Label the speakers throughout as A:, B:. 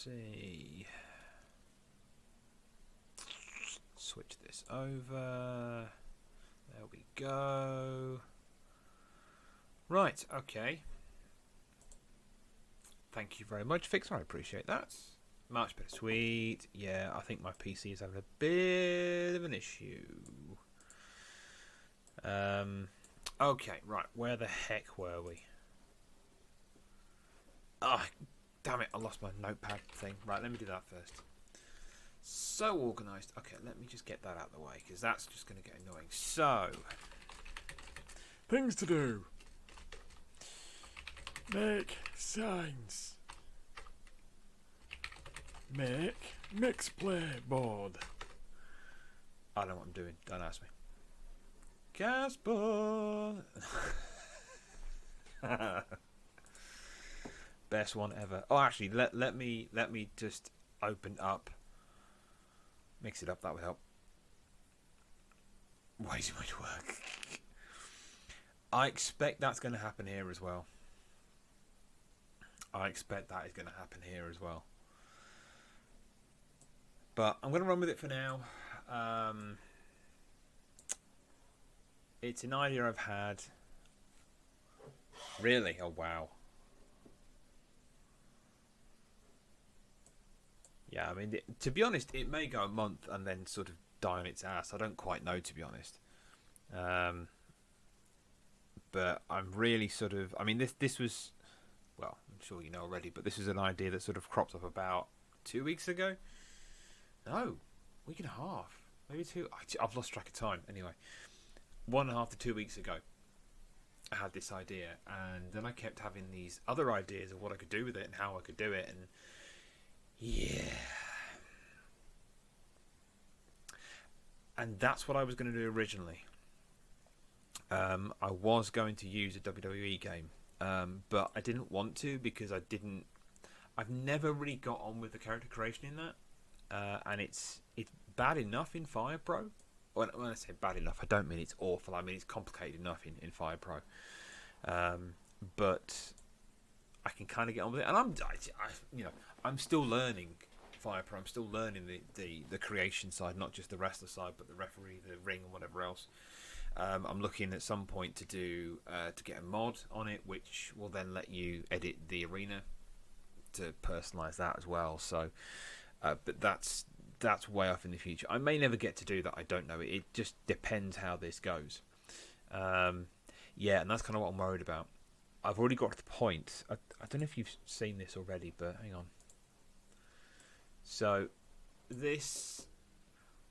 A: see. Switch this over. There we go. Right, okay. Thank you very much, Fixer. I appreciate that. Much better. Sweet. Yeah, I think my PC is having a bit of an issue. Okay, right. Where the heck were we? Oh, damn it. I lost my notepad thing. Right, let me do that first. So organised. Okay, let me just get that out of the way, because that's just going to get annoying. So, things to do. Make signs. Make MixPlay board. I don't know what I'm doing. Don't ask me. Casper. Best one ever. Oh, actually, let me just open up. Mix it up. That would help. Way too much work. I expect that's going to happen here as well. I expect that is going to happen here as well. But I'm going to run with it for now. It's an idea I've had. Really? Oh, wow. Yeah, I mean, to be honest, it may go a month and then sort of die on its ass. I don't quite know, to be honest. But I'm really sort of... I mean, this was... Well, I'm sure you know already, but this was an idea that sort of cropped up about 2 weeks ago. No, week and a half. Maybe two. I've lost track of time. Anyway, 1.5 to 2 weeks ago, I had this idea. And then I kept having these other ideas of what I could do with it and how I could do it. And yeah. And that's what I was going to do originally. I was going to use a WWE game. But I didn't want to because I've never really got on with the character creation in that. And it's bad enough in Fire Pro. When I say bad enough, I don't mean it's awful. I mean it's complicated enough in Fire Pro. But I can kind of get on with it, and I'm still learning Fire Pro. I'm still learning the creation side, not just the wrestler side, but the referee, the ring, and whatever else. I'm looking at some point to get a mod on it, which will then let you edit the arena to personalize that as well. So, but that's way off in the future. I may never get to do that. I don't know. It just depends how this goes. Yeah, and that's kind of what I'm worried about. I've already got to the point. I don't know if you've seen this already, but hang on. So,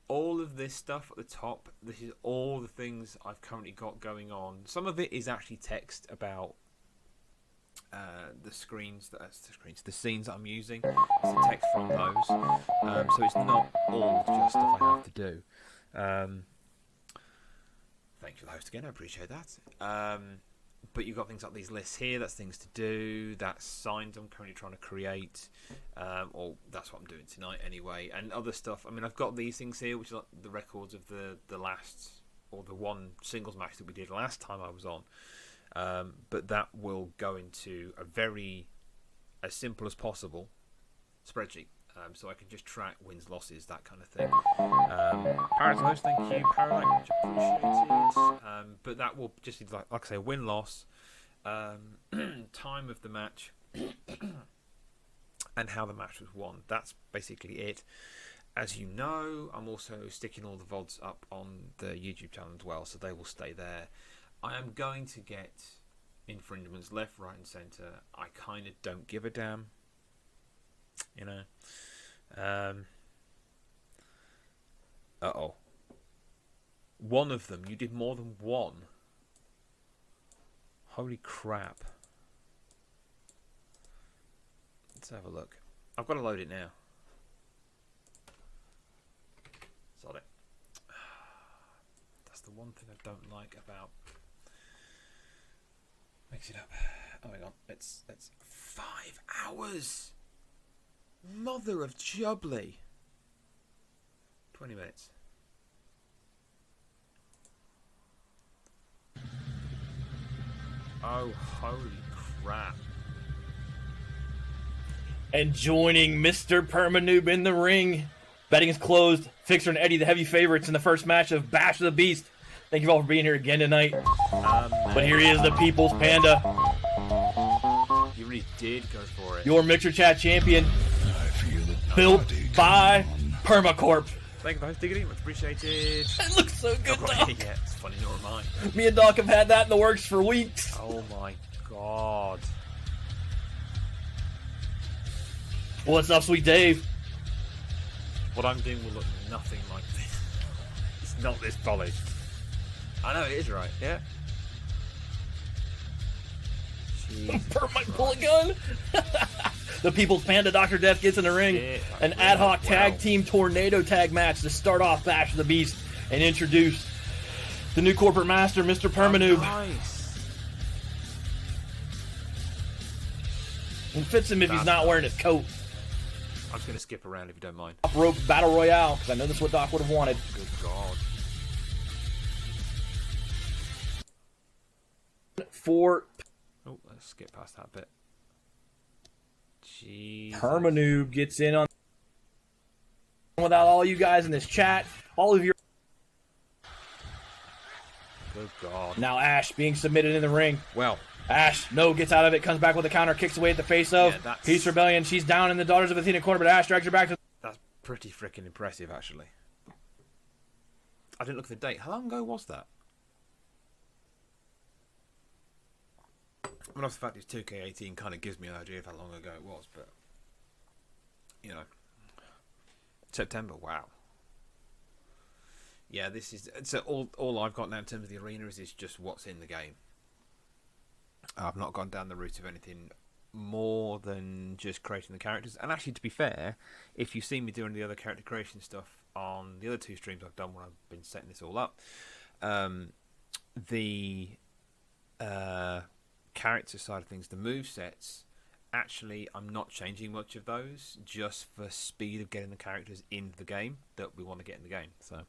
A: all of this stuff at the top, this is all the things I've currently got going on. Some of it is actually text about the scenes that I'm using. It's the text from those. So it's not all just stuff I have to do. Thank you for the host again, I appreciate that. But you've got things like these lists here, that's things to do, that's signs I'm currently trying to create, or that's what I'm doing tonight anyway, and other stuff. I mean, I've got these things here, which are like the records of the last, or the one singles match that we did last time I was on, but that will go into a very, as simple as possible, spreadsheet. So I can just track wins, losses, that kind of thing. Parrot host, thank you. Parrot, much appreciated. But that will just be like I say, win, loss, time of the match, and how the match was won. That's basically it. As you know, I'm also sticking all the VODs up on the YouTube channel as well, so they will stay there. I am going to get infringements left, right, and centre. I kind of don't give a damn. You know. Uh-oh. One of them. You did more than one. Holy crap. Let's have a look. I've got to load it now. Sod it. That's the one thing I don't like about... Mix it up. Oh, hang on. It's 5 hours! Mother of Jubbly. 20 minutes. Oh, holy crap.
B: And joining Mr. Permanoob in the ring. Betting is closed. Fixer and Eddie, the heavy favorites in the first match of Bash of the Beast. Thank you all for being here again tonight. But here he is, the People's Panda.
A: You really did go for it.
B: Your Mixer Chat champion. Built by Permacorp.
A: Thank you, guys. Diggity. Much appreciated.
B: It looks so good, Doc.
A: Yeah, it's funny, nor am I.
B: Me and Doc have had that in the works for weeks.
A: Oh my god.
B: What's up, Sweet Dave?
A: What I'm doing will look nothing like this. It's not this polished. I know it is right, yeah.
B: Per my bullet gun. The People's Panda, Dr. Death gets in the ring.
A: Yeah,
B: An ad hoc tag team tornado tag match to start off Bash of the Beast and introduce the new corporate master, Mr. Permanoob.
A: Oh, nice.
B: It fits him if he's not wearing his coat.
A: I'm just going to skip around if you don't mind.
B: Top rope battle royale, because I know this is what Doc would have wanted.
A: Good God.
B: For
A: Oh, let's skip past that bit. Jeez.
B: Permanoob gets in on without all you guys in this chat. All of your
A: Good God.
B: now Ash being submitted in the ring.
A: Well,
B: Ash, no, gets out of it, comes back with a counter, kicks away at the face of Peace Rebellion. She's down in the Daughters of Athena corner, but Ash drags her back to...
A: that's pretty freaking impressive, actually. I didn't look at the date. How long ago was that? I mean, the fact it's 2K18 kind of gives me an idea of how long ago it was, but... You know. September, wow. Yeah, this is... So all I've got now in terms of the arena is just what's in the game. I've not gone down the route of anything more than just creating the characters. And actually, to be fair, if you've seen me doing the other character creation stuff on the other two streams I've done where I've been setting this all up, the character side of things, the movesets, actually I'm not changing much of those just for speed of getting the characters into the game that we want to get in the game. So,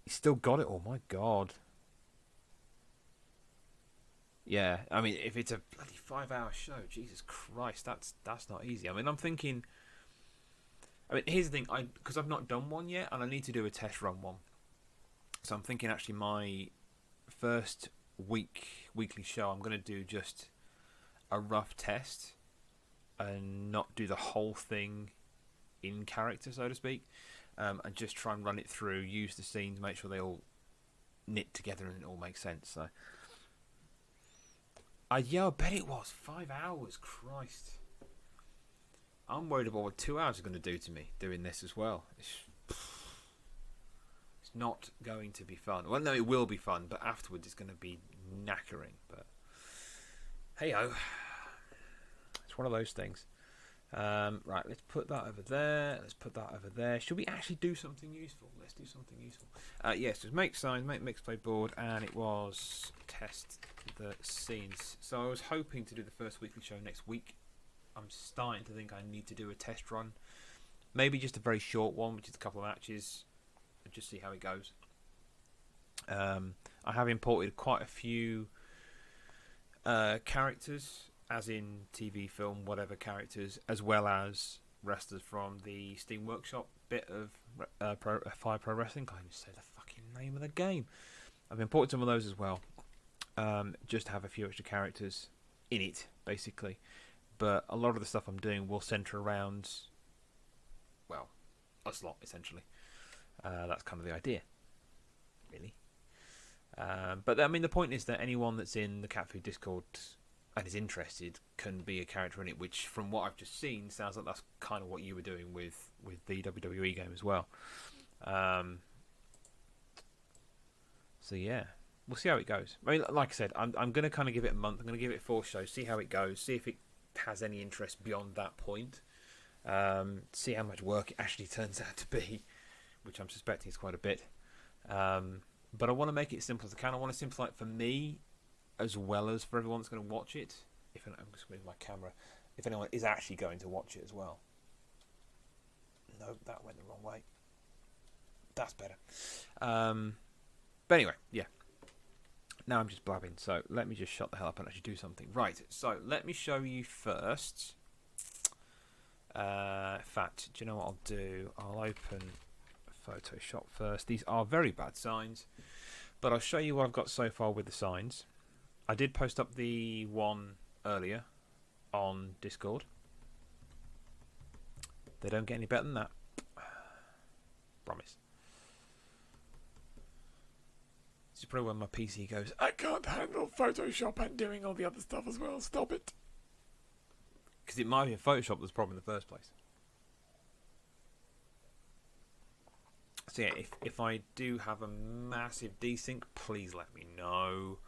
A: you still got it all, my God. Yeah, I mean, if it's a bloody 5-hour show, Jesus Christ, that's not easy. I mean, I'm thinking... I mean, here's the thing, because I've not done one yet, and I need to do a test run one. So I'm thinking, actually, my first weekly show, I'm going to do just a rough test, and not do the whole thing in character, so to speak, and just try and run it through, use the scenes, make sure they all knit together and it all makes sense, so... yeah, I bet it was 5 hours. Christ, I'm worried about what 2 hours are going to do to me doing this as well. It's not going to be fun. Well, no, it will be fun, but afterwards it's going to be knackering. But hey-o, it's one of those things. Right, let's put that over there. Let's put that over there. Should we actually do something useful? Let's do something useful. Yes, it was make signs, make MixPlay board, and it was test the scenes. So I was hoping to do the first weekly show next week. I'm starting to think I need to do a test run. Maybe just a very short one, which is a couple of matches, and just see how it goes. I have imported quite a few characters, as in TV, film, whatever characters, as well as wrestlers from the Steam Workshop bit of Fire Pro Wrestling. Can't even say the fucking name of the game. I've imported some of those as well, just to have a few extra characters in it, basically. But a lot of the stuff I'm doing will centre around, well, a slot, essentially. That's kind of the idea, really. But, I mean, the point is that anyone that's in the Cat Food Discord and is interested can be a character in it, which, from what I've just seen, sounds like that's kind of what you were doing with the WWE game as well. So yeah, we'll see how it goes. I mean, like I said, I'm going to kind of give it a month. I'm going to give it 4 shows, see how it goes, see if it has any interest beyond that point, see how much work it actually turns out to be, which I'm suspecting is quite a bit. But I want to make it as simple as I can. I want to simplify it for me, as well as for everyone that's going to watch it. I'm just moving my camera. If anyone is actually going to watch it as well. No, that went the wrong way. That's better. But anyway, yeah. Now I'm just blabbing, so let me just shut the hell up and actually do something. Right, so let me show you first. In fact, do you know what I'll do? I'll open Photoshop first. These are very bad signs, but I'll show you what I've got so far with the signs. I did post up the one earlier on Discord. They don't get any better than that. Promise. This is probably when my PC goes, I can't handle Photoshop and doing all the other stuff as well. Stop it. Because it might be a Photoshop that's the problem in the first place. So yeah, if I do have a massive desync, please let me know.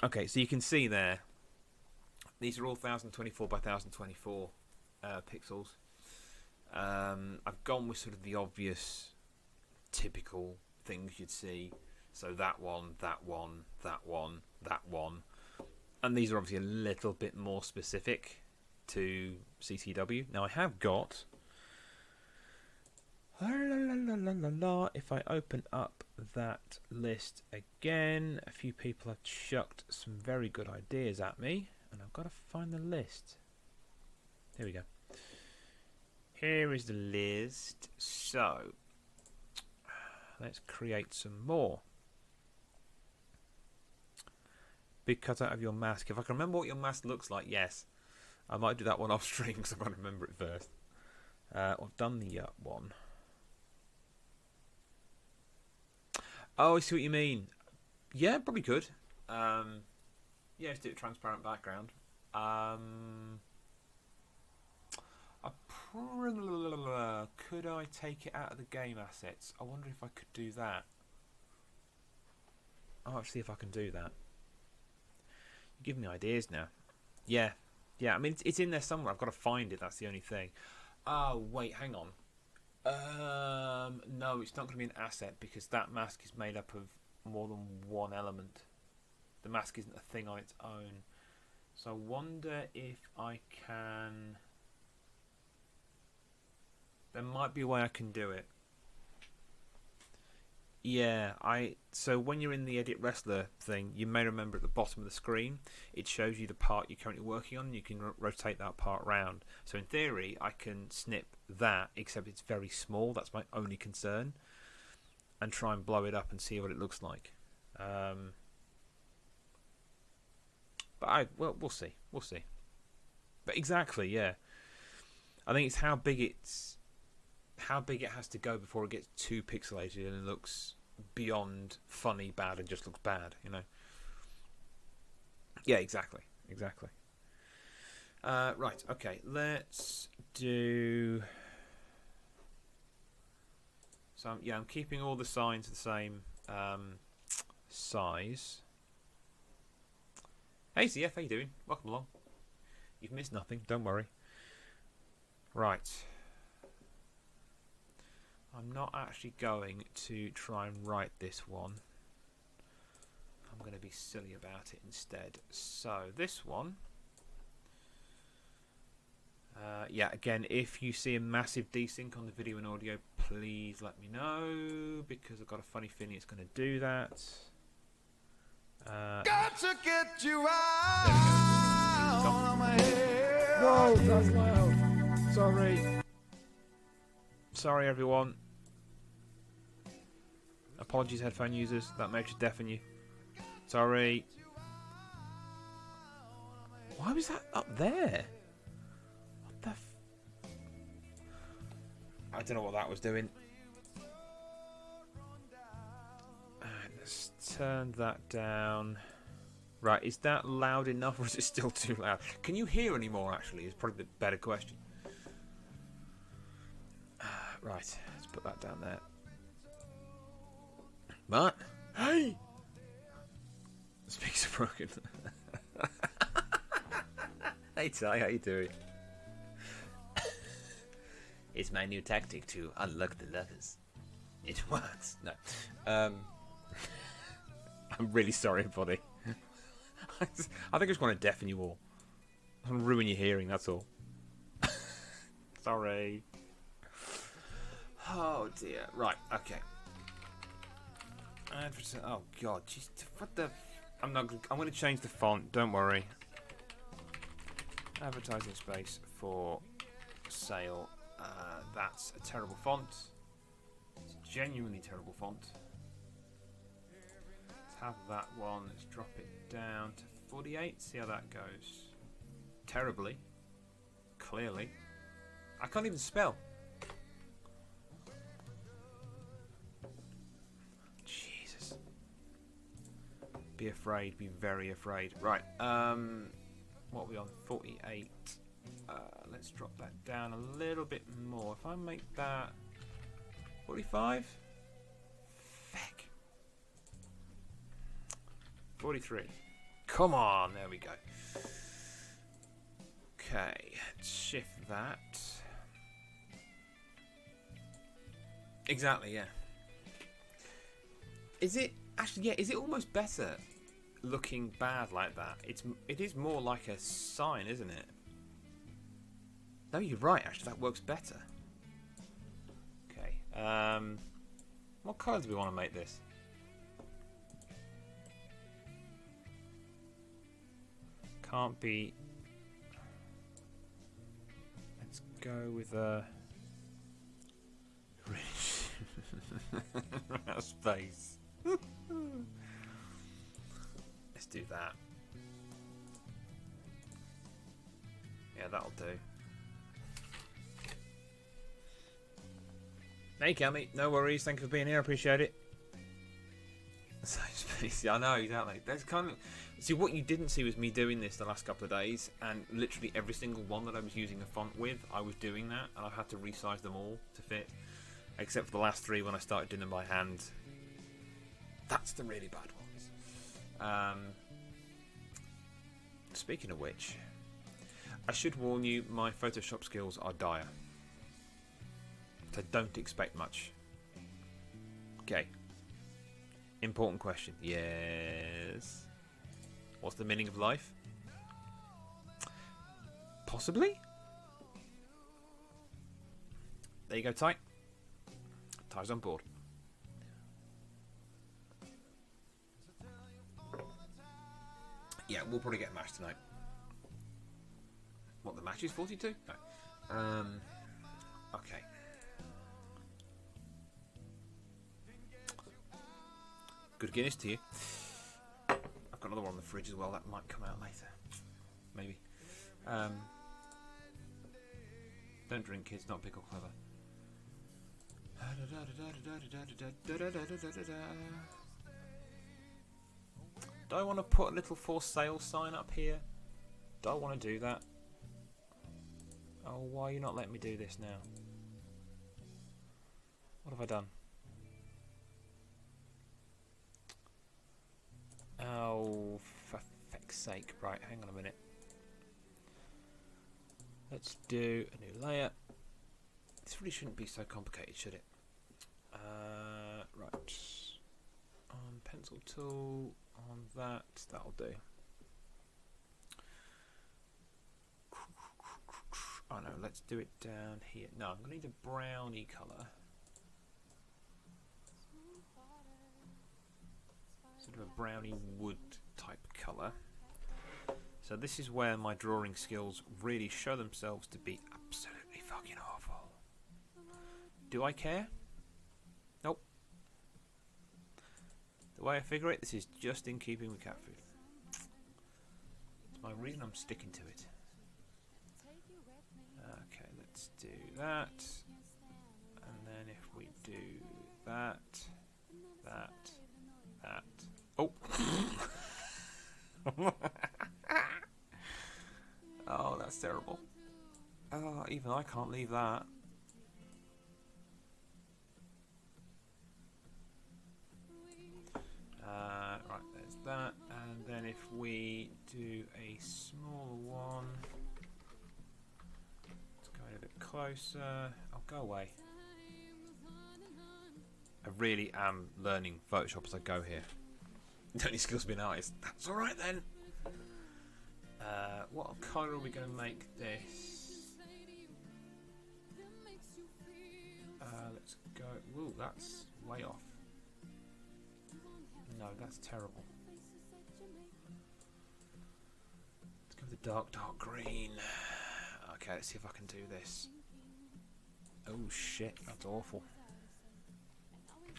A: Okay, so you can see there, these are all 1024 by 1024 pixels. I've gone with sort of the obvious, typical things you'd see. So that one, that one, that one, that one. And these are obviously a little bit more specific to CCW. Now I have got... If I open up that list again, a few people have chucked some very good ideas at me. And I've got to find the list. Here we go. Here is the list. So, let's create some more. Big cutout of your mask. If I can remember what your mask looks like, yes. I might do that one off stream because I've got to remember it first. I've done the one. Oh, I see what you mean. Yeah, probably could. Yeah, let's do a transparent background. Could I take it out of the game assets? I wonder if I could do that. I'll see if I can do that. You give me ideas now. Yeah. I mean, it's in there somewhere. I've got to find it. That's the only thing. Oh, wait, hang on. No, it's not going to be an asset because that mask is made up of more than one element. The mask isn't a thing on its own. So I wonder if I can... There might be a way I can do it. Yeah, so when you're in the Edit Wrestler thing, you may remember at the bottom of the screen, it shows you the part you're currently working on, and you can rotate that part around. So in theory, I can snip that, except it's very small, that's my only concern, and try and blow it up and see what it looks like. But we'll see. But exactly, yeah. I think it's how big it has to go before it gets too pixelated and it looks beyond funny bad and just looks bad, you know. Yeah, exactly. Right, okay, let's do... So yeah, I'm keeping all the signs the same size. Hey CF, how you doing? Welcome along. You've missed nothing, don't worry. Right. I'm not actually going to try and write this one. I'm going to be silly about it instead. So this one, yeah, again, if you see a massive desync on the video and audio, please let me know because I've got a funny feeling it's going to do that.
C: Got to get you out of my head.
A: Whoa, that's loud. Sorry everyone. Apologies headphone users, that may just deafen you. Sorry. Why was that up there? What the I don't know what that was doing. Let's turn that down. Right, is that loud enough or is it still too loud? Can you hear any more actually? Is probably the better question. Right, let's put that down there. But, hey! The speakers are broken. Hey Ty, how you doing? It's my new tactic to unlock the levers. It works. No. I'm really sorry, buddy. I think I just want to deafen you all. I want to ruin your hearing, that's all. Sorry. Oh dear. Right, okay. Oh god, jeez, what the? I'm going to change the font. Don't worry. Advertising space for sale. That's a terrible font. It's a genuinely terrible font. Let's have that one. Let's drop it down to 48. See how that goes. Terribly. Clearly. I can't even spell. Jesus. Be afraid. Be very afraid. Right. What are we on? 48. Let's drop that down a little bit more. If I make that 45. Feck. 43. Come on. There we go. Okay. Let's shift that. Exactly, yeah. Is it actually? Yeah, is it almost better looking bad like that? It is more like a sign, isn't it? No, you're right. Actually, that works better. Okay. What colour do we want to make this? Can't be. Let's go with a. Out of space. Let's do that. Yeah, that'll do. Hey, Cammy. No worries. Thank you for being here. I appreciate it. So spacey. I know, exactly. That's kind of. See, what you didn't see was me doing this the last couple of days, and literally every single one that I was using a font with, I was doing that, and I had to resize them all to fit. Except for the last three when I started doing them by hand. That's the really bad ones. Speaking of which, I should warn you, my Photoshop skills are dire. So don't expect much. Okay. Important question. Yes. What's the meaning of life? Possibly? There you go, Ty. Ty's on board. Yeah, we'll probably get a match tonight. What, the match is 42? No. Okay. Good Guinness to you. I've got another one in the fridge as well. That might come out later. Maybe. Don't drink, kids. Not big or clever. Do I want to put a little for sale sign up here? Do I want to do that? Oh, why are you not letting me do this now? What have I done? Oh, for feck's sake. Right, hang on a minute. Let's do a new layer. This really shouldn't be so complicated, should it? Right. On pencil tool, on that'll do. Oh no, let's do it down here. No, I'm going to need a browny colour. Sort of a browny wood type colour. So this is where my drawing skills really show themselves to be absolutely fucking awful. Do I care? Nope. The way I figure it, this is just in keeping with cat food. It's my reason I'm sticking to it. Okay, let's do that. And then if we do that. Oh! Oh, that's terrible. Oh, even I can't leave that. Right, there's that. And then if we do a smaller one, let's go a bit closer. Oh, go away. I really am learning Photoshop as I go here. Don't need skills to be an artist. That's alright then. What colour are we going to make this? Let's go. Whoa, that's way off. No, that's terrible. Let's go with the dark green. Okay, let's see if I can do this. Oh shit, that's awful.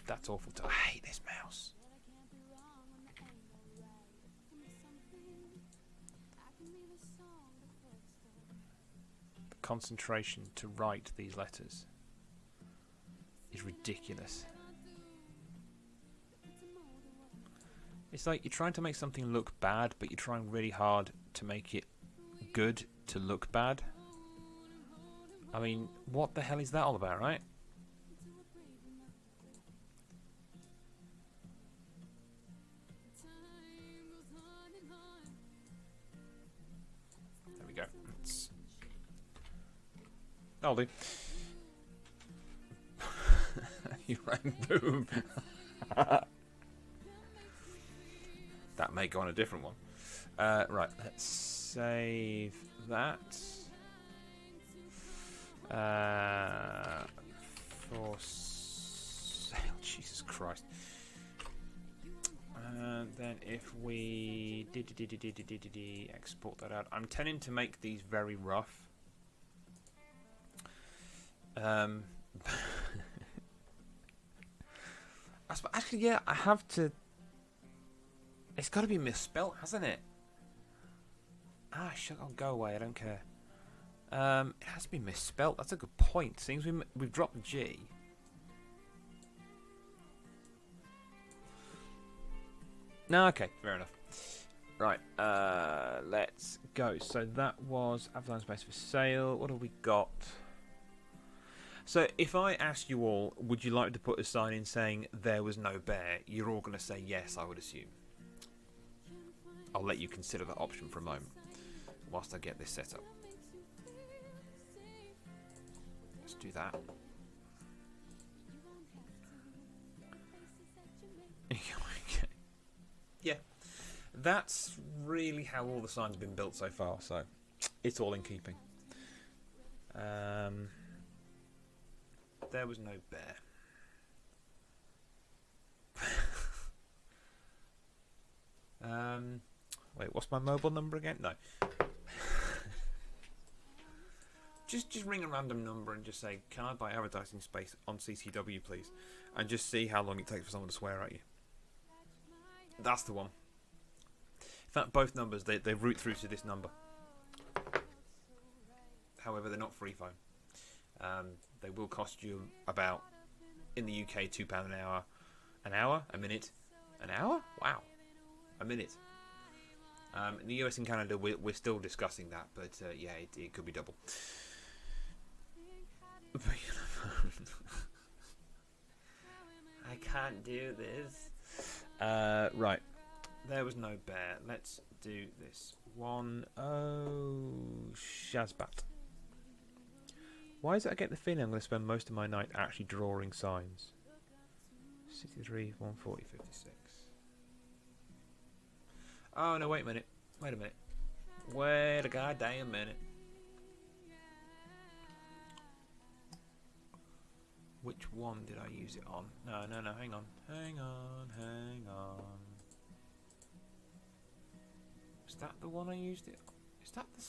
A: That's awful. I hate this mouse. The concentration to write these letters is ridiculous. It's like you're trying to make something look bad, but you're trying really hard to make it good to look bad. I mean, what the hell is that all about, right? There we go. That'll do. You rang boom. That may go on a different one. Right, let's save that. For sale. Jesus Christ. And then if we export that out, I'm tending to make these very rough. Actually, yeah, I have to. It's got to be misspelt, hasn't it? Ah, shut up, go away. I don't care. It has to be misspelt. That's a good point. Seems we've dropped the G. No, okay, fair enough. Right, let's go. So that was Avalanche Space for sale. What have we got? So if I asked you all, would you like to put a sign in saying there was no bear? You're all going to say yes, I would assume. I'll let you consider that option for a moment whilst I get this set up. Let's do that. Okay. Yeah, that's really how all the signs have been built so far, so it's all in keeping. There was no bear. Wait, what's my mobile number again? No. Just ring a random number and just say, can I buy advertising space on CCW, please? And just see how long it takes for someone to swear at you. That's the one. In fact, both numbers, they route through to this number. However, they're not free phone. They will cost you about, in the UK, £2 an hour. An hour? A minute? An hour? Wow. A minute. In the US and Canada, we're still discussing that, but yeah, it could be double. I can't do this. Right. There was no bear. Let's do this one. Oh, Shazbat. Why is it I get the feeling I'm going to spend most of my night actually drawing signs? 63, 140, 56. Oh, no, wait a minute. Wait a minute. Wait a goddamn minute. Which one did I use it on? No, hang on. Hang on. Is that the one I used it on? Is that the...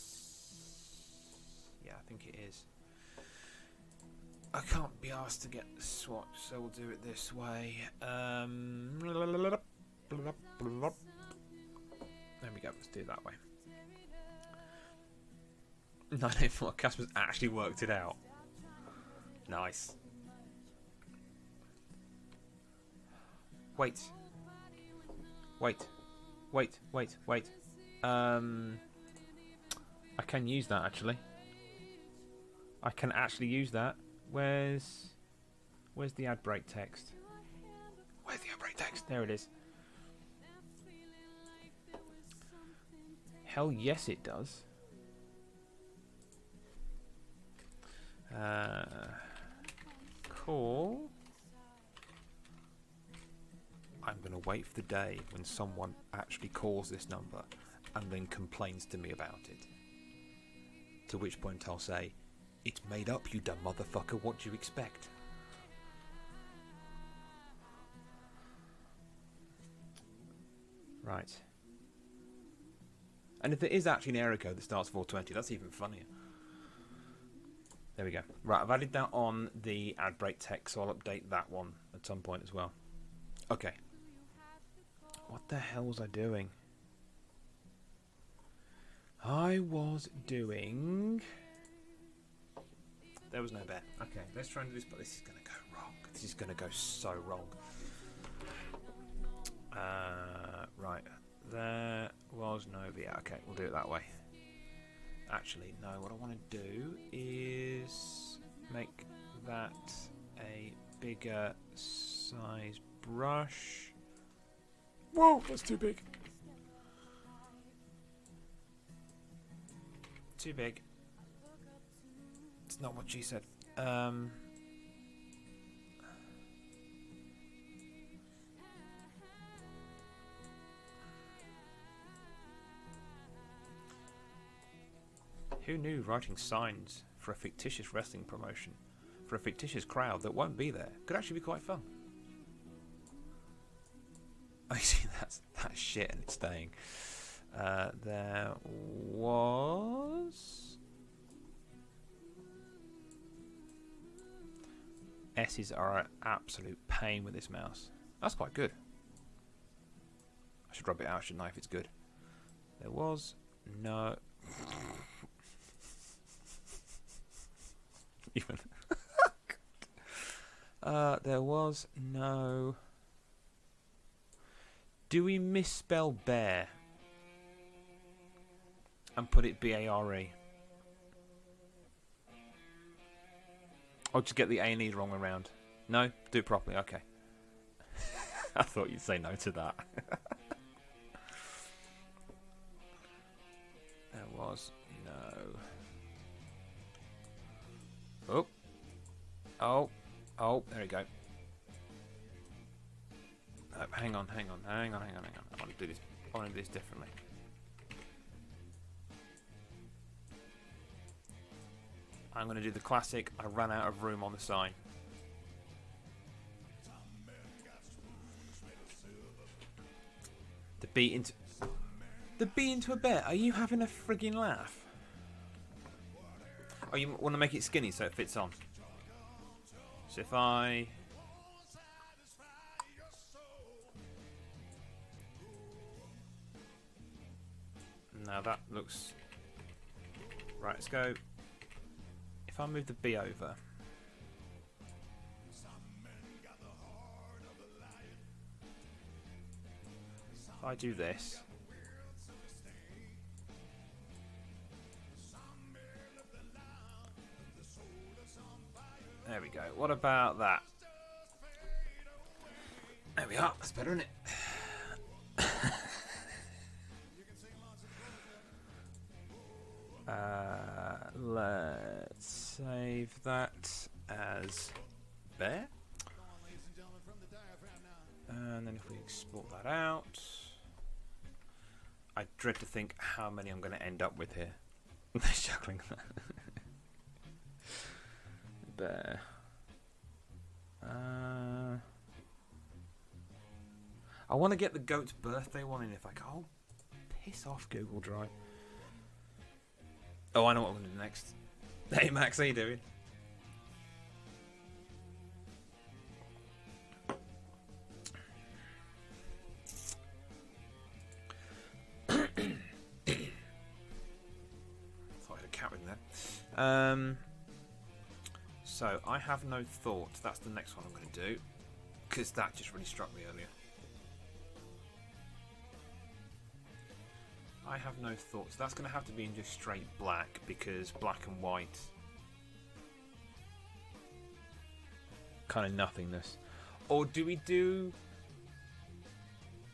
A: Yeah, I think it is. I can't be asked to get the swatch, so we'll do it this way. There we go, let's do it that way. 984, Casper's actually worked it out. Nice. Wait. I can use that actually. I can actually use that. Where's the ad break text? Where's the ad break text? There it is. Hell yes it does. Cool. I'm going to wait for the day when someone actually calls this number and then complains to me about it. To which point I'll say, it's made up, you dumb motherfucker, what do you expect? Right. And if there is actually an error code that starts 420, that's even funnier. There we go. Right, I've added that on the ad break text, so I'll update that one at some point as well. Okay. What the hell was I doing? I was doing... There was no bet. Okay, let's try and do this, but this is going to go wrong. This is going to go so wrong. Right. There was no... Yeah, okay, we'll do it that way. Actually, no, what I want to do is make that a bigger size brush. Whoa, that's too big. Too big. It's not what she said. Who knew writing signs for a fictitious wrestling promotion for a fictitious crowd that won't be there could actually be quite fun? I see that's shit and it's staying. There was... S's are an absolute pain with this mouse. That's quite good. I should rub it out, shouldn't I, if it's good. There was no... Even... there was no... Do we misspell bear and put it B-A-R-E? Or just get the A&Es wrong around? No? Do it properly, okay. I thought you'd say no to that. There was no... Oh, there we go. Hang on. I want to do this differently. I'm going to do the classic, I ran out of room on the sign. The beat into a bear. Are you having a frigging laugh? Oh, you want to make it skinny so it fits on. So if I... Now that looks... Right, let's go. If I move the B over... If I do this... There we go. What about that? There we are. That's better, isn't it? Let's save that as bear. And then if we export that out, I dread to think how many I'm going to end up with here. They're juggling that. Bear. I want to get the goat's birthday one in if I can. Oh, piss off, Google Drive. Oh, I know what I'm going to do next. Hey, Max, how you doing? Thought I had a cat with me there. So, I have no thoughts. That's the next one I'm going to do. Because that just really struck me earlier. I have no thoughts. That's going to have to be in just straight black. Because black and white... kind of nothingness. Or do we do...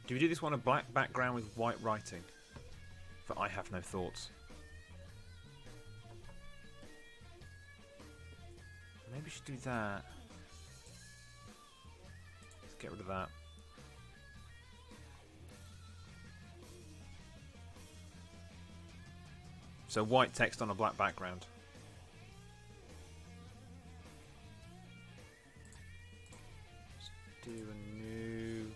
A: Do we do this one a black background with white writing? For I have no thoughts. Maybe we should do that. Let's get rid of that. So white text on a black background. Let's do a new...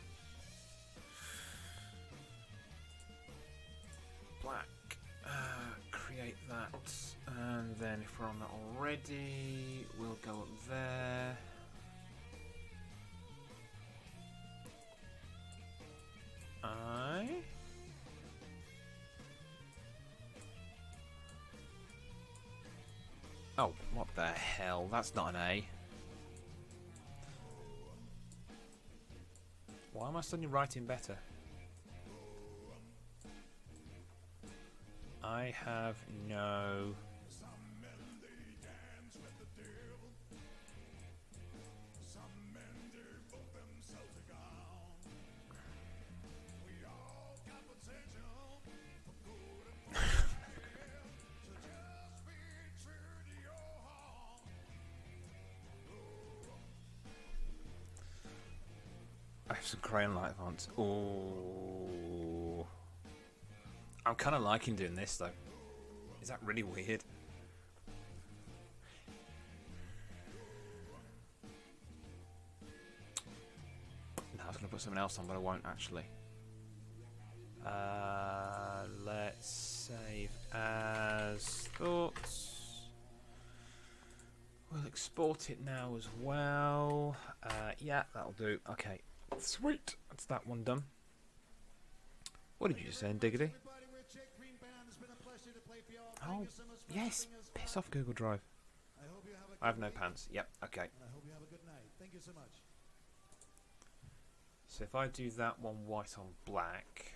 A: And then if we're on that already, we'll go up there. Oh, what the hell? That's not an A. Why am I suddenly writing better? I have no... I have some crayon light fonts. Oh, I'm kind of liking doing this though. Is that really weird? No, I was going to put something else on, but I won't actually. Let's save as thoughts. We'll export it now as well. Yeah, that'll do. Okay, sweet. That's that one done. What did you say, Diggity? Oh, yes. Piss off, Google Drive. I have no pants. Yep, okay.
C: I hope you have a good night. Thank you so much.
A: So if I do that one white on black.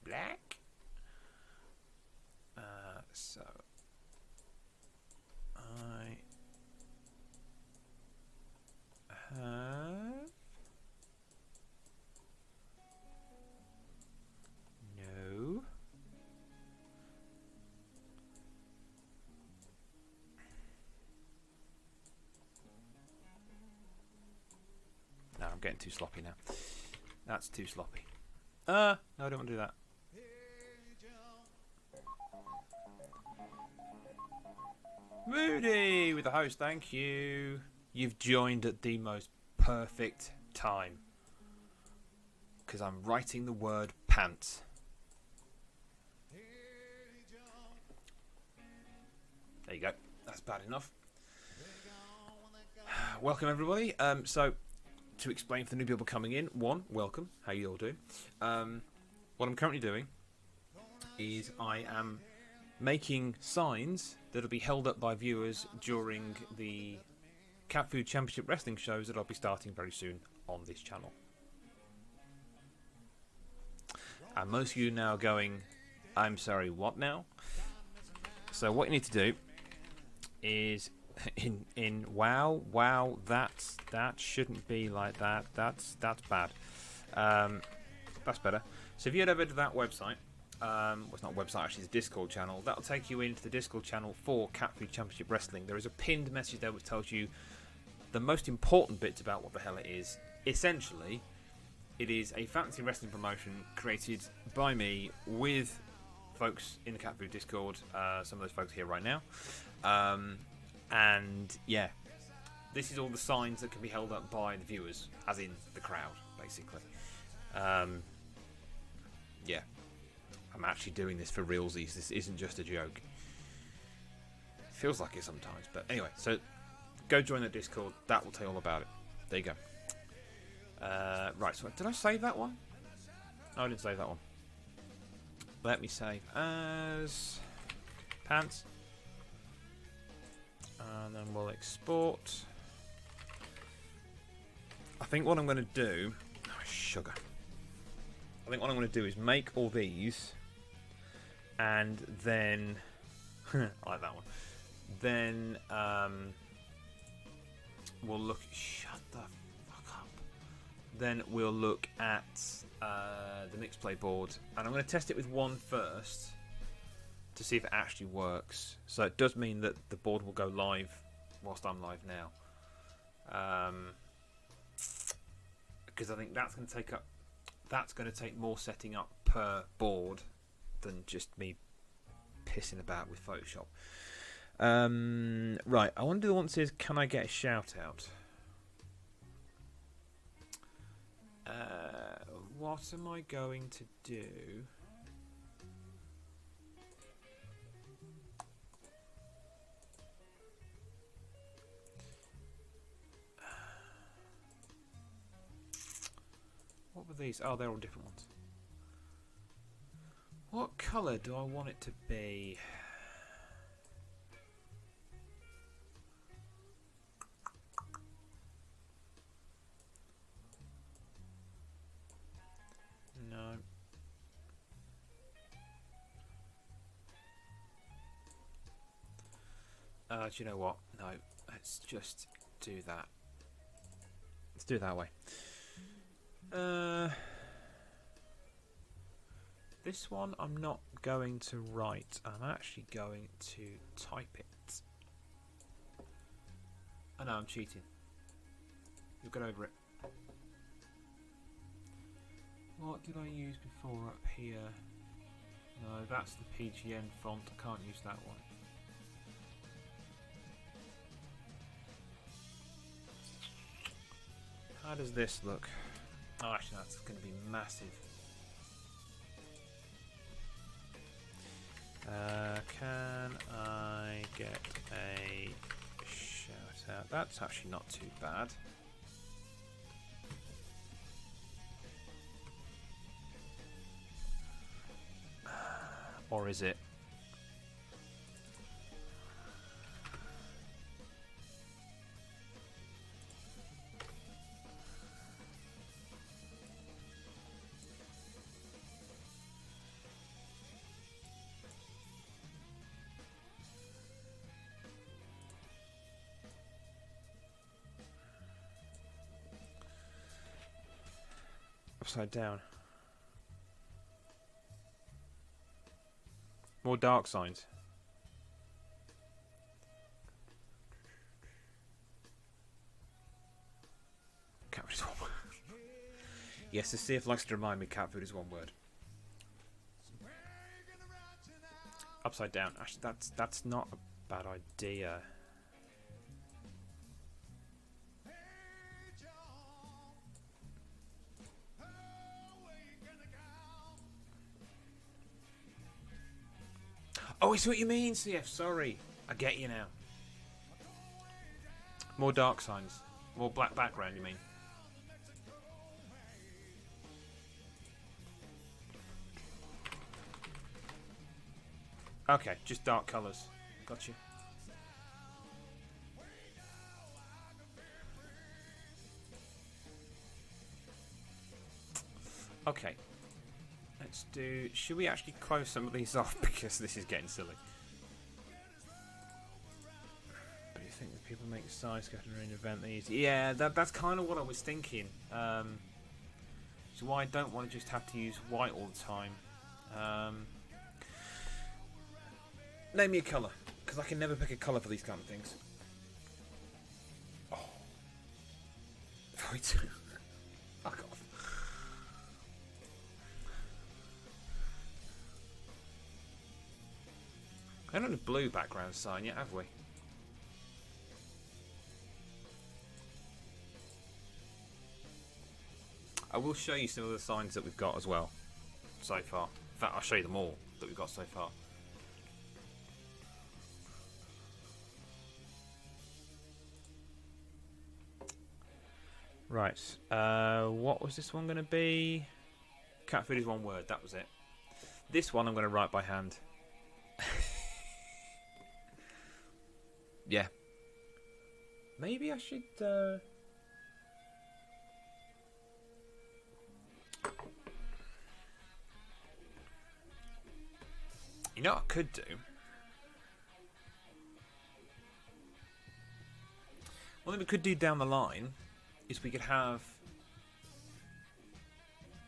A: Black? So I have no No, I'm getting too sloppy now. That's too sloppy. No, I don't want to do that. Moody with the host, thank you. You've joined at the most perfect time. Because I'm writing the word pants. There you go. That's bad enough. Welcome everybody. So, to explain for the new people coming in, one, welcome. How you all doing? What I'm currently doing is I am making signs that'll be held up by viewers during the Cat Food Championship Wrestling shows that I'll be starting very soon on this channel. And most of you are now going, I'm sorry, what now? So what you need to do is in wow, that shouldn't be like that. That's bad. That's better. So if you head over to that website, well, it's not a website, actually, it's a Discord channel. That'll take you into the Discord channel for Cat Food Championship Wrestling. There is a pinned message there which tells you the most important bits about what the hell it is. Essentially, it is a fantasy wrestling promotion created by me with folks in the Cat Food Discord. Some of those folks are here right now. And yeah, this is all the signs that can be held up by the viewers, as in the crowd, basically. Yeah. I'm actually doing this for realsies. This isn't just a joke. Feels like it sometimes, but anyway. So go join the Discord. That will tell you all about it. There you go. Right. So did I save that one? No, I didn't save that one. Let me save as pants, and then we'll export. I think what I'm going to do. Oh, sugar. I think what I'm going to do is make all these. And then, I like that one. Then we'll look. Shut the fuck up. Then we'll look at the MixPlay board, and I'm going to test it with one first to see if it actually works. So it does mean that the board will go live whilst I'm live now, because I think that's going to take up. That's going to take more setting up per board than just me pissing about with Photoshop. Right, I want to do the one that says, can I get a shout out? What am I going to do? these? Oh, they're all different ones. What colour do I want it to be? No. Do you know what? No, let's just do that. Let's do it that way. This one I'm not going to write. I'm actually going to type it. Oh no, I'm cheating. You'll get over it. What did I use before up here? No, that's the PGN font. I can't use that one. How does this look? Oh, actually, that's going to be massive. Can I get a shout out? That's actually not too bad. Or is it? Upside down. More dark signs. Cat food is one word. Yes, the CF likes to remind me cat food is one word. Upside down. Actually, that's not a bad idea. Oh, I see what you mean, CF. Sorry. I get you now. More dark signs. More black background, you mean? Okay, just dark colours. Gotcha. Okay. Let's do... Should we actually close some of these off? Because this is getting silly. But you think that people make size scattering an event easy? Yeah, that's kind of what I was thinking. So why I don't want to just have to use white all the time. Name me a colour. Because I can never pick a colour for these kind of things. Oh. Right. Fuck off. I don't have a blue background sign yet, have we? I will show you some of the signs that we've got as well, so far. In fact, I'll show you them all that we've got so far. Right, what was this one going to be? Cat food is one word, that was it. This one I'm going to write by hand. Yeah. Maybe I should... You know what I could do? One thing we could do down the line is we could have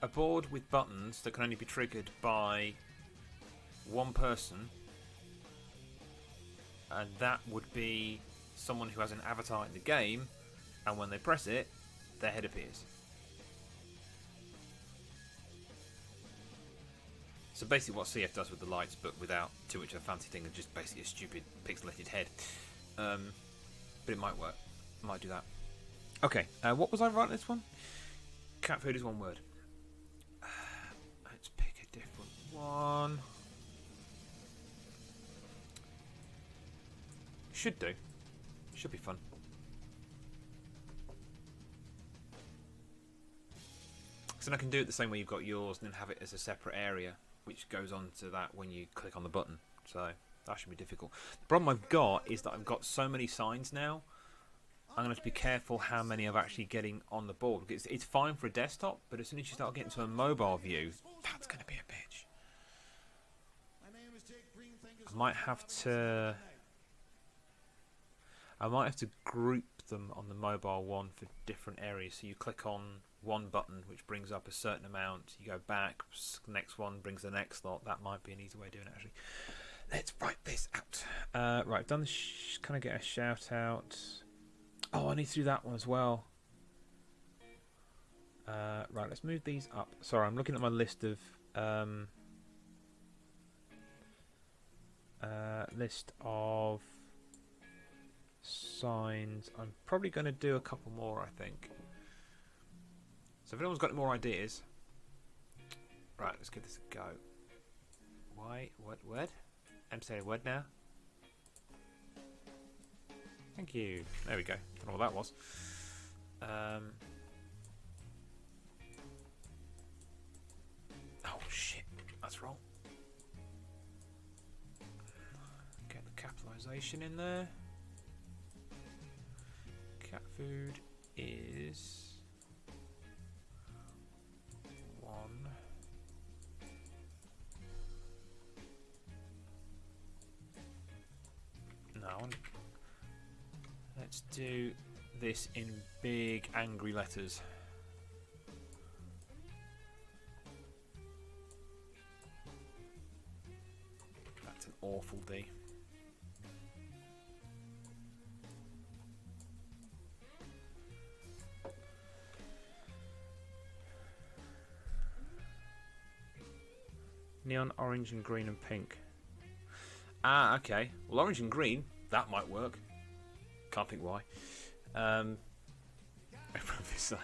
A: a board with buttons that can only be triggered by one person, and that would be someone who has an avatar in the game, and when they press it, their head appears. So basically what CF does with the lights, but without too much of a fancy thing, and just basically a stupid pixelated head. But it might work. Might do that. Okay, what was I writing this one? Cat food is one word. Let's pick a different one. Should do. Should be fun. Because then I can do it the same way you've got yours, and then have it as a separate area, which goes on to that when you click on the button. So that should be difficult. The problem I've got is that I've got so many signs now. I'm going to have to be careful how many I'm actually getting on the board. Because it's fine for a desktop, but as soon as you start getting to a mobile view, that's going to be a bitch. I might have to group them on the mobile one for different areas. So you click on one button, which brings up a certain amount. You go back, next one brings the next lot. That might be an easy way of doing it, actually. Let's write this out. Right, I've done this. Can I get a shout out? Oh, I need to do that one as well. Right, let's move these up. Sorry, I'm looking at my list of signs. I'm probably going to do a couple more, I think. So if anyone's got any more ideas, right, let's give this a go. Why? What? Word? I'm saying word now. Thank you. There we go. Don't know what that was. Oh shit, that's wrong. Get the capitalization in there. Cat food is 1. No, let's do this in big angry letters. That's an awful D. Neon orange and green and pink. Ah, okay. Well, orange and green, that might work. Can't think why. This sign.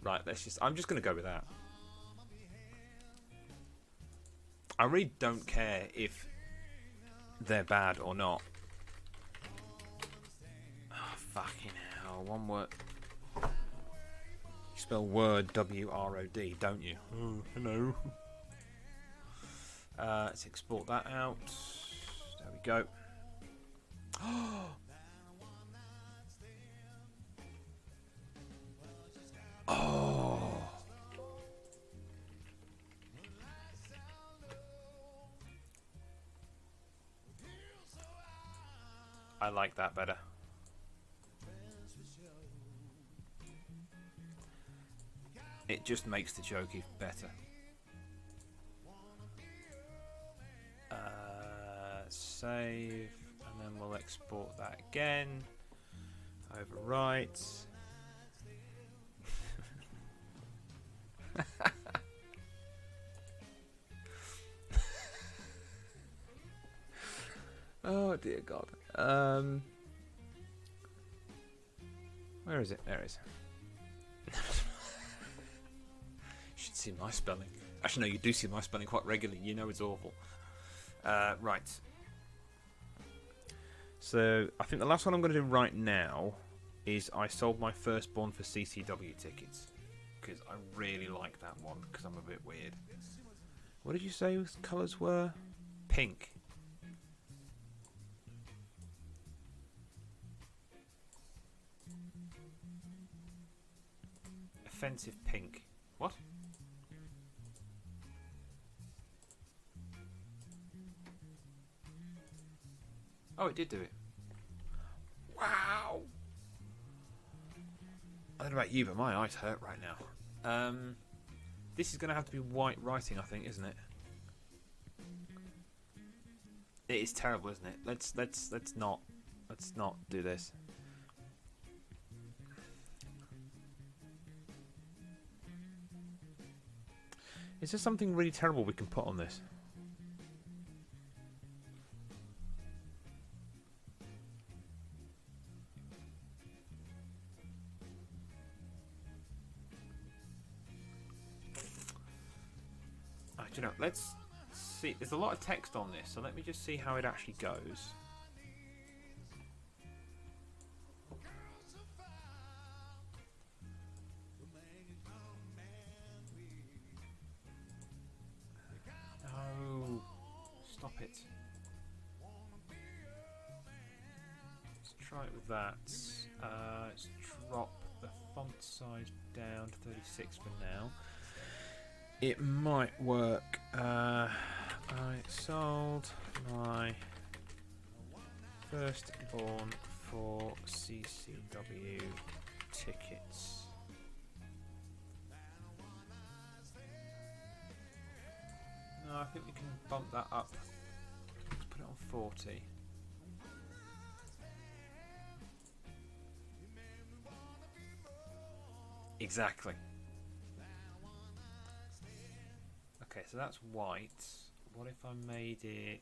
A: Right, I'm just going to go with that. I really don't care if they're bad or not. Oh, fucking hell. One word. You spell word W-R-O-D, don't you? Oh, hello. Let's export that out. There we go. Oh. I like that better. It just makes the joke even better. Save, and then we'll export that again. Overwrite. Oh dear God. Where is it? There it is. You should see my spelling. Actually, no, you do see my spelling quite regularly. You know it's awful. Right. So, I think the last one I'm going to do right now is I sold my firstborn for CCW tickets. Because I really like that one, because I'm a bit weird. What did you say the colours were? Pink. Offensive pink. What? Oh, it did do it. Wow! I don't know about you, but my eyes hurt right now. This is going to have to be white writing, I think, isn't it? It is terrible, isn't it? Let's not do this. Is there something really terrible we can put on this? You know, let's see. There's a lot of text on this, so let me just see how it actually goes. it. Let's try it with that. Let's drop the font size down to 36 for now. It might work. I sold my firstborn for CCW tickets. No, I think we can bump that up. Let's put it on 40. Exactly. Okay, so that's white. What if I made it...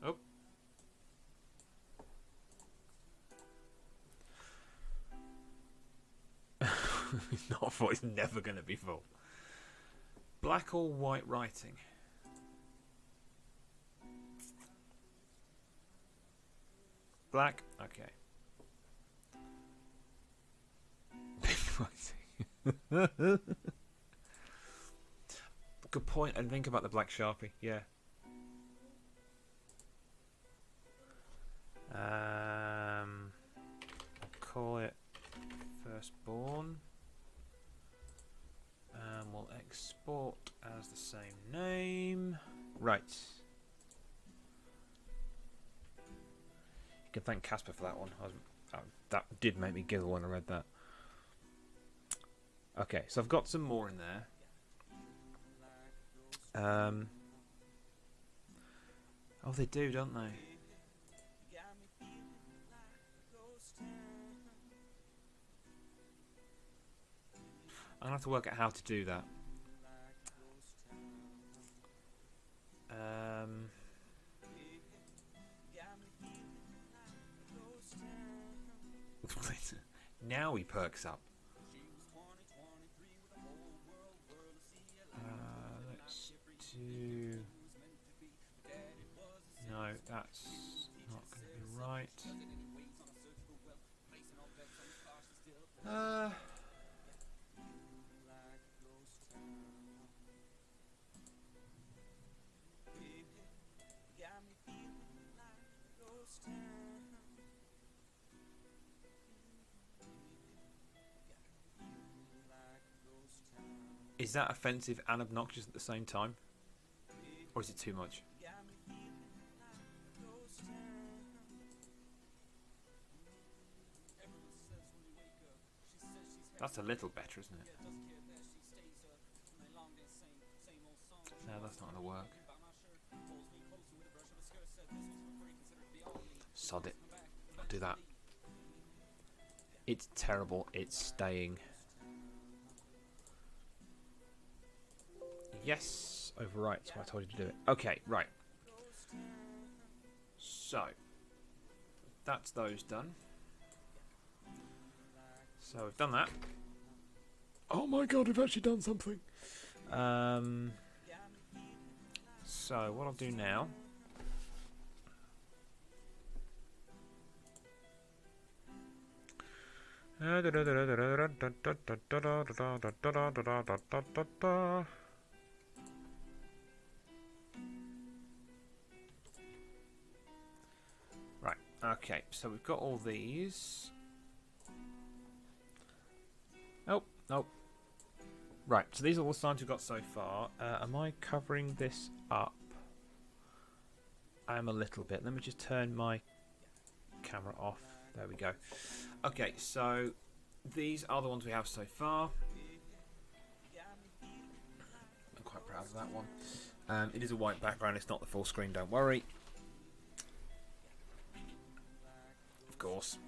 A: Oh. Not full. It's never going to be full. Black or white writing? Black? Okay. Big writing. Good point. And think about the black Sharpie. Yeah. I'll call it Firstborn. And we'll export as the same name. Right. You can thank Casper for that one. That did make me giggle when I read that. Okay, so I've got some more in there. Oh, they do, don't they? I'm going to have to work out how to do that. Now he perks up. Let's do... No, that's not going to be right. Is that offensive and obnoxious at the same time? Or is it too much? That's a little better, isn't it? No, that's not going to work. Sod it. I'll do that. It's terrible. It's staying. Yes, overwrite. So I told you to do it. Okay, right. So that's those done. So we've done that. Oh my god, we've actually done something. So what I'll do now. Right, okay, so we've got all these. Nope, nope. Right, so these are all the signs we've got so far. Am I covering this up? I am a little bit. Let me just turn my camera off. There we go. Okay, so these are the ones we have so far. I'm quite proud of that one. It is a white background. It's not the full screen, don't worry. Of course.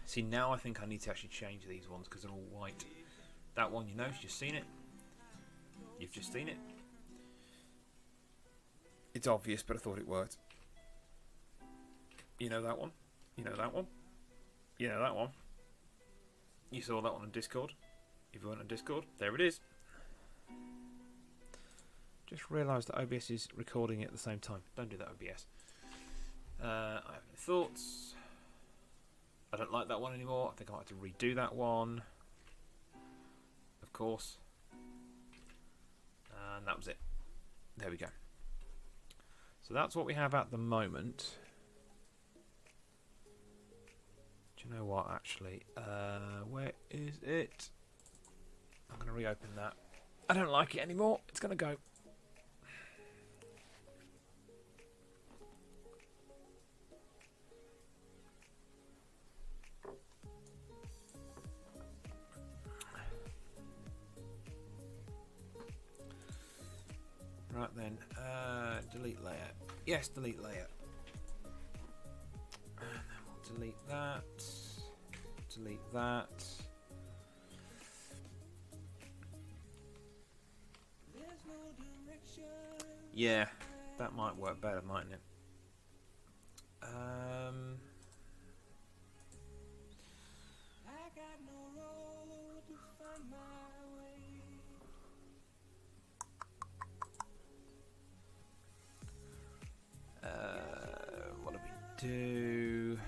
A: See, now I think I need to actually change these ones because they're all white. That one, you know, you've just seen it. You've just seen it. It's obvious, but I thought it worked. You know that one? You know that one? You know that one? You saw that one on Discord? If you weren't on Discord, there it is. Just realised that OBS is recording it at the same time. Don't do that, OBS. I have no thoughts. I don't like that one anymore. I think I might have to redo that one. Of course. And that was it. There we go. So that's what we have at the moment. Do you know what, actually? Where is it? I'm going to reopen that. I don't like it anymore. It's going to go. Right then, delete layer. Yes, delete layer. And then we'll delete that. Delete that. Yeah, that might work better, mightn't it? What do we do?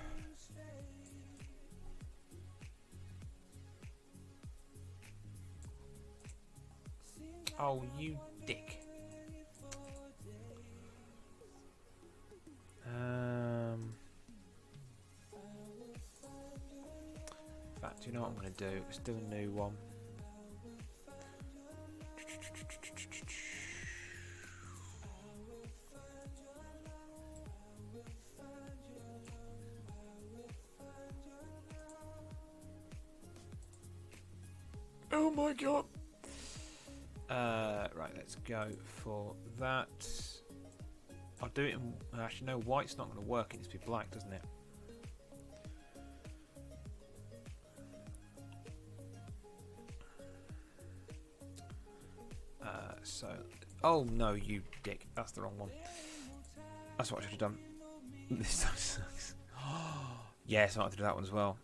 A: Oh, you dick. In fact, you know what I'm going to do? Let's do a new one. Oh my god. Right, let's go for that. I'll do it in... Actually, no, white's not going to work. It needs to be black, doesn't it? So... Oh, no, you dick. That's the wrong one. That's what I should have done. This time sucks. Yes, I might have to do that one as well.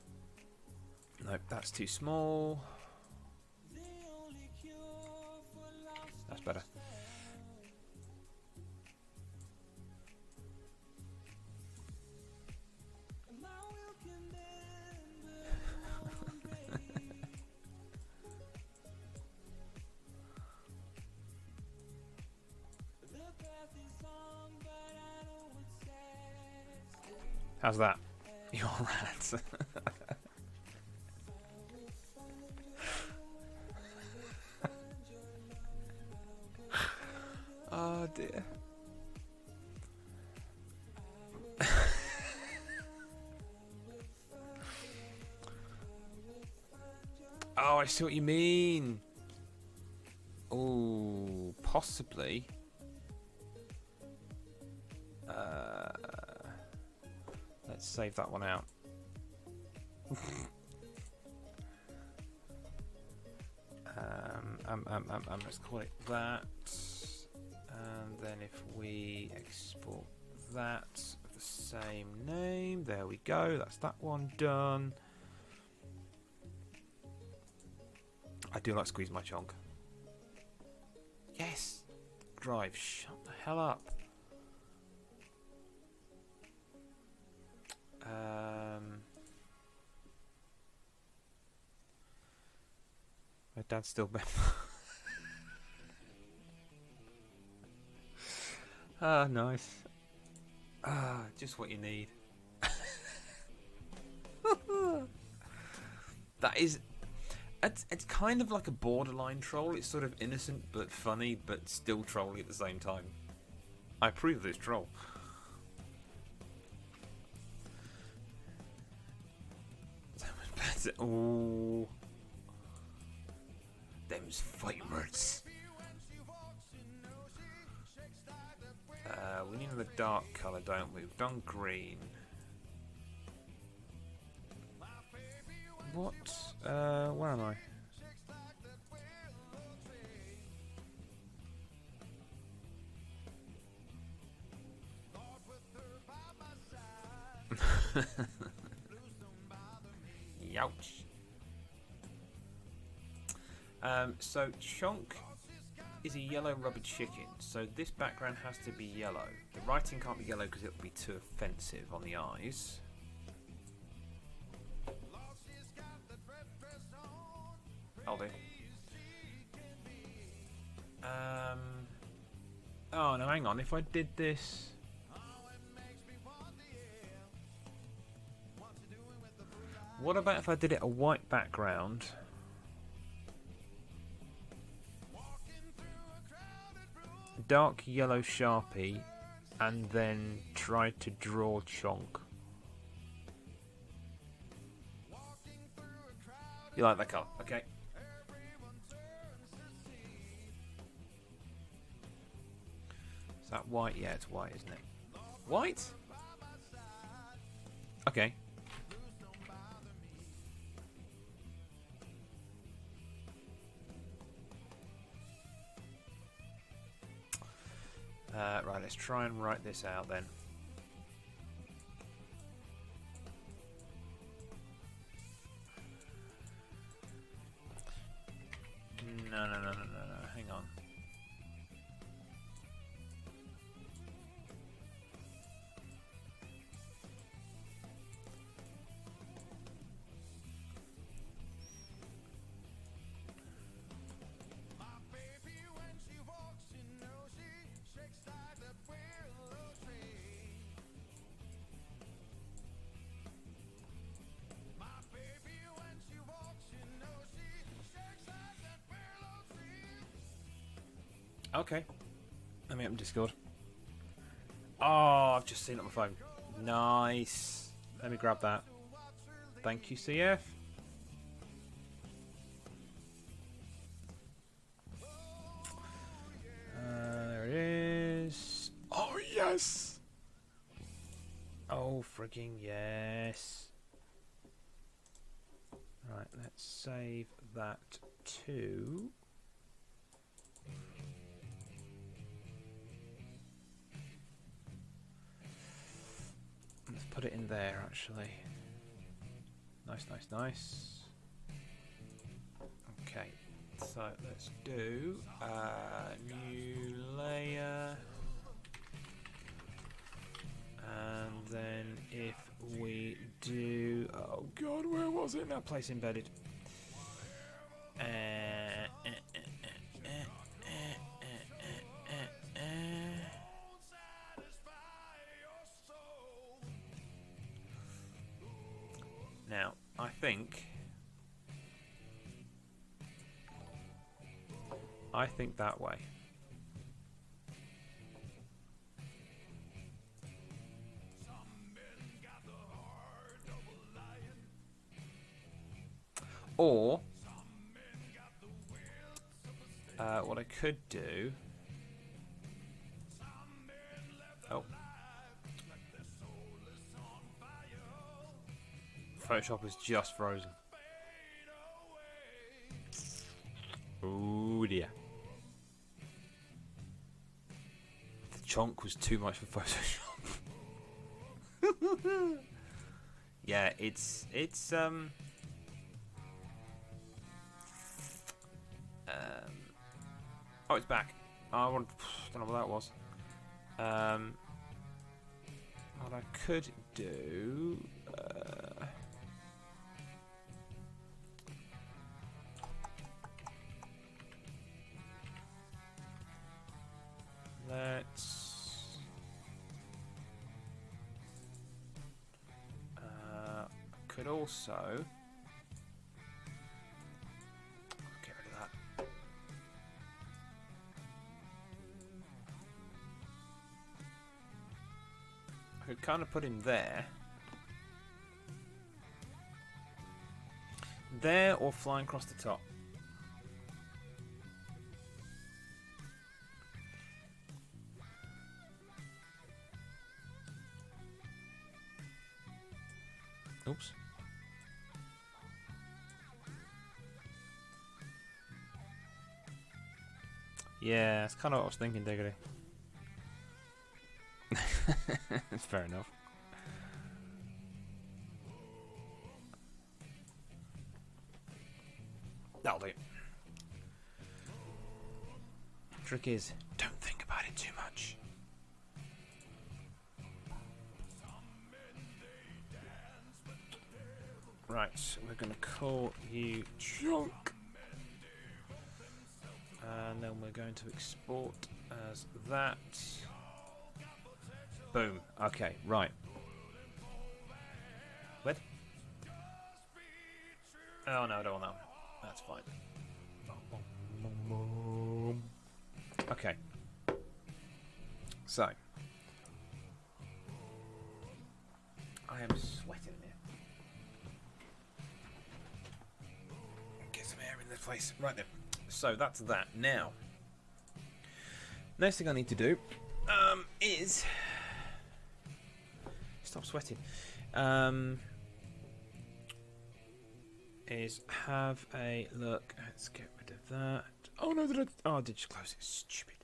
A: Nope, that's too small. That's better. How's that? You're rats. Oh dear. Oh, I see what you mean. Oh, possibly. Let's save that one out. Let's call it that. And then if we export that with the same name, there we go. That's that one done. I do like squeeze my chonk. Yes! Drive, shut the hell up. My dad's still better. Ah, nice. Ah, just what you need. That is... It's kind of like a borderline troll. It's sort of innocent but funny, but still trolly at the same time. I approve of this troll. Oh, them's fight words. We need another dark colour, don't we? We've done green. What? Where am I? Youch. So Chonk is a yellow rubber chicken, so this background has to be yellow. The writing can't be yellow because it will be too offensive on the eyes. I'll do. Oh no, hang on. If I did this, what about if I did it a white background? Dark yellow Sharpie, and then try to draw Chonk. You like that colour? Okay. Is that white? Yeah, it's white, isn't it? White? Okay. Right, let's try and write this out then. No, hang on. Okay. Let me open Discord. Oh, I've just seen it on my phone. Nice. Let me grab that. Thank you, CF. There it is. Oh, yes. Oh, frigging yes. Right, let's save that to... Let's put it in there, actually. Nice. Okay, so let's do new layer. And then if we do... Oh god, where was it? Now place embedded. Now, I think that way. Or what I could do. Oh. Photoshop is just frozen. Oh dear. The chunk was too much for Photoshop. Yeah, it's oh, it's back. I don't know what that was. What I could do. Let's could also get rid of that. I could kind of put him there, or flying across the top. Oops. Yeah, that's kind of what I was thinking, Diggity. It's fair enough. That'll do. Trick is, don't think about it too much. Right, we're going to call you Chunk. and then we're going to export as that. Boom. Okay, right. What? Oh no, I don't want that one. That's fine. Okay. So, I am sweating here. Get some air in this place. Right then. So that's that. Now, next thing I need to do is stop sweating. Is have a look. Let's get rid of that. Oh no! I did just close it. Stupid.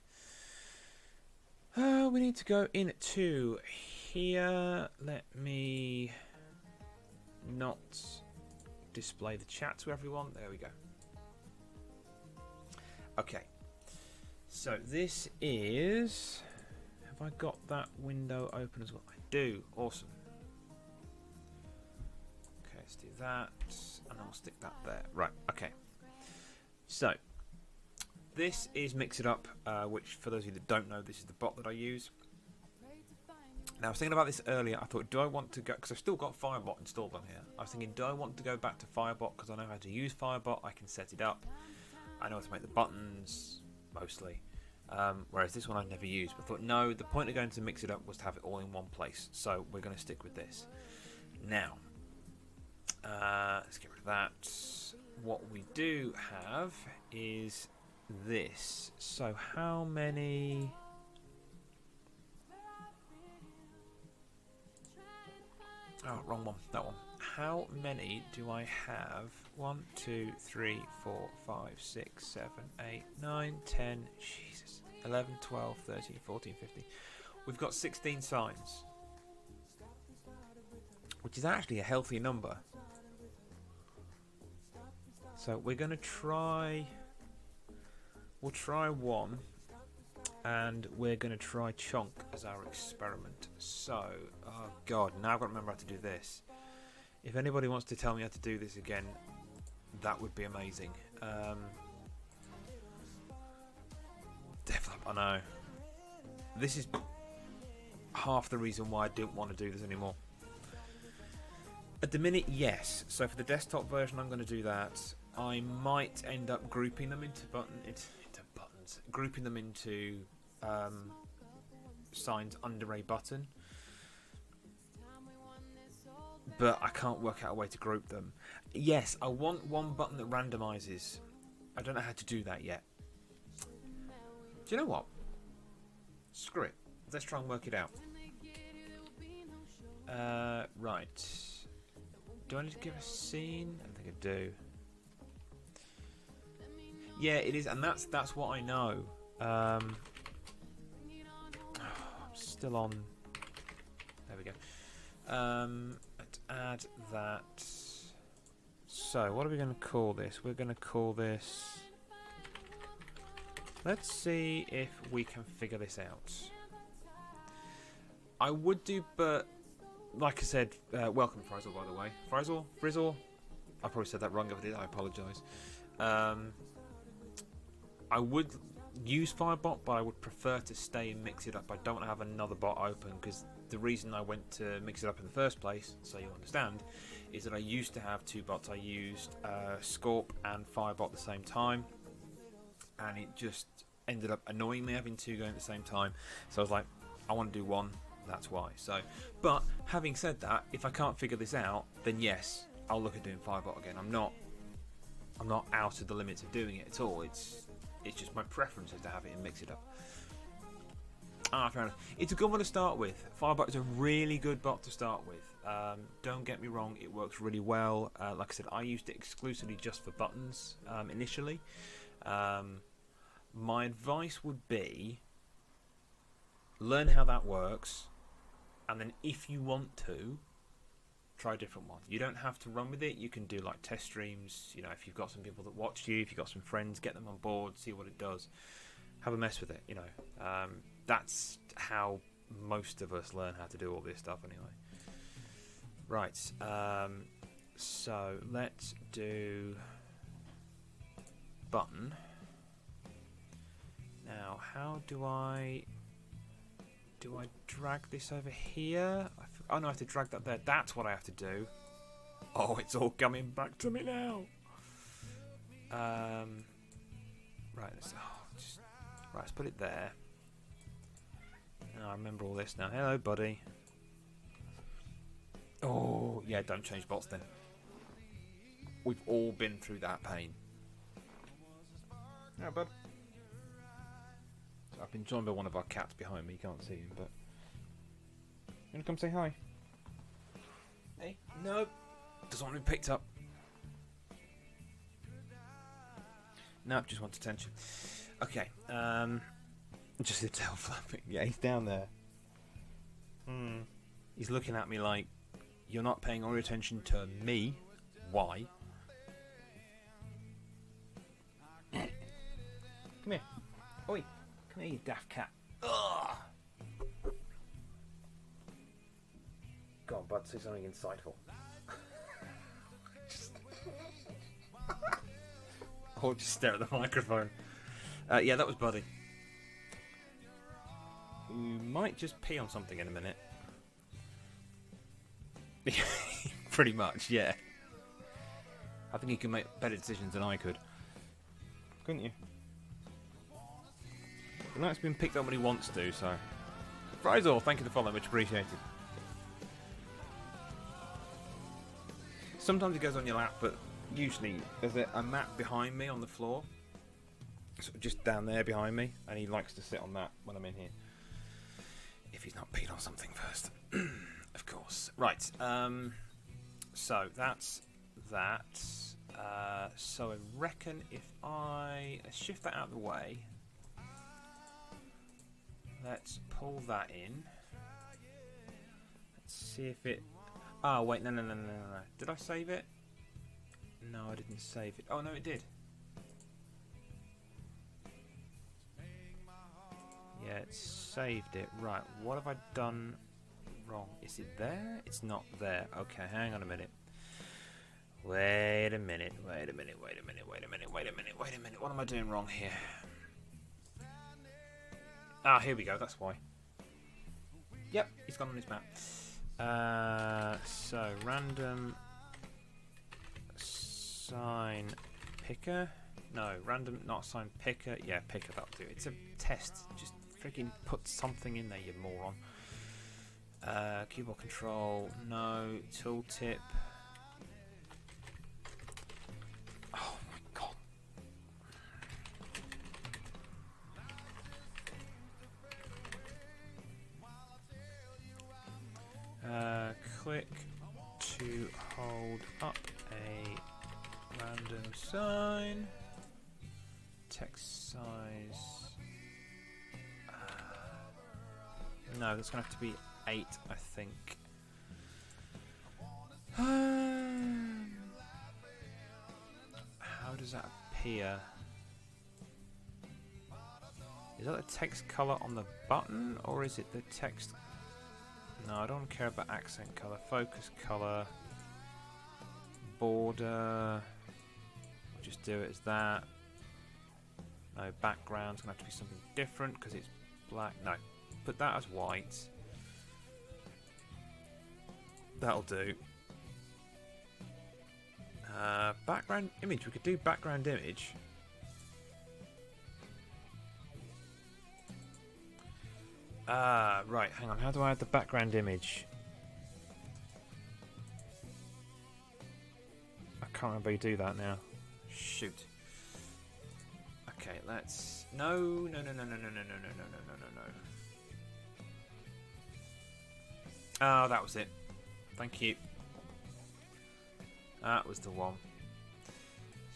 A: We need to go into here. Let me not display the chat to everyone. There we go. Okay. So this is... Have I got that window open as well? I do. Awesome. Okay, let's do that. And I'll stick that there. Right, okay. So, this is Mix It Up, which, for those of you that don't know, this is the bot that I use. Now, I was thinking about this earlier. I thought, do I want to go... Because I've still got Firebot installed on here. I was thinking, do I want to go back to Firebot? Because I know how to use Firebot. I can set it up. I know how to make the buttons, mostly. Whereas this one I've never used. But I thought, no, the point of going to Mix It Up was to have it all in one place. So we're going to stick with this. Now, let's get rid of that. What we do have is this. So how many... Oh, wrong one. That one. How many do I have? 1, 2, 3, 4, 5, 6, 7, 8, 9, 10, Jesus, 11, 12, 13, 14, 15. We've got 16 signs, which is actually a healthy number. So we're going to try... We'll try one, and we're going to try Chonk as our experiment. So, oh god, now I've got to remember how to do this. If anybody wants to tell me how to do this again, that would be amazing. Develop, I know. This is half the reason why I didn't want to do this anymore. At the minute, yes. So for the desktop version, I'm going to do that. I might end up grouping them into buttons, grouping them into signs under a button. But I can't work out a way to group them. Yes, I want one button that randomizes. I don't know how to do that yet. Do you know what? Screw it. Let's try and work it out. Right. Do I need to give a scene? I don't think I do. Yeah, it is, and that's what I know. I'm still on. There we go. Let's add that. So, what are we going to call this? We're going to call this. Let's see if we can figure this out. I would do, but like I said, welcome Frizzle, by the way. Frizzle. I probably said that wrong. If I did, I apologise. I would use Firebot, but I would prefer to stay and Mix It Up. I don't want to have another bot open, because the reason I went to Mix It Up in the first place, so you understand, is that I used to have two bots. I used Scorp and Firebot at the same time, and it just ended up annoying me having two going at the same time. So I was like, I want to do one, that's why. So, but having said that, if I can't figure this out, then yes, I'll look at doing Firebot again. I'm not out of the limits of doing it at all. It's just my preference is to have it and Mix It Up. Fair enough. It's a good one to start with. Firebot is a really good bot to start with. Don't get me wrong, it works really well. Like I said, I used it exclusively just for buttons initially. My advice would be learn how that works, and then if you want to, try a different one. You don't have to run with it. You can do like test streams. You know, if you've got some people that watch you, if you've got some friends, get them on board, see what it does. Have a mess with it. You know, that's how most of us learn how to do all this stuff anyway. Right. So let's do button. Now, how do I drag this over here? Oh no, I have to drag that there. That's what I have to do. Oh, it's all coming back to me now. Right, let's put it there. Oh, I remember all this now. Hello, buddy. Oh, yeah, don't change bots then. We've all been through that pain. Yeah, bud. So I've been joined by one of our cats behind me. You can't see him, but... You wanna come say hi? Hey? No. Doesn't want to be picked up. Nope, just wants attention. Okay, just the tail flapping. Yeah, he's down there. He's looking at me like, you're not paying all your attention to me. Why? Come here. Oi, come here, you daft cat. Ugh. Go on, bud, say something insightful. Or just stare at the microphone. Yeah, that was Buddy. You might just pee on something in a minute. Pretty much, yeah. I think you can make better decisions than I could. Couldn't you? But now it's been picked up when he wants to, so... Fryzor, thank you for the follow, much appreciated. Sometimes it goes on your lap, but usually there's a mat behind me on the floor. Sort of just down there behind me, and he likes to sit on that when I'm in here. If he's not peed on something first. Of course. Right, so that's that. So I reckon if I shift that out of the way, let's pull that in. Let's see if it... Oh, wait, no. Did I save it? No, I didn't save it. Oh, no, it did. Yeah, it saved it. Right, what have I done wrong? Is it there? It's not there. Okay, hang on a minute. Wait a minute. What am I doing wrong here? Ah, here we go. That's why. Yep, he's gone on his map. So, random sign picker. No, random not sign picker. Yeah, picker, that'll do. It's a test. Just freaking put something in there, you moron. Keyboard control. No. Tooltip. Oh my god. Click to hold up a random sign. Text size. No, that's going to have to be 8, I think. How does that appear? Is that the text color on the button, or is it the text? No, I don't care about accent color. Focus color. Border. We'll just do it as that. No, background's going to have to be something different because it's black. No, put that as white. That'll do. Background image. We could do background image. Right, hang on. How do I add the background image? I can't remember how you do that now. Shoot. Okay, let's... No. Oh, that was it. Thank you. That was the one.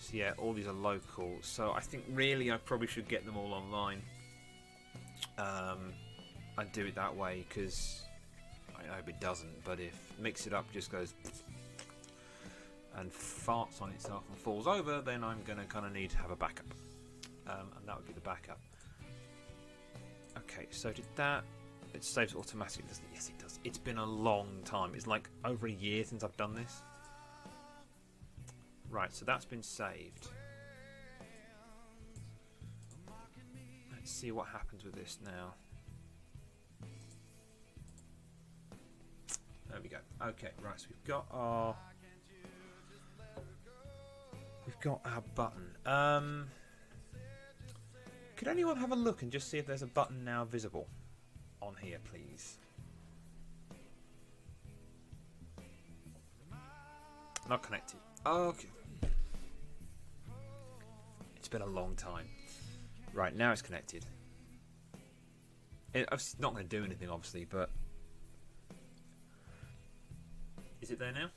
A: So yeah, all these are local. So I think really I probably should get them all online. I'd do it that way because I hope it doesn't. But if Mix It Up just goes and farts on itself and falls over, then I'm gonna kind of need to have a backup, and that would be the backup. Okay, so did that? It saves automatically, doesn't it? Yes, it does. It's been a long time. It's like over a year since I've done this. Right, so that's been saved. Let's see what happens with this now. There we go. Okay, right. So we've got our button. Could anyone have a look and just see if there's a button now visible on here, please? Not connected. Okay. It's been a long time. Right, now it's connected. It's not going to do anything, obviously, but... Is it there now?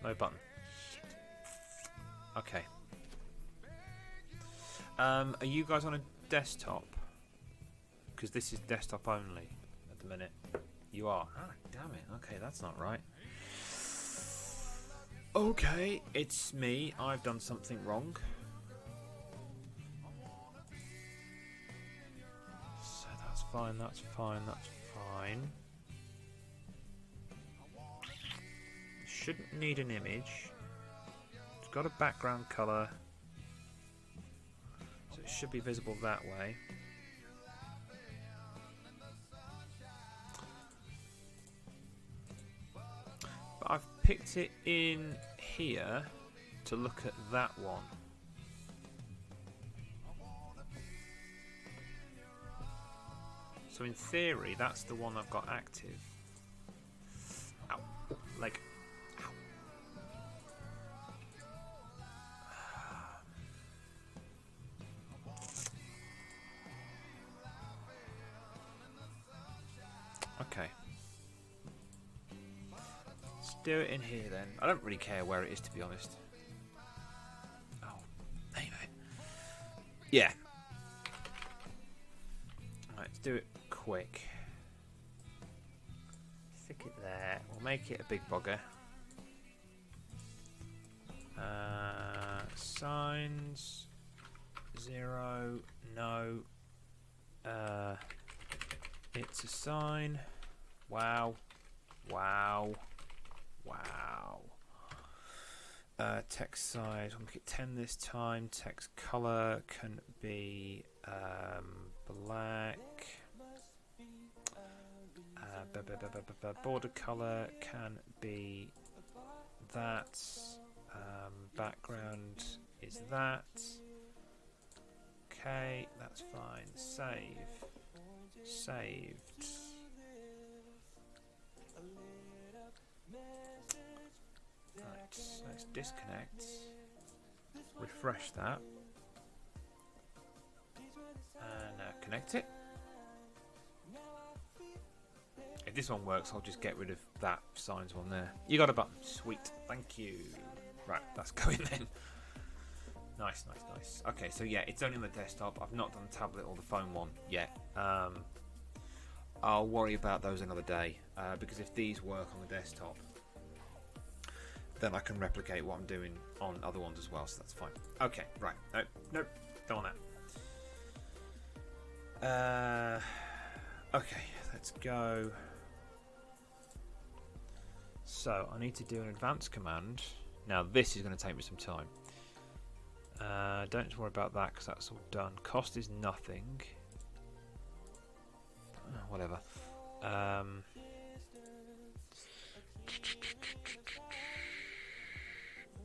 A: No button. Shit. Okay. Are you guys on a desktop? Because this is desktop only at the minute. You are. Ah, damn it. Okay, that's not right. Okay, it's me. I've done something wrong. So that's fine, that's fine, that's fine. Shouldn't need an image. It's got a background colour. So it should be visible that way. But I've picked it in here to look at that one. So in theory, that's the one I've got active. Ow. Leg. Ow. Okay. Let's do it in here then. I don't really care where it is, to be honest. Oh, anyway. Yeah. Right, let's do it quick. Stick it there. We'll make it a big bugger. Signs. 0. No. It's a sign. Wow. Wow. Wow. Text size. We'll make it 10 this time. Text color can be black. Border color can be that. Background is that. Okay, that's fine. Save. Saved. Right, let's disconnect. Refresh that. And connect it. If this one works, I'll just get rid of that signs one there. You got a button. Sweet. Thank you. Right, that's going then. Nice, nice, nice. Okay, so yeah, it's only on the desktop. I've not done the tablet or the phone one yet. I'll worry about those another day, because if these work on the desktop, then I can replicate what I'm doing on other ones as well, so that's fine. Okay, right. Nope, nope, don't want that. Okay, let's go. So, I need to do an advanced command. Now, this is going to take me some time. Don't worry about that because that's all done. Cost is nothing. Whatever.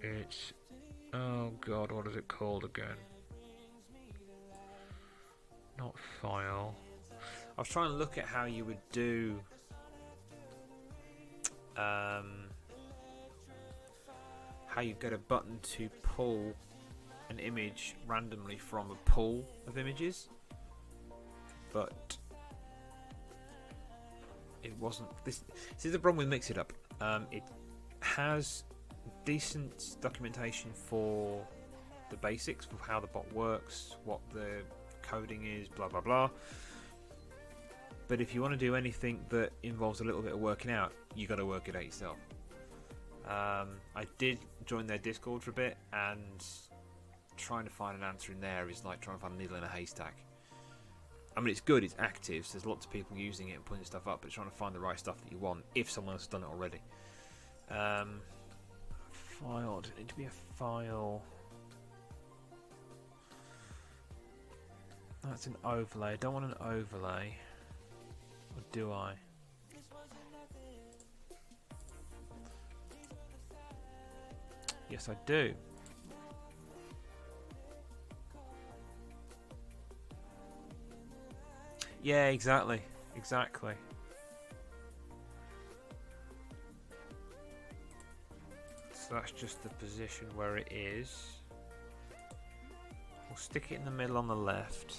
A: It's... Oh god, what is it called again? Not file. I was trying to look at how you would do... how you get a button to pull an image randomly from a pool of images, but it wasn't. This is the problem with Mix It Up. It has decent documentation for the basics of how the bot works, what the coding is, blah blah blah. But if you want to do anything that involves a little bit of working out, you got to work it out yourself. I did join their Discord for a bit, and trying to find an answer in there is like trying to find a needle in a haystack. I mean, it's good, it's active, so there's lots of people using it and putting stuff up, but trying to find the right stuff that you want if someone else has done it already. File, does it need to be a file? That's an overlay. I don't want an overlay. Or do I? Yes, I do. Yeah, exactly. Exactly. So that's just the position where it is. We'll stick it in the middle on the left.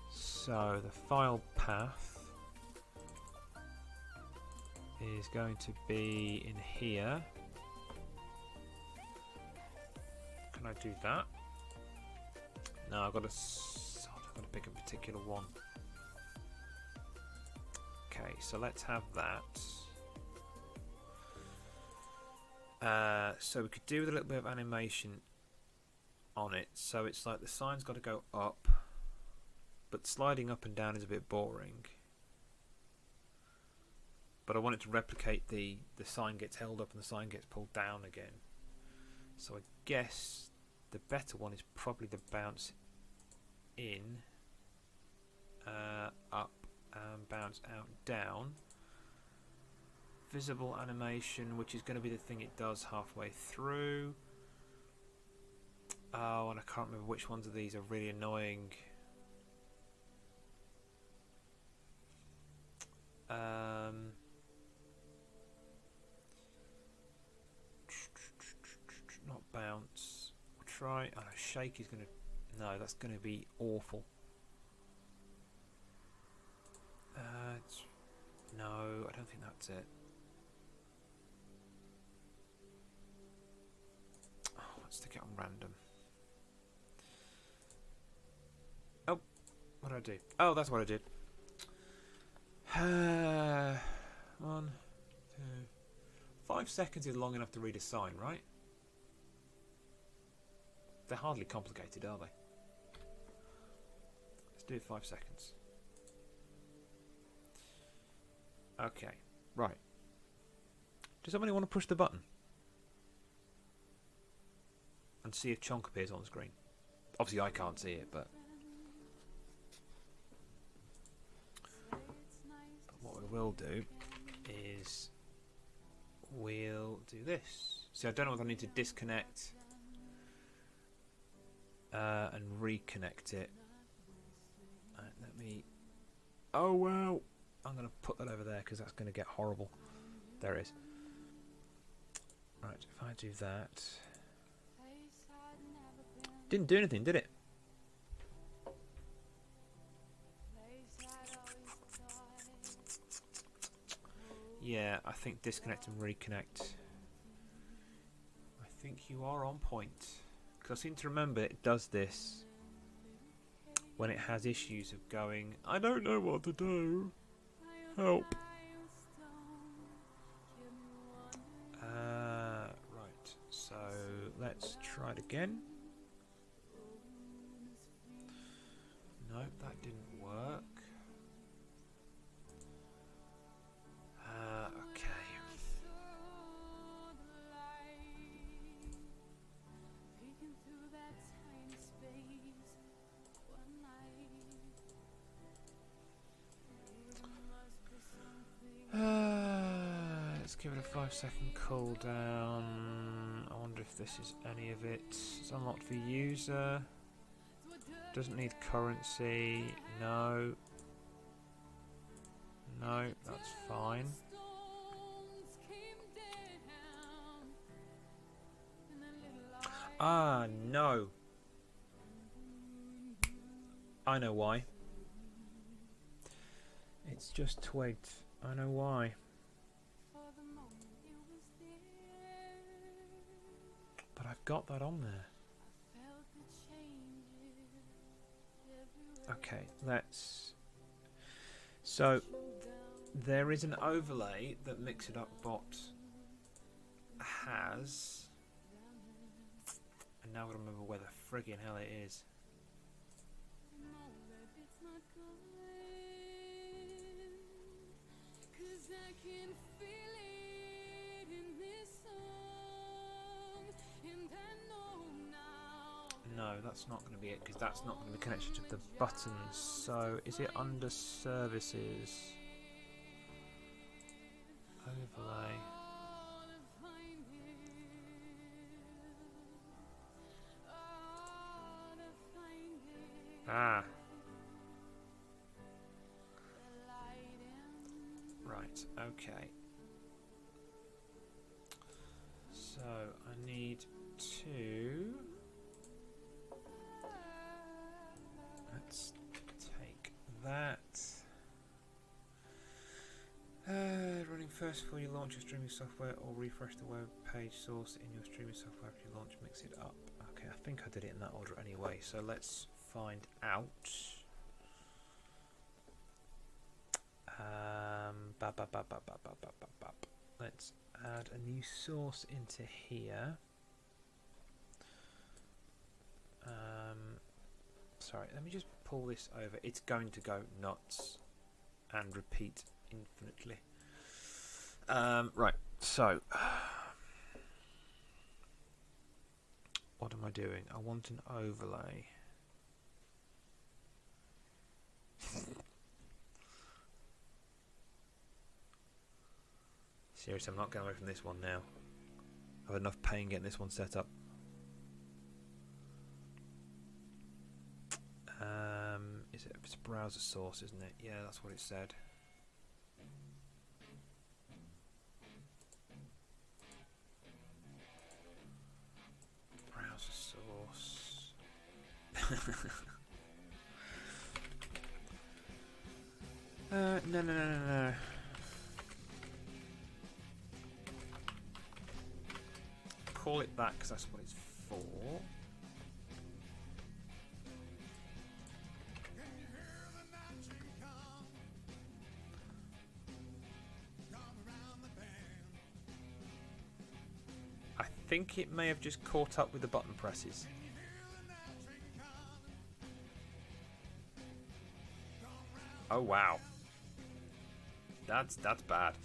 A: So the file path is going to be in here. Can I do that? No, I've got to pick a particular one. Okay, so let's have that. So we could do with a little bit of animation on it. So it's like the sign's got to go up, but sliding up and down is a bit boring. But I want it to replicate the sign gets held up and the sign gets pulled down again. So I guess the better one is probably the bounce in, up and bounce out, down. Visible animation, which is going to be the thing it does halfway through. Oh, and I can't remember which ones of these are really annoying. Not bounce. We'll try. Oh, shake is going to. No, that's going to be awful. No, I don't think that's it. Oh, let's stick it on random. Oh, what did I do? Oh, that's what I did. 1, 2, 5 seconds is long enough to read a sign, right? They're hardly complicated, are they? Let's do it 5 seconds. Okay, right. Does somebody want to push the button? And see if Chonk appears on the screen. Obviously I can't see it, but what we will do is we'll do this. See, I don't know if I need to disconnect and reconnect it. Let me... Oh, well. I'm going to put that over there because that's going to get horrible. There it is. Right, if I do that... Didn't do anything, did it? Yeah, I think disconnect and reconnect. I think you are on point. Because I seem to remember it does this when it has issues of going, I don't know what to do. Help. Right, so let's try it again. No, that didn't work. Okay. Let's give it a 5-second cooldown. I wonder if this is any of it. It's unlocked for user. Doesn't need currency. No. No, that's fine. Ah, no. I know why. It's just twigged. I know why. But I've got that on there. Okay, let's... So, there is an overlay that MixItUpBot has. And now I remember where the friggin' hell it is. no, that's not going to be it because that's not going to be connected to the buttons. So is it under services? Overlay. Ah. Right, okay. So I need to... Let's take that. Running first before you launch your streaming software or refresh the web page source in your streaming software after you launch, mix it up. Okay, I think I did it in that order anyway, so let's find out. Let's add a new source into here. Sorry, let me just pull this over. It's going to go nuts and repeat infinitely. Right, so what am I doing? I want an overlay. Seriously, I'm not going away from this one now. I've had enough pain getting this one set up. It's browser source, isn't it? Yeah, that's what it said. Browser source. No. Call it that because that's what it's for. I think it may have just caught up with the button presses. Oh wow, that's bad.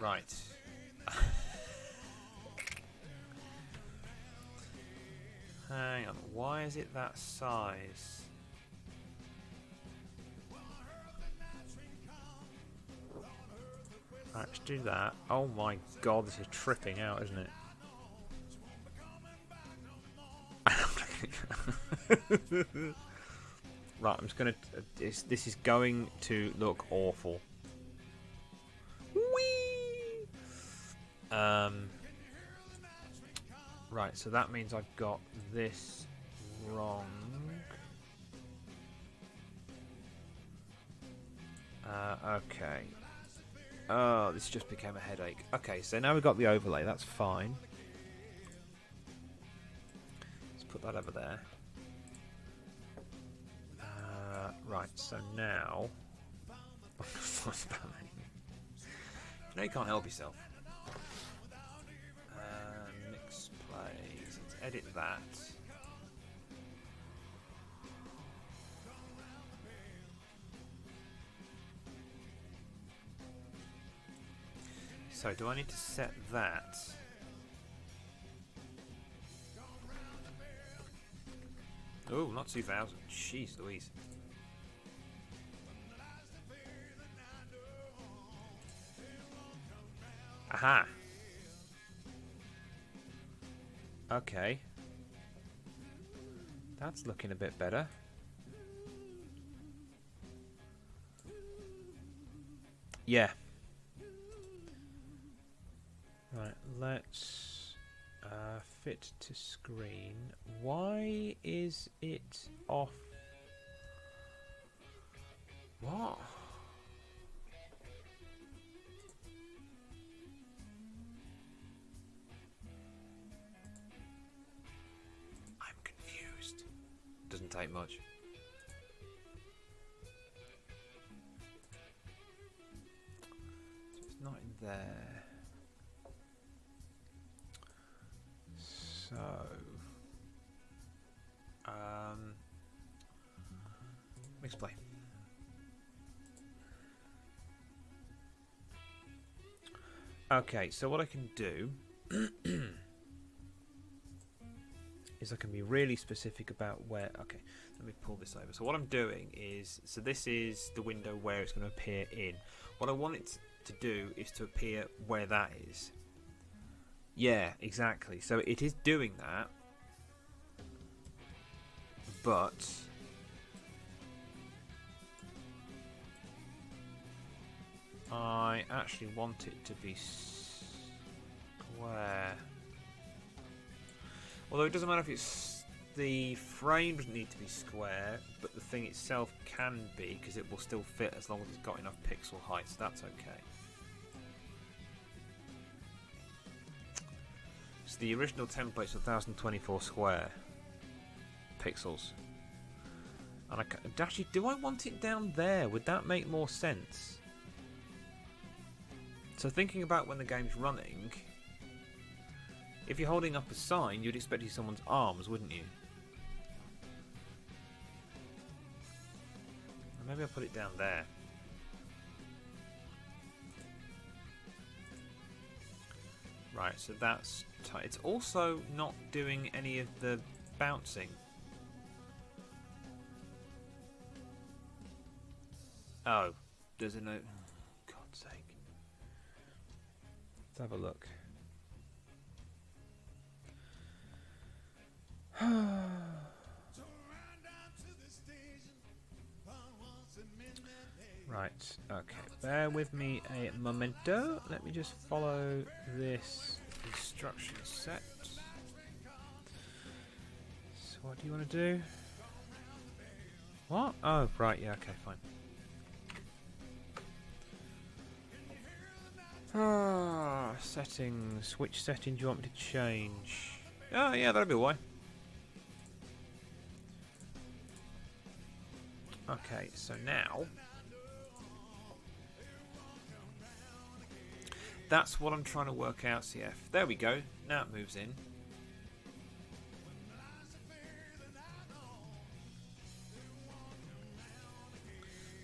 A: Right. Hang on, why is it that size? Right, let's do that. Oh my god, this is tripping out, isn't it? Right, I'm just gonna. This is going to look awful. Whee! Right, so that means I've got this wrong. Okay. Oh, this just became a headache. Okay, so now we've got the overlay. That's fine. Let's put that over there. Right, so now... No, you can't help yourself. MixPlay. Let's edit that. So, do I need to set that? Oh, not 2000. Jeez Louise. Aha. Okay. That's looking a bit better. Yeah. Right, let's fit to screen. Why is it off? What? I'm confused. Doesn't take much. So it's not in there. So, MixPlay. Okay, so what I can do is I can be really specific about where. Okay, let me pull this over. So what I'm doing is, so this is the window where it's going to appear in. What I want it to do is to appear where that is. Yeah, exactly. So it is doing that, but I actually want it to be square. Although it doesn't matter if it's, the frame doesn't need to be square, but the thing itself can be, because it will still fit as long as it's got enough pixel height, so that's okay. So the original template's 1024 square pixels. And actually, do I want it down there? Would that make more sense? So thinking about when the game's running, if you're holding up a sign, you'd expect to see someone's arms, wouldn't you? Maybe I'll put it down there. Right, so that's tight. It's also not doing any of the bouncing. Oh, there's a note. Oh, God's sake. Let's have a look. Right, okay, bear with me a momento. Let me just follow this instruction set. So what do you want to do? What? Oh, right, yeah, okay, fine. Settings. Which setting do you want me to change? Oh, yeah, that'll be why. Okay, so now that's what I'm trying to work out, CF. There we go. Now it moves in.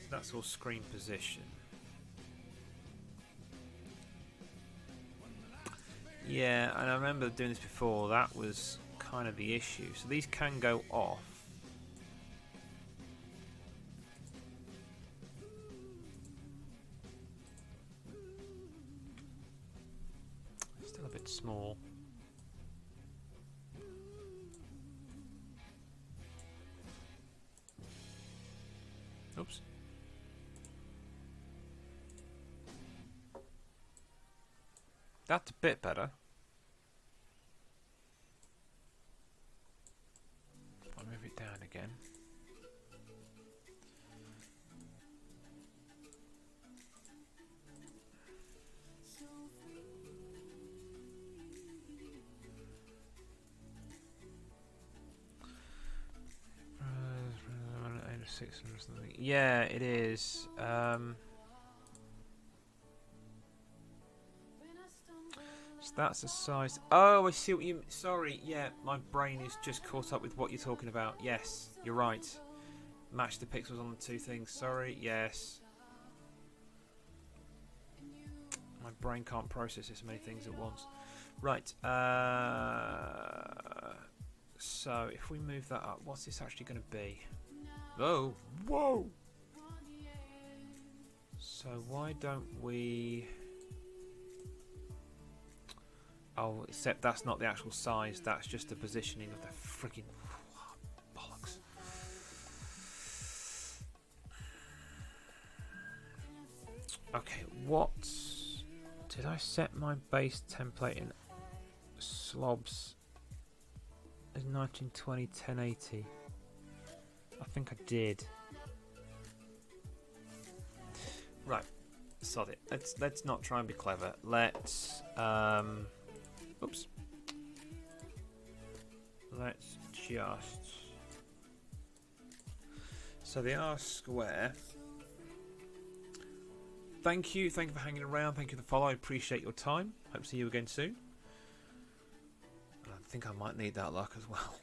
A: So that's all screen position. Yeah, and I remember doing this before. That was kind of the issue. So these can go off. Still a bit small. Oops. That's a bit better. I'll move it down again. Yeah, it is. So that's the size. Oh, I see what you. Sorry, yeah, my brain is just caught up with what you're talking about. Yes, you're right. Match the pixels on the two things. Sorry, yes. My brain can't process this many things at once. Right. So if we move that up, what's this actually going to be? Oh, whoa! So why don't we? Oh, except that's not the actual size. That's just the positioning of the freaking bollocks. Okay, what did I set my base template in? Slobs is 1920 1080. I think I did. Right, sod it. Let's not try and be clever. Let's oops. Let's just. So the R square. Thank you for hanging around. Thank you for the follow. I appreciate your time. Hope to see you again soon. I think I might need that luck as well.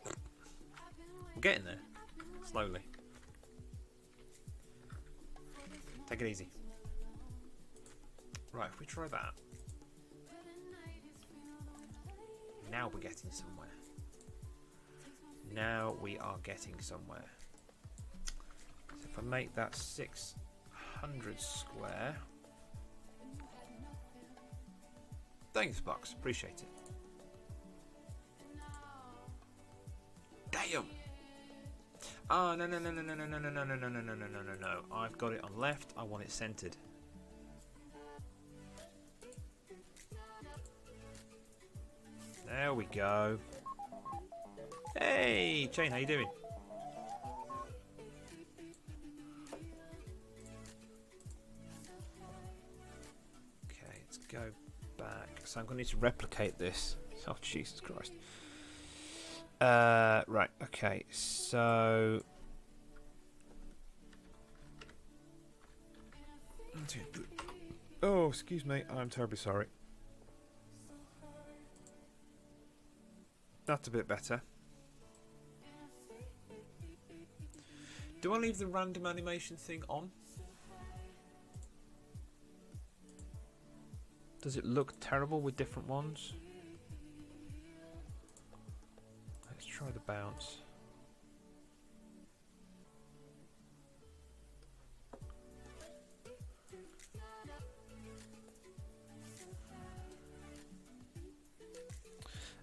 A: We're getting there. Slowly. Take it easy. Right, if we try that. Now we're getting somewhere. Now we are getting somewhere. So if I make that 600 square. Thanks, Box. Appreciate it. Damn. Oh, no. I've got it on left. I want it centered. There we go. Hey, Chain, how you doing? Okay, let's go back. So I'm going to need to replicate this. Oh, Jesus Christ. Right, okay, so... Oh, excuse me, I'm terribly sorry. That's a bit better. Do I leave the random animation thing on? Does it look terrible with different ones? Let's try the bounce.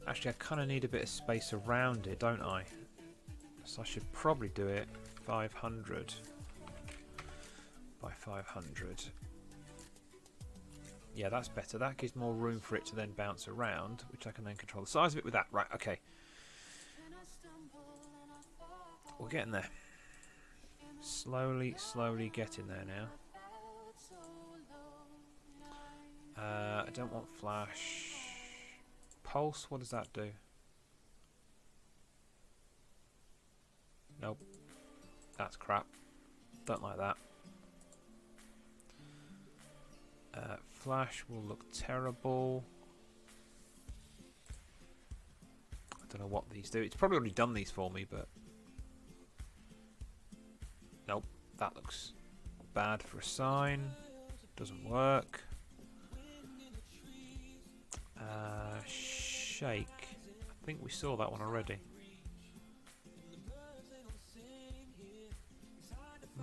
A: Actually, I kind of need a bit of space around it, don't I? So I should probably do it 500 by 500. Yeah, that's better. That gives more room for it to then bounce around, which I can then control the size of it with that. Right, okay. We're getting there. Slowly getting there now. I don't want flash. Pulse, what does that do? Nope. That's crap. Don't like that. Flash will look terrible. I don't know what these do. It's probably already done these for me, but... Nope. That looks bad for a sign. Doesn't work. Shake. I think we saw that one already.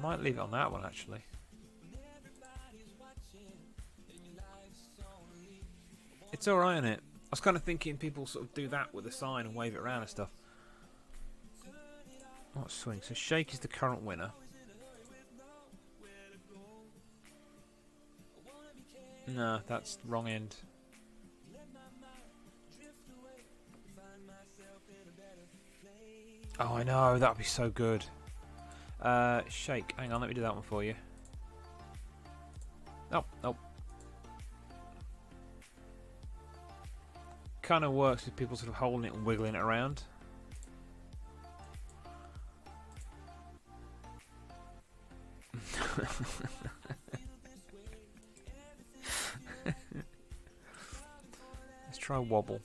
A: Might leave it on that one actually. It's alright, isn't it? I was kind of thinking people sort of do that with a sign and wave it around and stuff. What swing? So Shake is the current winner. No, that's the wrong end. Oh, I know, that would be so good. Shake, hang on, let me do that one for you. Oh, nope. Kind of works with people sort of holding it and wiggling it around. Let's try wobble.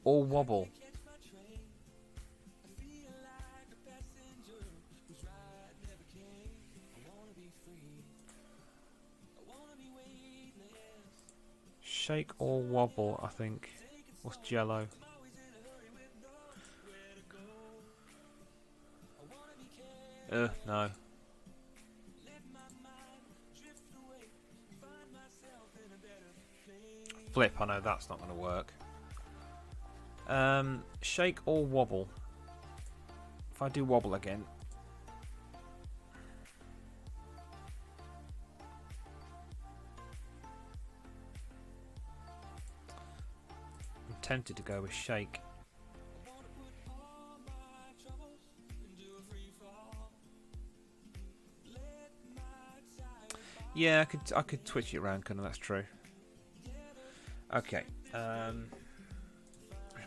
A: Or wobble. Shake or wobble, I think. What's Jello? No. Flip, I know that's not going to work. Shake or wobble. If I do wobble again. I'm tempted to go with shake. Yeah, I could twitch it around, couldn't I? That's true. Okay. Let's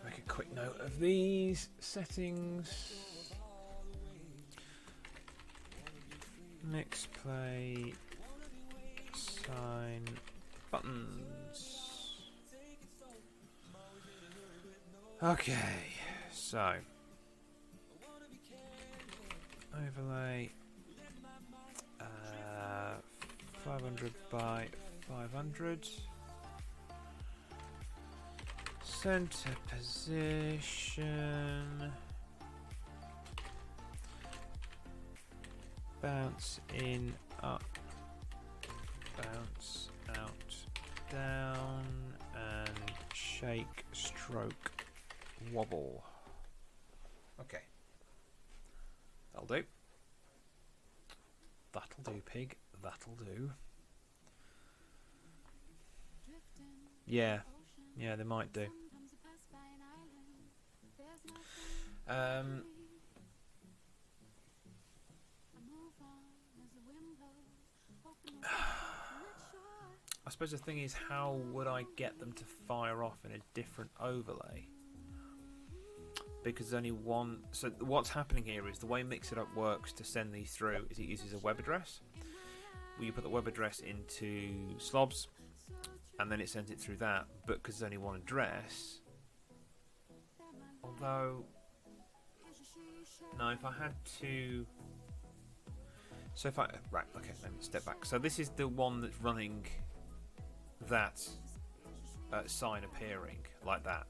A: make a quick note of these settings. MixPlay sign buttons. Okay, so overlay 500 by 500. Center position. Bounce in, up. Bounce out, down, and shake, stroke, wobble. Okay. That'll do. That'll do, pig. That'll do. Yeah. Yeah, they might do. I suppose the thing is, how would I get them to fire off in a different overlay? Because there's only one. So what's happening here is the way Mix It Up works to send these through is it uses a web address. Where you put the web address into slobs, and then it sends it through that. But because there's only one address, although no, if I had to. So if I right, okay, let me step back. So this is the one that's running that sign appearing like that.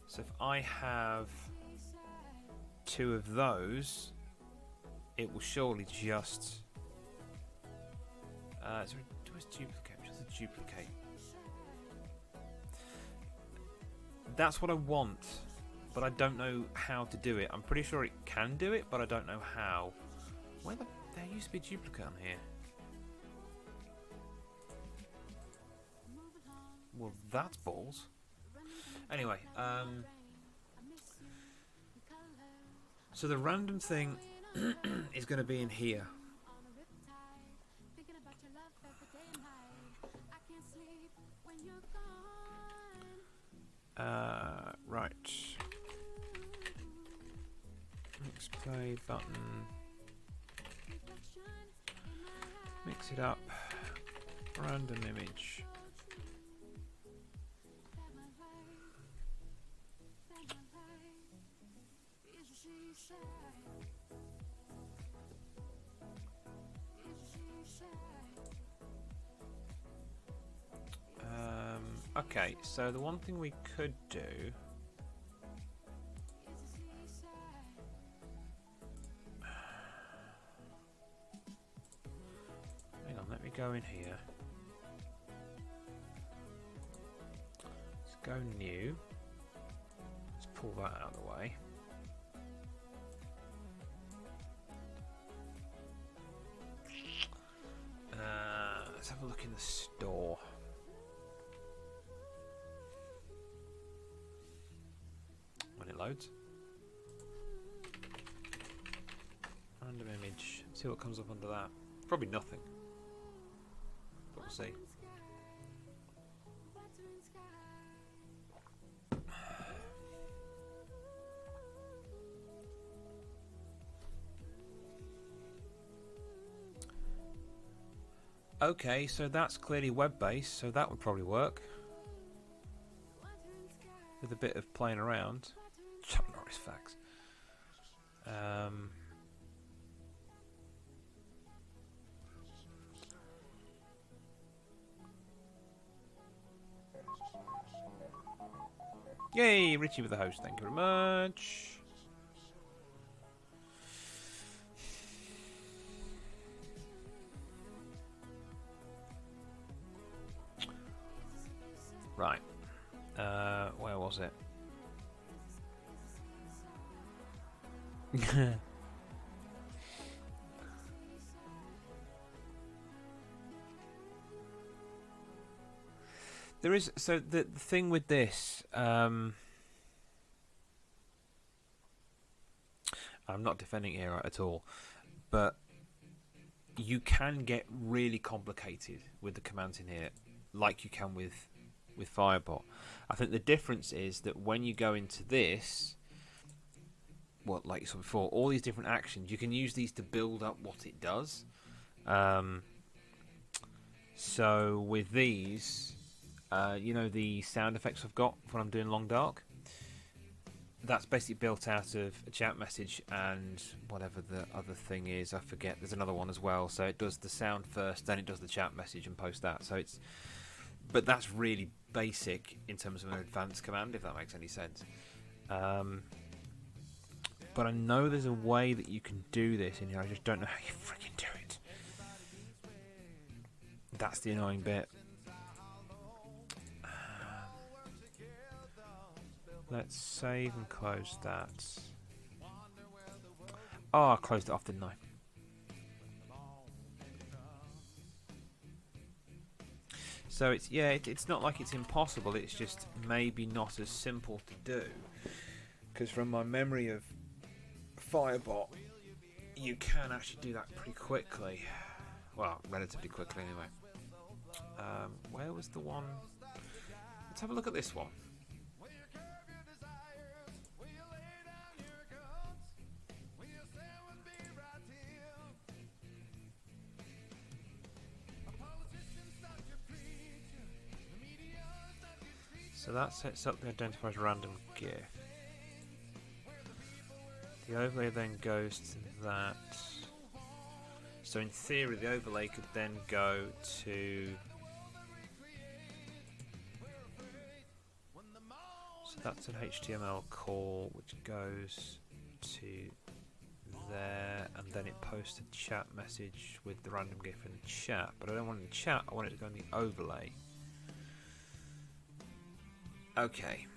A: So if I have two of those, it will surely just duplicate. Just a duplicate. That's what I want, but I don't know how to do it. I'm pretty sure it can do it, but I don't know how. There used to be a duplicate on here. Well, that's balls. Anyway, so the random thing is going to be in here. Right. MixPlay button. Mix it up. Random image. Okay, so the one thing we could do. Hang on, let me go in here. Let's go new. Let's pull that out of the way. Let's have a look in the store. When it loads. Random image. See what comes up under that. Probably nothing. But we'll see. Okay, so that's clearly web-based, so that would probably work. With a bit of playing around. Chuck Norris facts. Yay, Richie with the host, thank you very much. Right. Where was it? There is, so the thing with this, I'm not defending it here at all, but you can get really complicated with the commands in here, like you can with Firebot. I think the difference is that when you go into this, what, like you saw before, all these different actions, you can use these to build up what it does. So with these, you know, the sound effects I've got when I'm doing Long Dark, that's basically built out of a chat message and whatever the other thing is, I forget. There's another one as well. So it does the sound first, then it does the chat message and post that. So it's, but that's really basic in terms of an advanced command, if that makes any sense. But I know there's a way that you can do this in here. I just don't know how you freaking do it. That's the annoying bit. Let's save and close that. Oh, I closed it off, didn't I? So it's not like it's impossible. It's just maybe not as simple to do. Because from my memory of Firebot, you can actually do that pretty quickly. Well, relatively quickly anyway. Where was the one? Let's have a look at this one. So that sets up the identifies random GIF. The overlay then goes to that. So in theory, the overlay could then go to. So that's an HTML call which goes to there, and then it posts a chat message with the random GIF in the chat. But I don't want it in the chat. I want it to go in the overlay. Okay.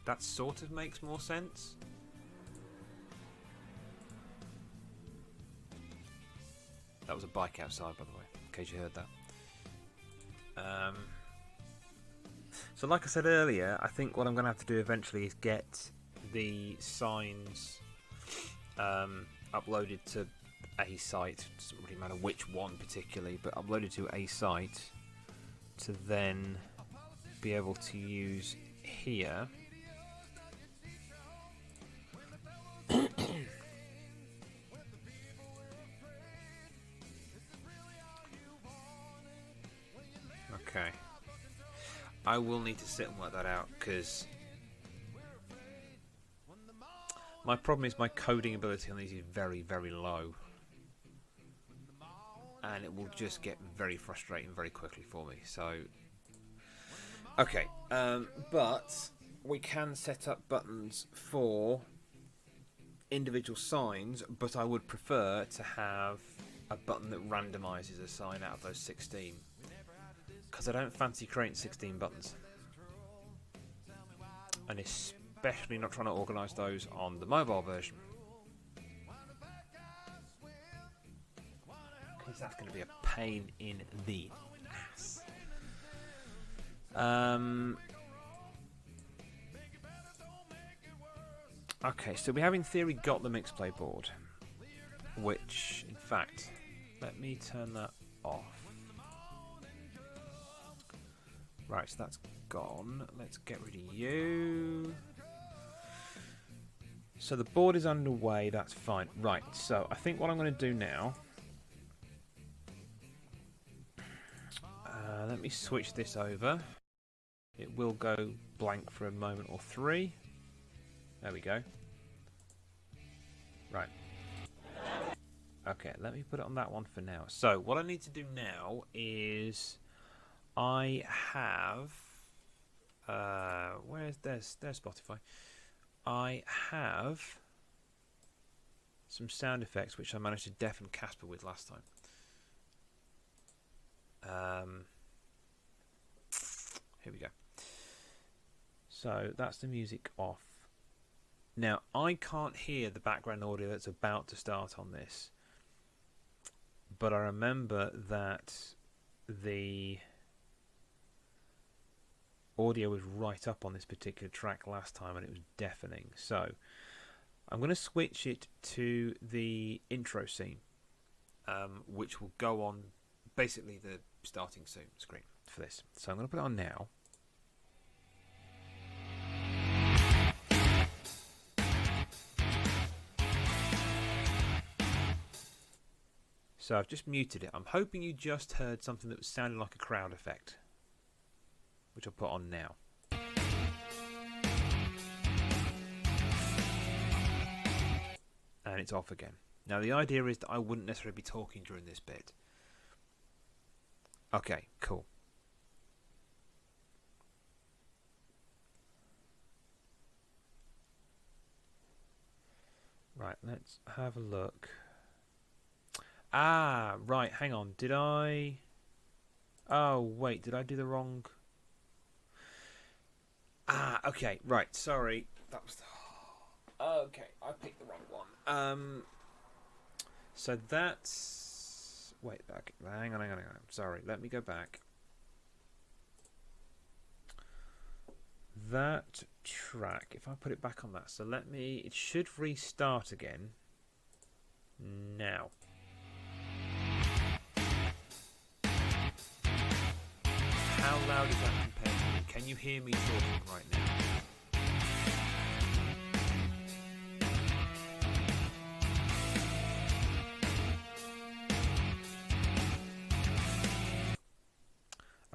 A: That sort of makes more sense. That was a bike outside, by the way, in case you heard that. So like I said earlier, I think what I'm going to have to do eventually is get the signs uploaded to a site. It doesn't really matter which one particularly, but uploaded to a site to then be able to use here. Okay. I will need to sit and work that out, because my problem is my coding ability on these is very, very low. And it will just get very frustrating very quickly for me. So, okay. But we can set up buttons for individual signs, but I would prefer to have a button that randomizes a sign out of those 16. Because I don't fancy creating 16 buttons. And especially not trying to organise those on the mobile version. Because that's going to be a pain in the ass. Okay, so we have in theory got the MixPlay board. Which, in fact, let me turn that off. Right, so that's gone. Let's get rid of you. So the board is underway, that's fine. Right, so I think what I'm going to do now... let me switch this over. It will go blank for a moment or three. There we go. Right. Okay, let me put it on that one for now. So what I need to do now is... I have there's Spotify. I have some sound effects which I managed to deafen Casper with last time. Here we go. So that's the music off. Now I can't hear the background audio that's about to start on this, but I remember that the audio was right up on this particular track last time and it was deafening. So I'm going to switch it to the intro scene, which will go on basically the starting screen for this. So I'm going to put it on now. So I've just muted it. I'm hoping you just heard something that was sounding like a crowd effect, which I'll put on now. and it's off again. Now the idea is that I wouldn't necessarily be talking during this bit. Okay, cool. Right, let's have a look. Ah, right, hang on. Did I... Oh, wait, did I do the wrong... Ah, okay, right, sorry. That was... Okay, I picked the wrong one. So that's... Wait, okay, hang on. Sorry, let me go back. That track, if I put it back on that, so let me... It should restart again. Now. How loud is that compared to me? Can you hear me talking right now?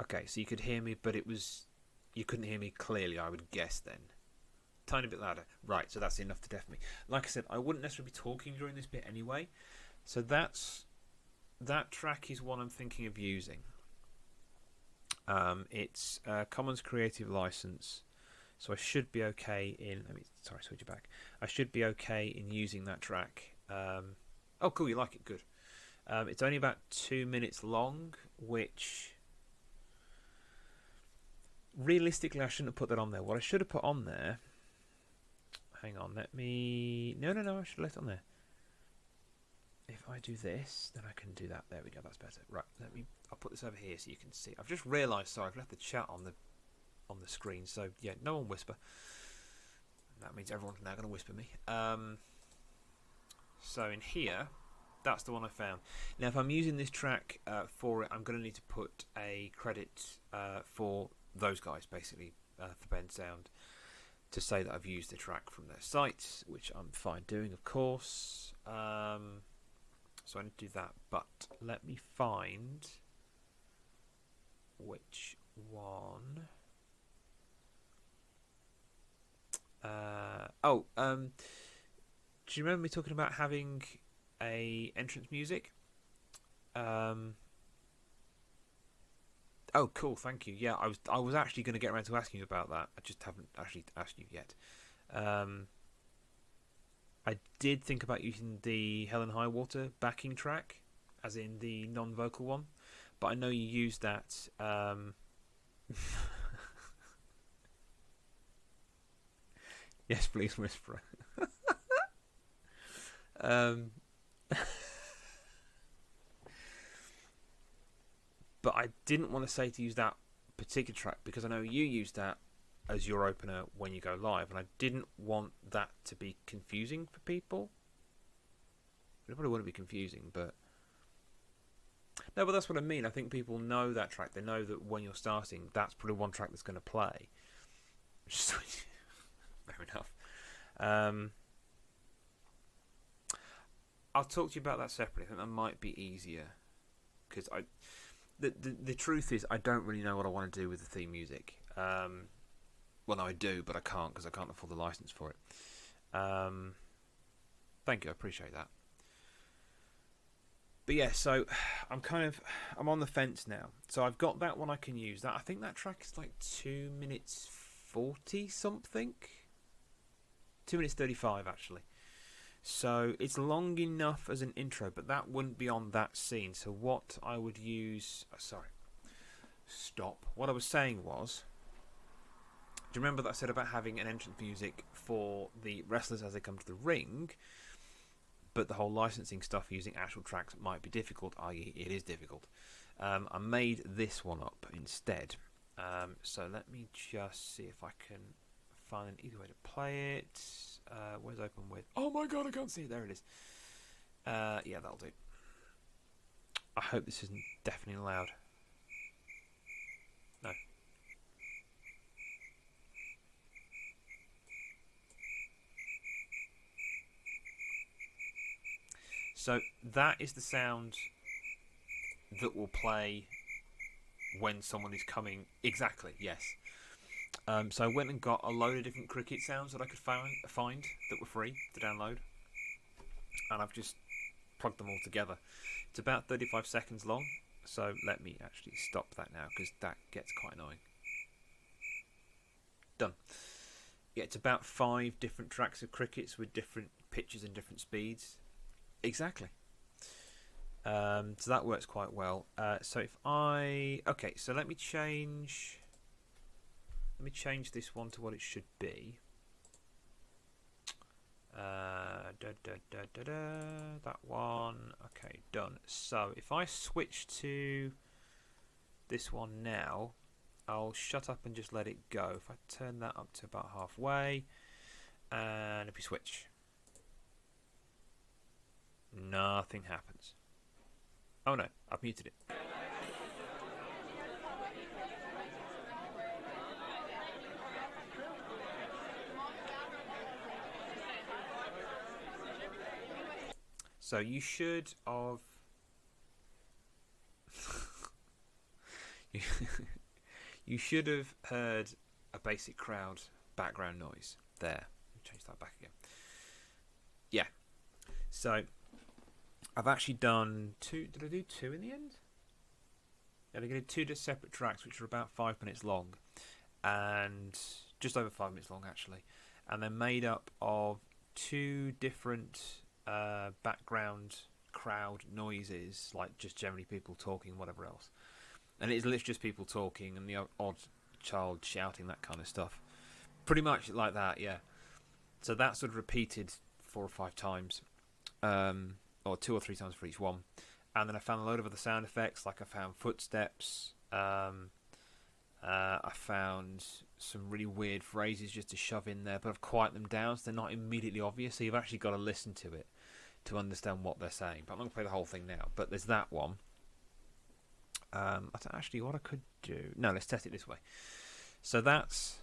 A: Okay, so you could hear me, but you couldn't hear me clearly, I would guess then. Tiny bit louder. Right, so that's enough to deafen me. Like I said, I wouldn't necessarily be talking during this bit anyway. So that track is one I'm thinking of using. It's Commons Creative License, so I should be okay in... switch it back. I should be okay in using that track. Oh, cool, you like it, good. It's only about 2 minutes long, which... Realistically, I shouldn't have put that on there. What I should have put on there... Hang on, let me... No, I should have left it on there. If I do this, then I can do that. There we go, that's better. Right, I'll put this over here so you can see. I've just realised, sorry, I've left the chat on the screen, so yeah, no one whisper. That means everyone's now going to whisper me. So in here, that's the one I found. Now, if I'm using this track for it, I'm going to need to put a credit for those guys, basically, for Ben Sound, to say that I've used the track from their site, which I'm fine doing, of course. So I need to do that, but let me find which one. Do you remember me talking about having a entrance music? Oh, cool, thank you. Yeah, I was actually going to get around to asking you about that. I just haven't actually asked you yet. I did think about using the Hell and High Water backing track, as in the non-vocal one, but I know you used that. Yes, please whisper. But I didn't want to say to use that particular track because I know you used that as your opener when you go live, and I didn't want that to be confusing for people. It probably wouldn't be confusing, but no, but that's what I mean. I think people know that track. They know that when you're starting, that's probably one track that's going to play. Fair enough. I'll talk to you about that separately. I think that might be easier because the truth is I don't really know what I want to do with the theme music. Well, no, I do, but I can't because I can't afford the license for it. Thank you, I appreciate that. But yeah, so I'm on the fence now. So I've got that one I can use. That I think that track is like 2 minutes 40 something. 2 minutes 35 actually. So it's long enough as an intro, but that wouldn't be on that scene. So what I would use... What I was saying was... Do you remember that I said about having an entrance music for the wrestlers as they come to the ring? But the whole licensing stuff using actual tracks might be difficult, i.e. it is difficult. I made this one up instead. So let me just see if I can find an easy way to play it. Where's open with? Oh my god, I can't see it. There it is. Yeah, that'll do. I hope this isn't deafening loud. No. So that is the sound that will play when someone is coming. Exactly, yes. So I went and got a load of different cricket sounds that I could find that were free to download. and I've just plugged them all together. It's about 35 seconds long, so let me actually stop that now because that gets quite annoying. Done. Yeah, it's about 5 different tracks of crickets with different pitches and different speeds. Exactly. So that works quite well. So if okay, so let me change this one to what it should be. That one. Okay, done. So if I switch to this one now, I'll shut up and just let it go. If I turn that up to about halfway, and if we switch, nothing happens. Oh no, I've muted it. So you should have you should have heard a basic crowd background noise there. Change that back again. Yeah. So I've actually done 2. Did I do 2 in the end? Yeah, I did 2 separate tracks, which are about 5 minutes long, and just over 5 minutes long actually, and they're made up of 2 different background crowd noises, like just generally people talking, whatever else. And it's literally just people talking and the odd child shouting, that kind of stuff. Pretty much like that, yeah. So that's sort of repeated 4 or 5 times, or 2 or 3 times for each one. And then I found a load of other sound effects, like I found footsteps. I found some really weird phrases just to shove in there, but I've quieted them down so they're not immediately obvious. So you've actually got to listen to it to understand what they're saying. But I'm not going to play the whole thing now. But there's that one. Actually, what I could do... No, let's test it this way. So that's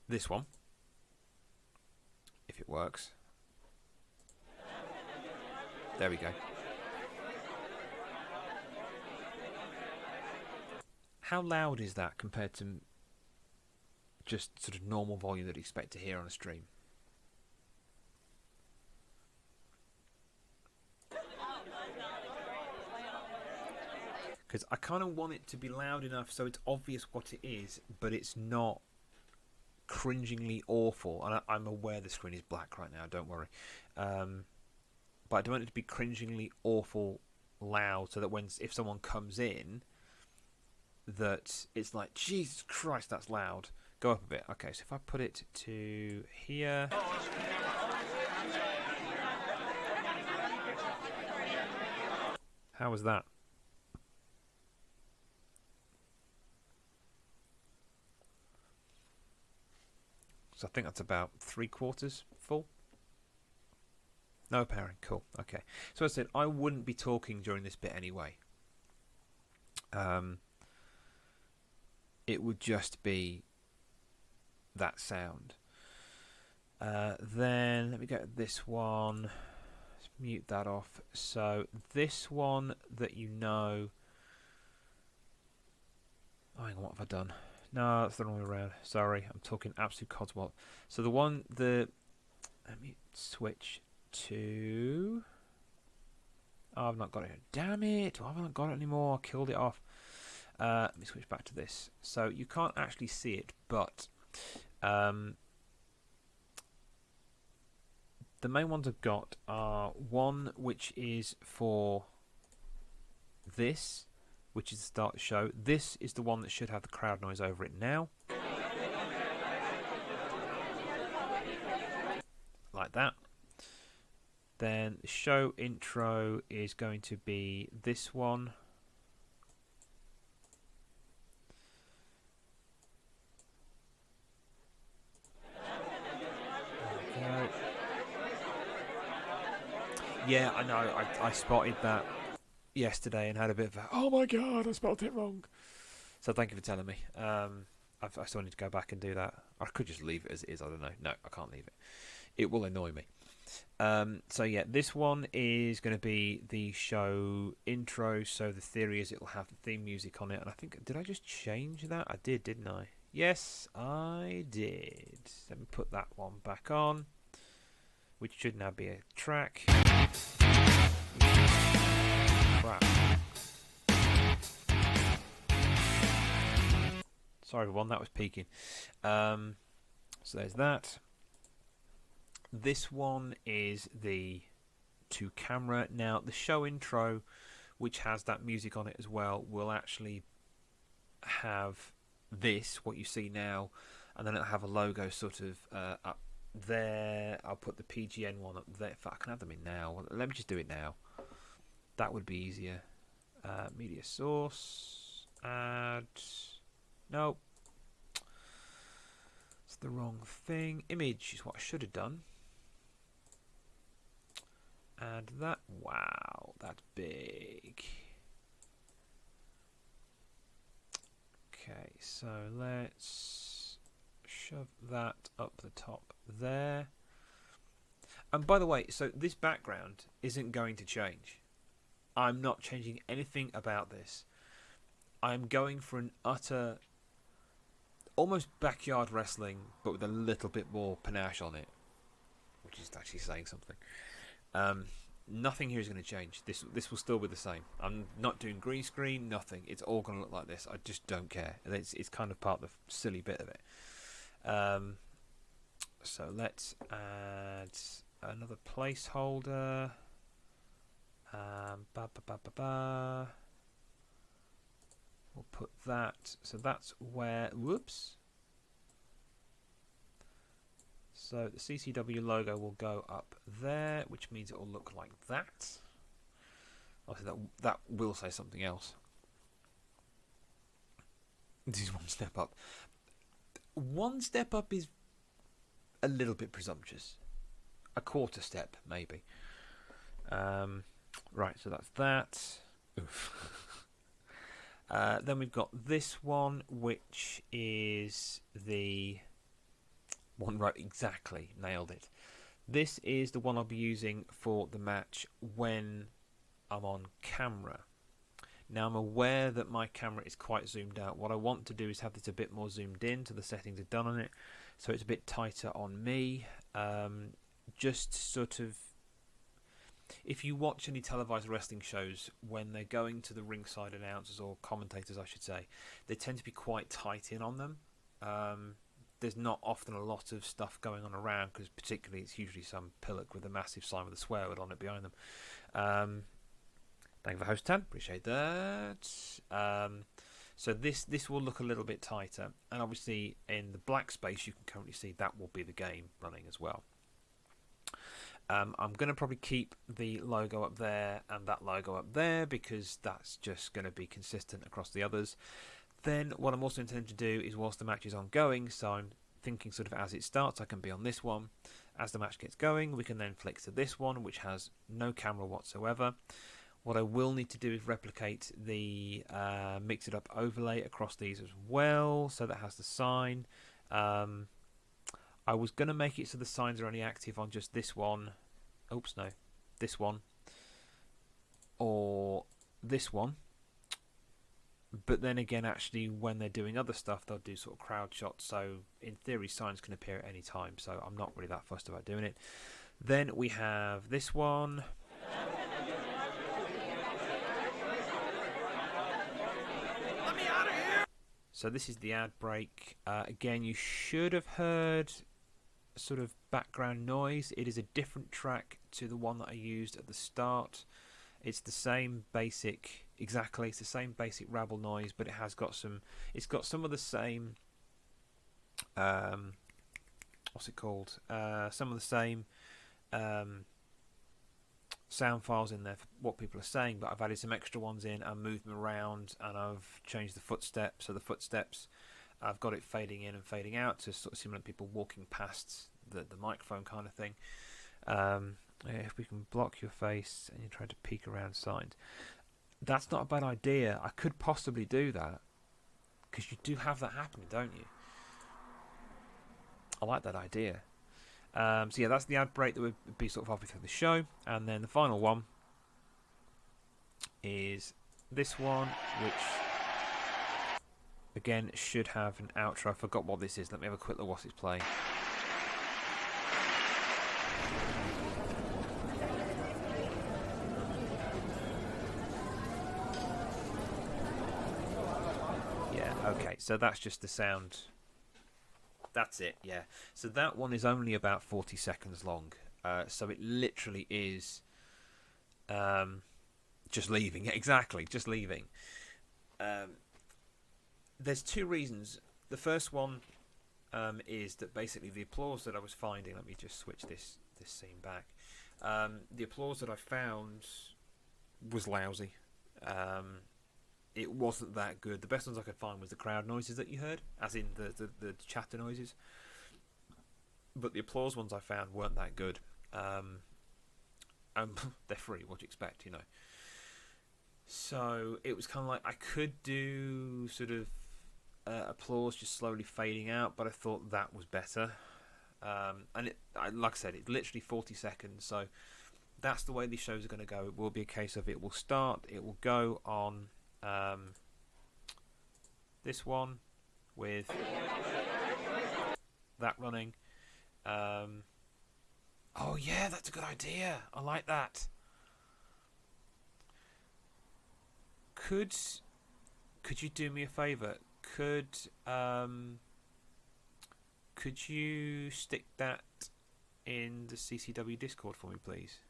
A: this one. If it works. There we go. How loud is that compared to just sort of normal volume that you expect to hear on a stream? Because I kind of want it to be loud enough so it's obvious what it is, but it's not cringingly awful. And I'm aware the screen is black right now, don't worry. But I don't want it to be cringingly awful loud so that if someone comes in, that it's like, Jesus Christ, that's loud. Go up a bit. Okay, so if I put it to here... How was that? So I think that's about 3/4 full. No pairing. Cool. Okay. So as I said, I wouldn't be talking during this bit anyway. It would just be that sound. Then let me go to this one. Let's mute that off. So this one that you know... Oh, hang on, what have I done? No, that's the wrong way around. Sorry, I'm talking absolute codswallop. So let me switch to... Oh, I've not got it. Damn it! I haven't got it anymore. I killed it off. Let me switch back to this. So you can't actually see it, but the main ones I've got are one which is for this, which is the start of the show. This is the one that should have the crowd noise over it now. Like that. Then the show intro is going to be this one. Yeah, I know. I spotted that yesterday and had a bit of a, oh my god, I spelled it wrong. So thank you for telling me. I still need to go back and do that. I could just leave it as it is. I don't know. No, I can't leave it. It will annoy me. So yeah, this one is going to be the show intro. So the theory is it will have the theme music on it. And I think, did I just change that? I did, didn't I? Yes, I did. Let me put that one back on. which should now be a track. Crap. Sorry everyone, that was peaking. So there's that. This one is the 2-camera. Now the show intro, which has that music on it as well, will actually have this, what you see now, and then it'll have a logo sort of up there. I'll put the PGN one up there. If I can have them in now, let me just do it now. That would be easier. Media source, add. Nope. It's the wrong thing. Image is what I should have done. Add that. Wow, that's big. Okay, so let's shove that up the top there. And by the way, so this background isn't going to change. I'm not changing anything about this. I'm going for an utter, almost backyard wrestling, but with a little bit more panache on it, which is actually saying something. Nothing here is going to change. This will still be the same. I'm not doing green screen, nothing. It's all going to look like this. I just don't care. It's kind of part of the silly bit of it. So let's add another placeholder. We'll put that. So that's where. Whoops. So the CCW logo will go up there, which means it will look like that. Obviously, that will say something else. This is one step up. One step up is a little bit presumptuous. A quarter step, maybe. Right, so that's that. Oof. Then we've got this one, which is the one, right, exactly, nailed it. This is the one I'll be using for the match when I'm on camera. Now I'm aware that my camera is quite zoomed out. What I want to do is have this a bit more zoomed in, so the settings are done on it, so it's a bit tighter on me. Just sort of, if you watch any televised wrestling shows, when they're going to the ringside announcers, or commentators I should say, they tend to be quite tight in on them. There's not often a lot of stuff going on around, because particularly it's usually some pillock with a massive sign with a swear word on it behind them. Thank you for host 10, appreciate that. So this will look a little bit tighter, and obviously in the black space you can currently see that will be the game running as well. I'm going to probably keep the logo up there and that logo up there, because that's just going to be consistent across the others. Then what I'm also intending to do is, whilst the match is ongoing, so I'm thinking sort of as it starts I can be on this one. As the match gets going, we can then flick to this one, which has no camera whatsoever. What I will need to do is replicate the Mix It Up overlay across these as well, so that has the sign. I was going to make it so the signs are only active on just this one. Oops, no. This one. Or this one. But then again, actually, when they're doing other stuff, they'll do sort of crowd shots. So, in theory, signs can appear at any time. So, I'm not really that fussed about doing it. Then we have this one. Let me out of here! So, this is the ad break. Again, you should have heard sort of background noise. It is a different track to the one that I used at the start. It's the same basic, exactly, it's the same basic rabble noise, but it has got some, it's got some of the same, what's it called, some of the same sound files in there for what people are saying, but I've added some extra ones in and moved them around, and I've changed the footsteps, so the footsteps, I've got it fading in and fading out to sort of simulate people walking past the microphone kind of thing. If we can block your face and you're trying to peek around signs, that's not a bad idea. I could possibly do that, because you do have that happening, don't you? I like that idea. So yeah, that's the ad break that would be sort of halfway through the show, and then the final one is this one, which again should have an outro. I forgot what this is. Let me have a quick look what it's playing. Okay, so that's just the sound. That's it, yeah. So that one is only about 40 seconds long. So it literally is just leaving. Exactly, just leaving. There's two reasons. The first one is that basically the applause that I was finding. Let me just switch this scene back. The applause that I found was lousy. It wasn't that good. The best ones I could find was the crowd noises that you heard, as in the chatter noises. But the applause ones I found weren't that good. They're free. What do you expect, you know? So it was kind of like I could do sort of applause just slowly fading out, but I thought that was better. And like I said, it's literally 40 seconds. So that's the way these shows are going to go. It will be a case of it will start, it will go on this one with that running. Oh yeah, that's a good idea. I like that. Could you do me a favour? Could you stick that in the CCW Discord for me, please?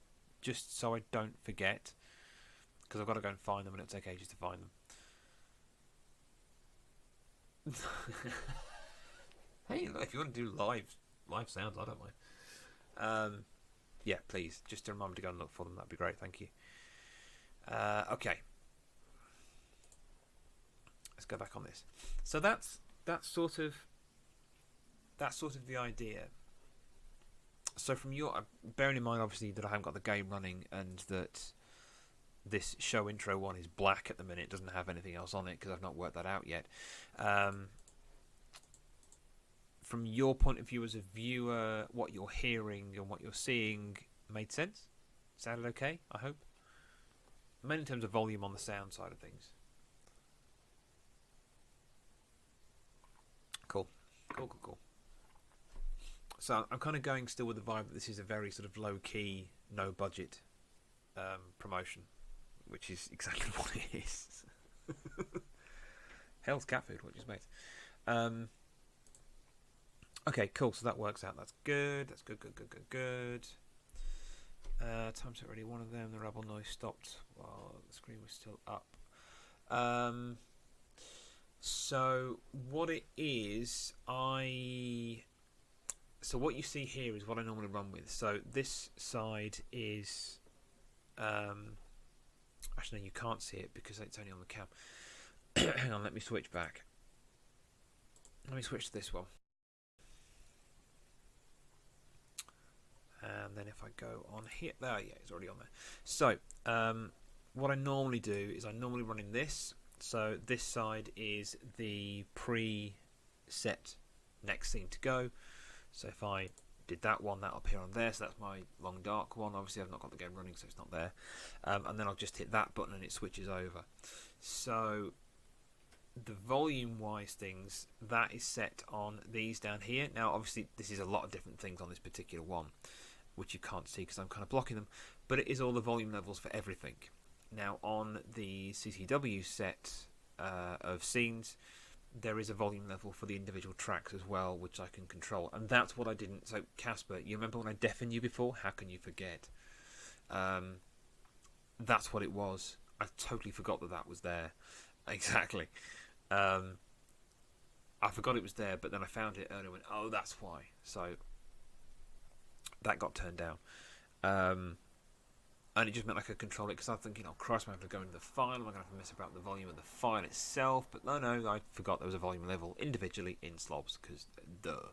A: Just so I don't forget, because I've got to go and find them, and it'll take ages to find them. Hey, look, if you want to do live sounds, I don't mind. Yeah, please, just to remind me to go and look for them. That'd be great. Thank you. Okay. Let's go back on this. So that's sort of the idea. So from your bearing in mind, obviously, that I haven't got the game running and that this show intro one is black at the minute, doesn't have anything else on it because I've not worked that out yet. From your point of view as a viewer, what you're hearing and what you're seeing made sense? Sounded okay, I hope? Mainly in terms of volume on the sound side of things. Cool. So I'm kind of going still with the vibe that this is a very sort of low-key, no-budget promotion, which is exactly what it is. Hell's cat food, what you made. Okay, cool. So that works out. That's good. That's good. Time set ready. One of them. The rebel noise stopped while the screen was still up. So what it is, so what you see here is what I normally run with. So this side is, actually no, you can't see it because it's only on the cam. Hang on, let me switch back. Let me switch to this one. And then if I go on here, yeah, it's already on there. So what I normally do is I normally run in this. So this side is the pre-set next scene to go. So if I did that one, that'll appear on there. So that's my long dark one. Obviously I've not got the game running, so it's not there. And then I'll just hit that button and it switches over. So the volume wise things, that is set on these down here. Now obviously this is a lot of different things on this particular one, which you can't see because I'm kind of blocking them, but it is all the volume levels for everything. Now on the CCW set of scenes, there is a volume level for the individual tracks as well, which I can control, and that's what I didn't. So Casper, you remember when I deafened you before? How can you forget? That's what it was. I totally forgot that was there. Exactly. I forgot it was there, but then I found it earlier and went, oh, that's why. So that got turned down. And it just meant I could control it because I was thinking, oh Christ, am I going to go into the file? Am I going to have to mess about the volume of the file itself? But no, I forgot there was a volume level individually in slobs because duh.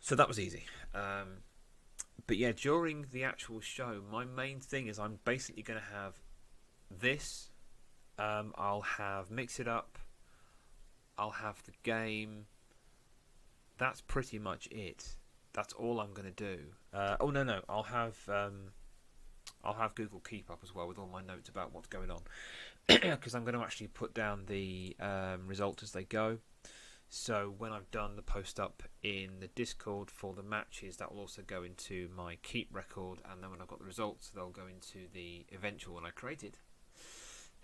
A: So that was easy. But yeah, during the actual show, my main thing is I'm basically going to have this. I'll have Mix It Up. I'll have the game. That's pretty much it. That's all I'm going to do. Oh no, I'll have Google Keep up as well with all my notes about what's going on, because I'm going to actually put down the results as they go. So when I've done the post up in the Discord for the matches, that will also go into my Keep record, and then when I've got the results, they'll go into the eventual one I created.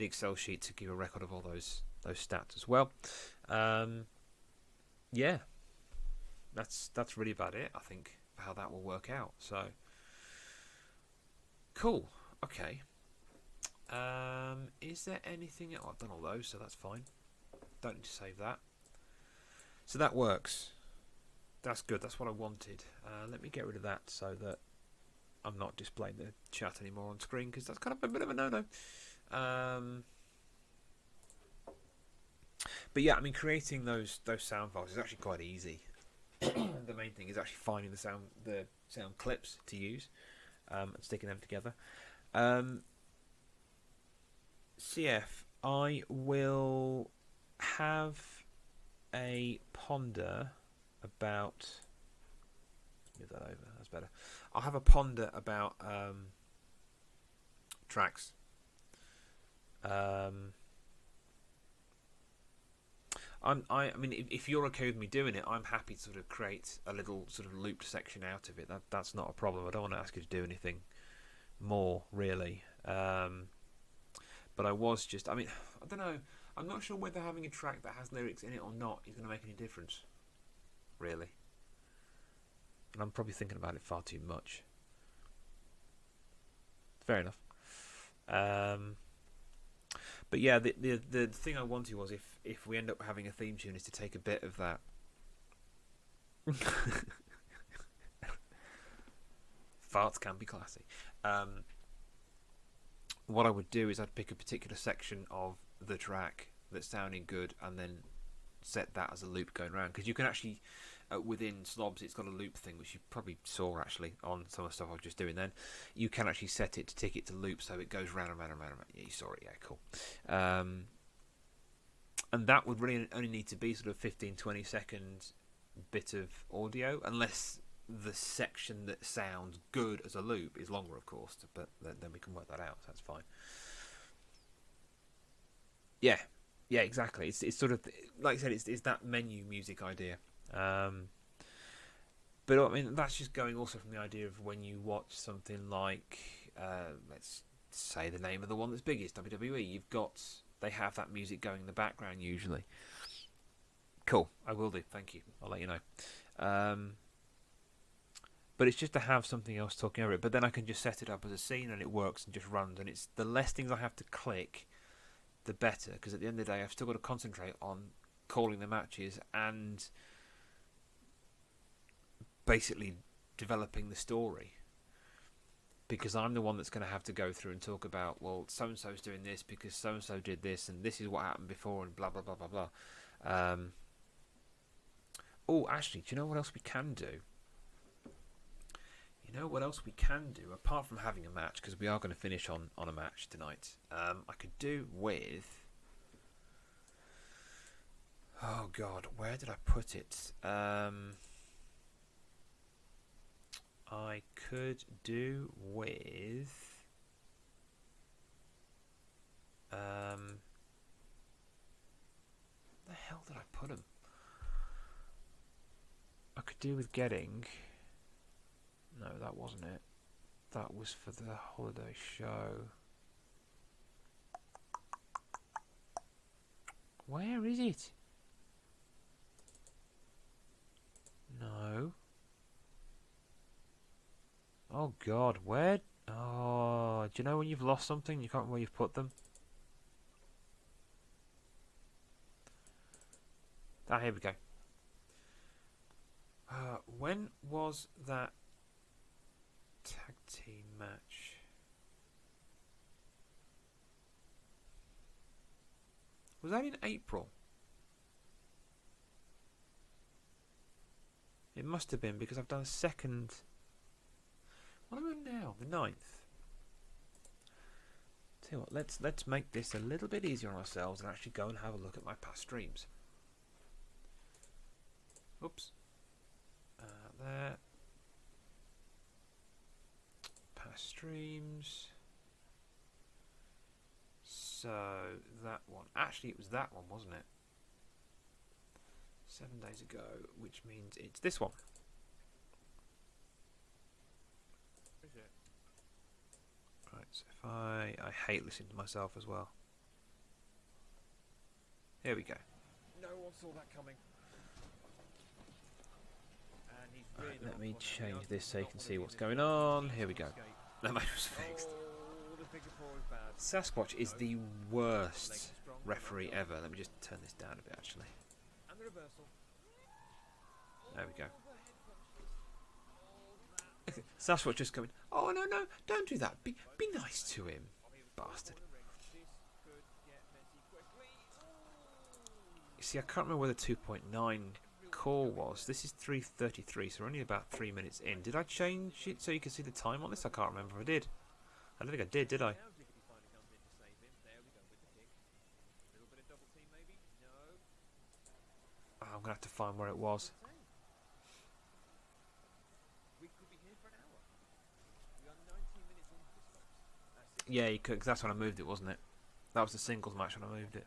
A: the Excel sheet to keep a record of all those stats as well. Yeah, that's really about it, I think, for how that will work out. So cool. Okay. Is there anything? Oh, I've done all those, so that's fine. Don't need to save that. So that works. That's good. That's what I wanted. Let me get rid of that so that I'm not displaying the chat anymore on screen, because that's kind of a bit of a no-no. But yeah, I mean, creating those sound files is actually quite easy. The main thing is actually finding the sound clips to use and sticking them together. CF, I will have a ponder about. Move that over. That's better. I'll have a ponder about tracks. I mean, if you're okay with me doing it, I'm happy to sort of create a little sort of looped section out of it. That's not a problem. I don't want to ask you to do anything more, really. But I was just, I mean, I don't know. I'm not sure whether having a track that has lyrics in it or not is going to make any difference, really. And I'm probably thinking about it far too much. Fair enough. But yeah, the thing I wanted was if we end up having a theme tune, is to take a bit of that. Farts can be classy. What I would do is I'd pick a particular section of the track that's sounding good, and then set that as a loop going around. Because you can actually, within Slobs, it's got a loop thing, which you probably saw actually on some of the stuff I was just doing then. You can actually set it to tick it to loop, so it goes round and round and round and round. Yeah, you saw it. Yeah, cool. And that would really only need to be sort of 15-20 second bit of audio, unless the section that sounds good as a loop is longer, of course, but then we can work that out, so that's fine. Yeah, exactly. It's sort of, like I said, it's that menu music idea. But I mean, that's just going also from the idea of when you watch something like, let's say the name of the one that's biggest, WWE, they have that music going in the background usually. Cool, I will do, thank you, I'll let you know. But it's just to have something else talking over it. But then I can just set it up as a scene and it works and just runs. And it's the less things I have to click, the better. Because at the end of the day, I've still got to concentrate on calling the matches and basically developing the story. Because I'm the one that's going to have to go through and talk about, well, so-and-so's doing this because so-and-so did this and this is what happened before and blah, blah, blah, blah, blah. Oh, actually, do you know what else we can do? You know what else we can do, apart from having a match, because we are going to finish on a match tonight. I could do with... Oh, God, where did I put it? I could do with... Where the hell did I put them? I could do with getting... No, that wasn't it. That was for the holiday show. Where is it? No. Oh God, where? Oh, do you know when you've lost something, you can't remember where you've put them? Ah, here we go. When was that tag team match? Was that in April? It must have been, because I've done a second. What am I on now? The 9th. Tell you what, let's make this a little bit easier on ourselves and actually go and have a look at my past streams. Oops. There. Past streams. So that one. Actually, it was that one, wasn't it? 7 days ago, which means it's this one. Right, so if I hate listening to myself as well. Here we go.
D: No one saw that coming. And he's
A: Right,
D: really
A: let me
D: on
A: change
D: the
A: this so you
D: not
A: can
D: wanna
A: see
D: be
A: what's
D: in this
A: going
D: position.
A: on. Here we go.
D: Escape.
A: That match was fixed.
D: Oh, the figure four is bad.
A: Sasquatch is the worst referee ever. Let me just turn this down a bit, actually.
D: And the reversal.
A: There we go.
D: Oh, the head punches.
A: Sasquatch just coming. Oh, no, no, don't do that. Be nice to him, bastard.
D: This could get messy quickly.
A: You see, I can't remember where the 2.9 call was. This is 3:33, so we're only about 3 minutes in. Did I change it so you can see the time on this? I can't remember if I did. I don't think I did I?
D: Now Jiggity finally comes in to save him. There we go with the kick. A little bit of double team maybe? No.
A: Oh, I'm going to have to find where it was.
D: We could be here for an hour. We are 19 minutes into this, folks.
A: Yeah, you could, 'cause that's when I moved it, wasn't it? That was the singles match when I moved it.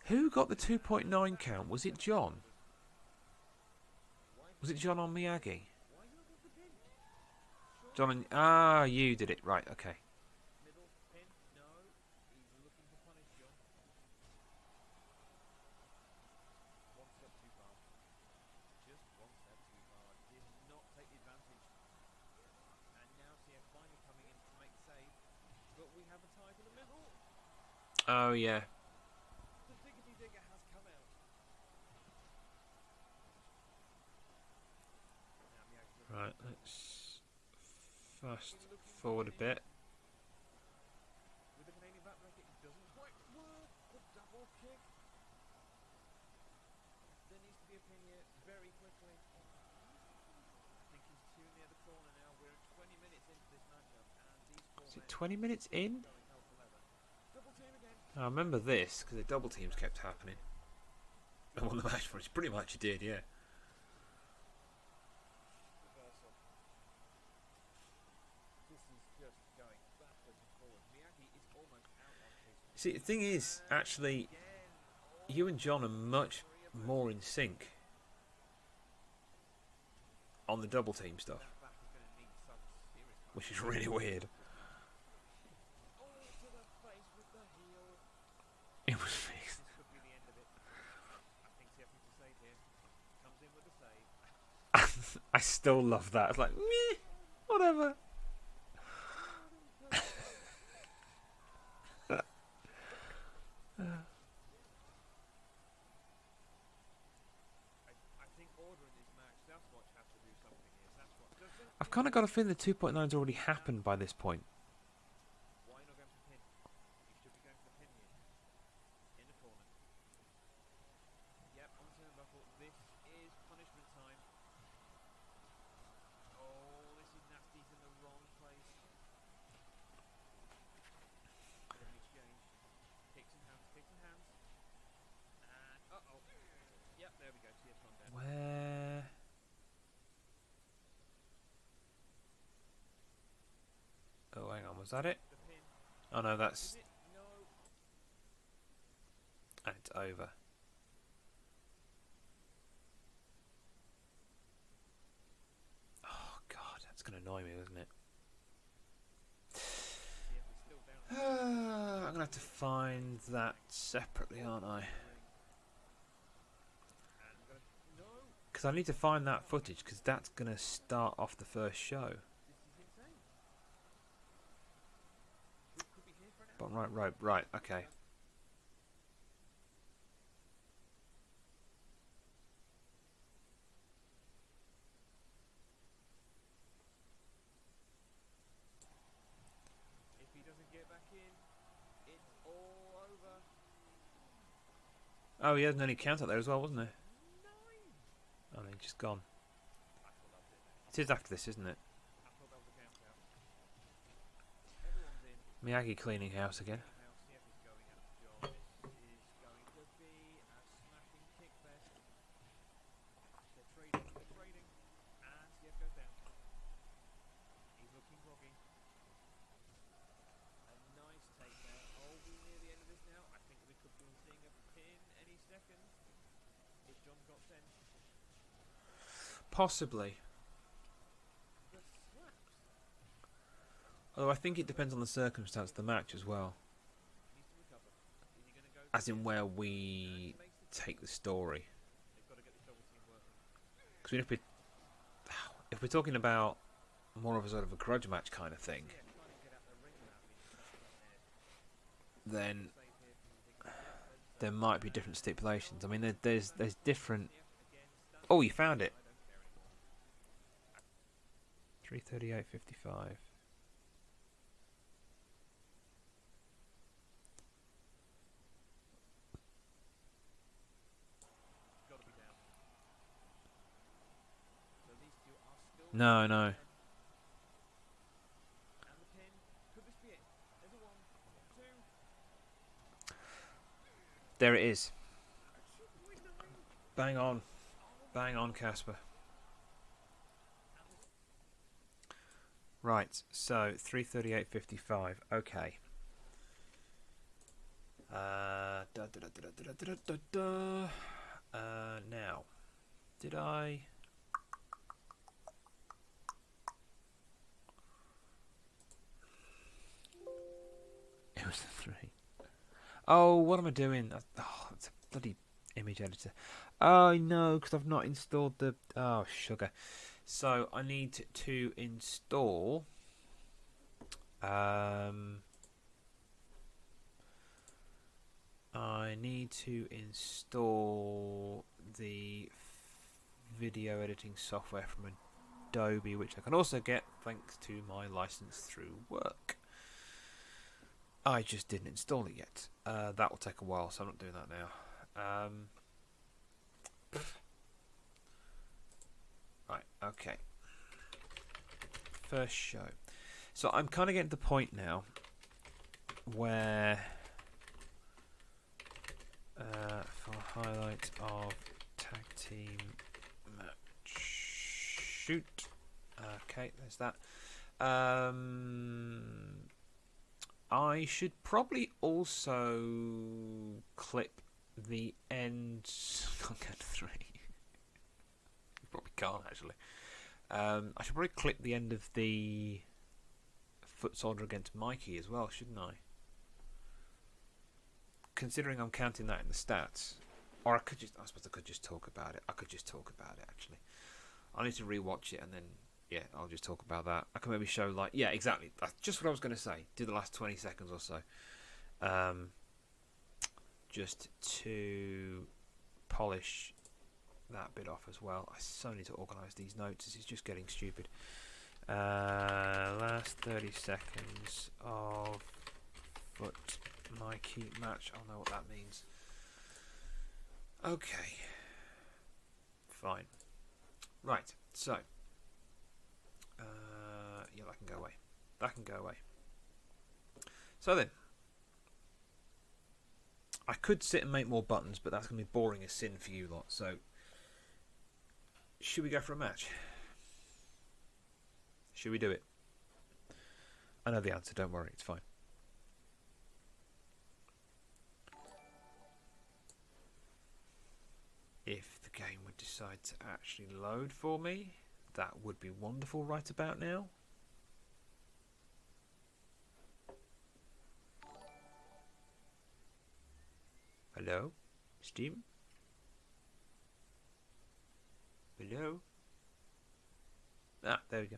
A: Who got the 2.9 count? Was it John? Was it John on Miyagi? John and... Ah, you did it. Right, okay.
D: Middle pin? No. He's looking to punish John. One step too far. Just one step too far. Did not take the advantage. And now CF finally coming in to make the save. But we have a tie to the middle.
A: Oh, yeah.
D: The Diggity Digger has come out. Now Miyagi
A: Right, let's fast forward a bit.
D: with the Canadian back bracket, it doesn't quite work. The double kick. There needs to be a pin here very quickly. I think he's too near the corner now. We're 20 minutes into this matchup, and these four
A: Is it
D: men
A: 20 minutes in?
D: going hell for leather. Double team again.
A: I remember this, because the double teams kept happening. I won the match for it. Pretty much it did, yeah.
D: Reversal. This is just going backwards and forwards. Miyagi is almost out on his
A: See, the thing is, actually, you and John are much more in sync on the double team stuff,
D: that back is going to need some serious punch.
A: which is really weird.
D: Oh, to the face with the heel.
A: It was fixed.
D: This could be the end of it. I think CF needs to save here. Comes in with the save.
A: I still love that. It's like, meh, whatever.
D: I think order in this match, Sasquatch has to do something here. Sasquatch doesn't.
A: I've kind of got a feeling the 2.9's already happened by this point.
D: Why not going for the pin? He should be going for the pin here. In the corner. Yep, on the turnbuckle. This is punishment time. Oh, this is nasty. He's in the wrong place. Bit of an exchange. Kicks and hands, kicks and hands. And, uh-oh. Yep, there we go. CF's gone down.
A: Where? Oh, hang on. Was that it?
D: The pin.
A: Oh, no,
D: Is
A: that's...
D: it? No.
A: And it's over. Oh, God. That's going to annoy me, isn't it?
D: CF is still down.
A: I'm going to have to find that separately, aren't I?
D: And we're gonna, no.
A: Because I need to find that footage, because that's going to start off the first show.
D: This is insane. We could be here for an hour.
A: But right, okay.
D: If he doesn't get back in, it's all over.
A: Oh, he had an only count out there as well, wasn't there?
D: 9.
A: Oh, he's just gone.
D: Apple loved it.
A: It is after this, isn't it?
D: Apple loved the count out. Everyone's in.
A: Miyagi cleaning house again.
D: Now CF is going after John. This is going to be a smashing kick fest. They're trading, and CF goes down. He's looking groggy. A nice take there. Oh, we're near the end of this now. I think we could be seeing a pin any second. If John got sent.
A: Possibly.
D: The slaps.
A: Although I think it depends on the circumstance of the match as well.
D: Needs to recover. Is he going to
A: as in where we take the story. Because if we're talking about more of a sort of a grudge match kind of thing, then there might be different stipulations. I mean, there's different. Oh, you found it. 338.55. No, no. There it is. Bang on. Bang on, Casper. Right, so 338.55. Okay. Now, did I? It was the 3. Oh, what am I doing? Oh, it's a bloody image editor. Oh no, because I've not installed the. Oh sugar. So I need to install. I need to install the video editing software from Adobe, which I can also get thanks to my license through work. I just didn't install it yet. That will take a while, so I'm not doing that now. Right, okay. First show. So I'm kind of getting to the point now where for highlight of tag team match shoot. Okay, there's that. I should probably also clip the end. Can't get to 3. Probably can't actually. I should probably clip the end of the foot soldier against Mikey as well, shouldn't I? Considering I'm counting that in the stats, or I suppose I could just talk about it. I could just talk about it actually. I need to rewatch it and then. Yeah, I'll just talk about that. I can maybe show yeah, exactly. That's just what I was going to say. Do the last 20 seconds or so. Just to polish that bit off as well. I so need to organise these notes. This is just getting stupid. Last 30 seconds of foot Mikey match. I'll know what that means. Okay. Fine. Right, so. Yeah, that can go away. That can go away. So then, I could sit and make more buttons, but that's going to be boring as sin for you lot. So, should we go for a match? Should we do it? I know the answer, don't worry, it's fine. If the game would decide to actually load for me, that would be wonderful right about now. Hello? Steam? Hello? Ah, there we go.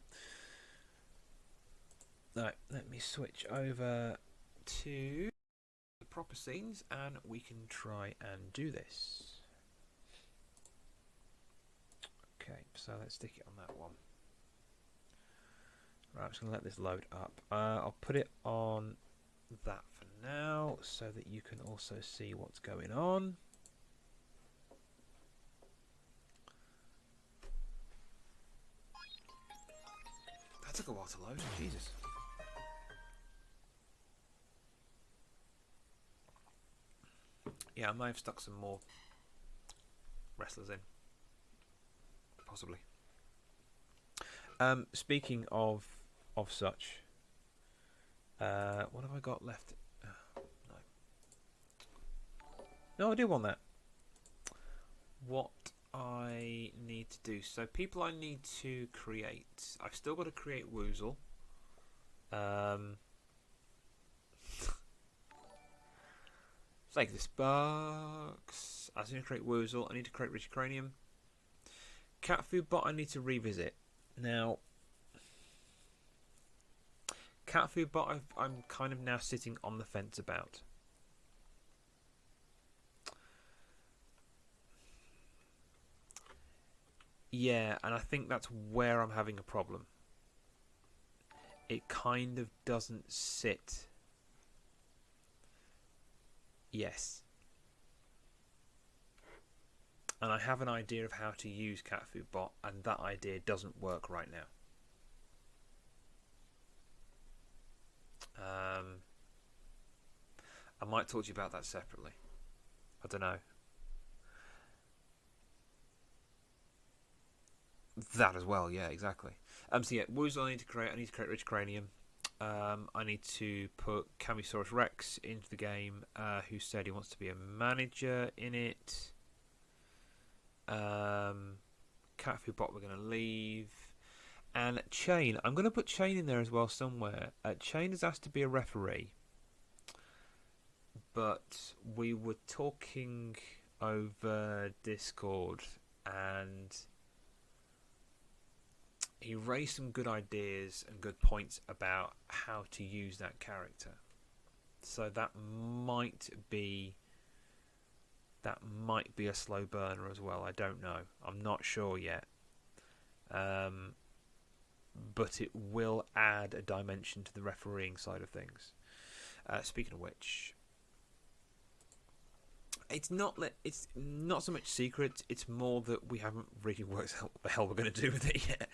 A: Right, let me switch over to the proper scenes and we can try and do this. Okay, so let's stick it on that one. Right, I'm just going to let this load up. I'll put it on that for now so that you can also see what's going on. That took a while to load, Jesus. Yeah, I may have stuck some more wrestlers in. Possibly. Speaking of such, what have I got left? No, I do want that. What I need to do. So people I need to create. I've still got to create Woozle. Like the Sparks. I need to create Woozle. I need to create Richard Cranium. Cat Food Bot I need to revisit. Now, Cat Food Bot I'm kind of now sitting on the fence about. Yeah, and I think that's where I'm having a problem. It kind of doesn't sit. Yes. And I have an idea of how to use Cat Food Bot, and that idea doesn't work right now. I might talk to you about that separately. I don't know. That as well, yeah, exactly. So yeah, Woozle I need to create Rich Cranium. I need to put Camisaurus Rex into the game, who said he wants to be a manager in it. Cat Food Bot we're going to leave. And Chain, I'm going to put Chain in there as well somewhere. Chain has asked to be a referee. But we were talking over Discord, and he raised some good ideas and good points about how to use that character. So that might be a slow burner as well. I don't know. I'm not sure yet. But it will add a dimension to the refereeing side of things. Speaking of which, it's not so much secret. It's more that we haven't really worked out what the hell we're going to do with it yet.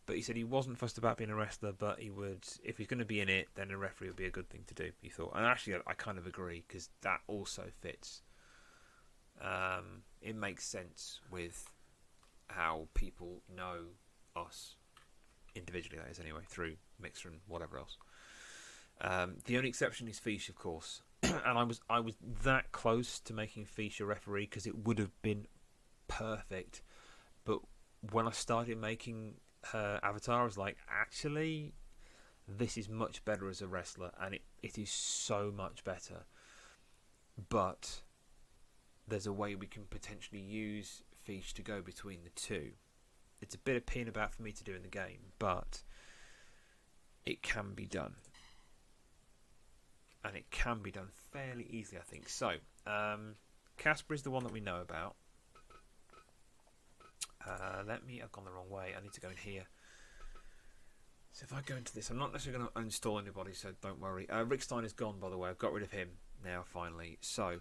A: But he said he wasn't fussed about being a wrestler, but he would, if he's going to be in it, then a referee would be a good thing to do, he thought. And actually, I kind of agree, because that also fits. It makes sense with how people know us individually, that is, anyway, through Mixer and whatever else. The only exception is Fish, of course. And I was that close to making Fish a referee, because it would have been perfect. But when I started making her avatar, I was like, actually, this is much better as a wrestler, and it is so much better. But there's a way we can potentially use Fish to go between the two. It's a bit of peeing about for me to do in the game, but it can be done. And it can be done fairly easily, I think. So, Casper is the one that we know about. I've gone the wrong way. I need to go in here. So if I go into this, I'm not necessarily going to uninstall anybody, so don't worry. Rick Stein is gone, by the way. I've got rid of him now, finally. So,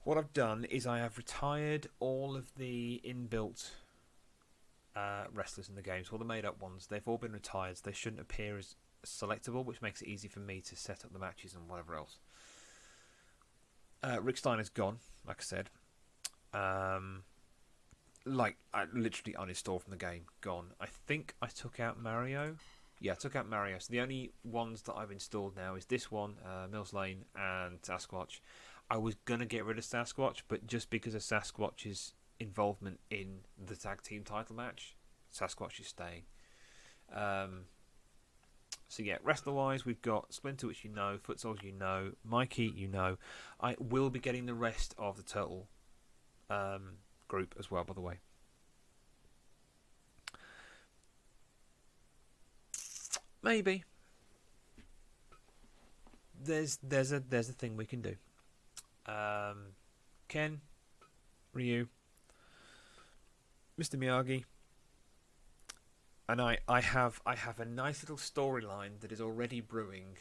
A: what I've done is I have retired all of the inbuilt wrestlers in the game, so all the made-up ones. They've all been retired, so they shouldn't appear as selectable, which makes it easy for me to set up the matches and whatever else. Rick Stein is gone, like I said. I literally uninstalled from the game, gone. I think I took out Mario. Yeah, I took out Mario. So the only ones that I've installed now is this one, Mills Lane, and Sasquatch. I was going to get rid of Sasquatch, but just because of Sasquatch's involvement in the tag team title match, Sasquatch is staying. So yeah, wrestler-wise, we've got Splinter, which you know, Footsoles, you know, Mikey, you know. I will be getting the rest of the Turtle group as well, by the way. Maybe there's a thing we can do. Ken, Ryu, Mr. Miyagi, and I have a nice little storyline that is already brewing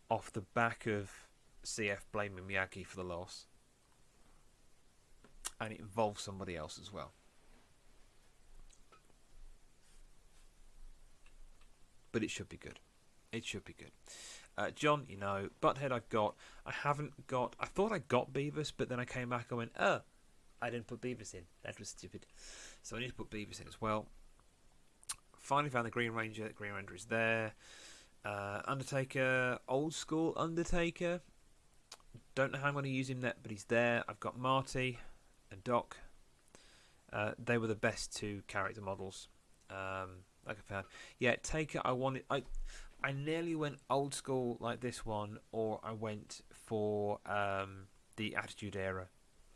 A: off the back of CF blaming Miyagi for the loss. And it involves somebody else as well. But it should be good. It should be good. John, you know, Butthead I've got. I haven't got... I thought I got Beavis, but then I came back and went, I didn't put Beavis in. That was stupid. So I need to put Beavis in as well. Finally found the Green Ranger. The Green Ranger is there. Undertaker, old school Undertaker. Don't know how I'm going to use him yet, but he's there. I've got Marty and Doc. They were the best two character models like I found. Yeah, Taker. I I nearly went old school like this one, or I went for the Attitude Era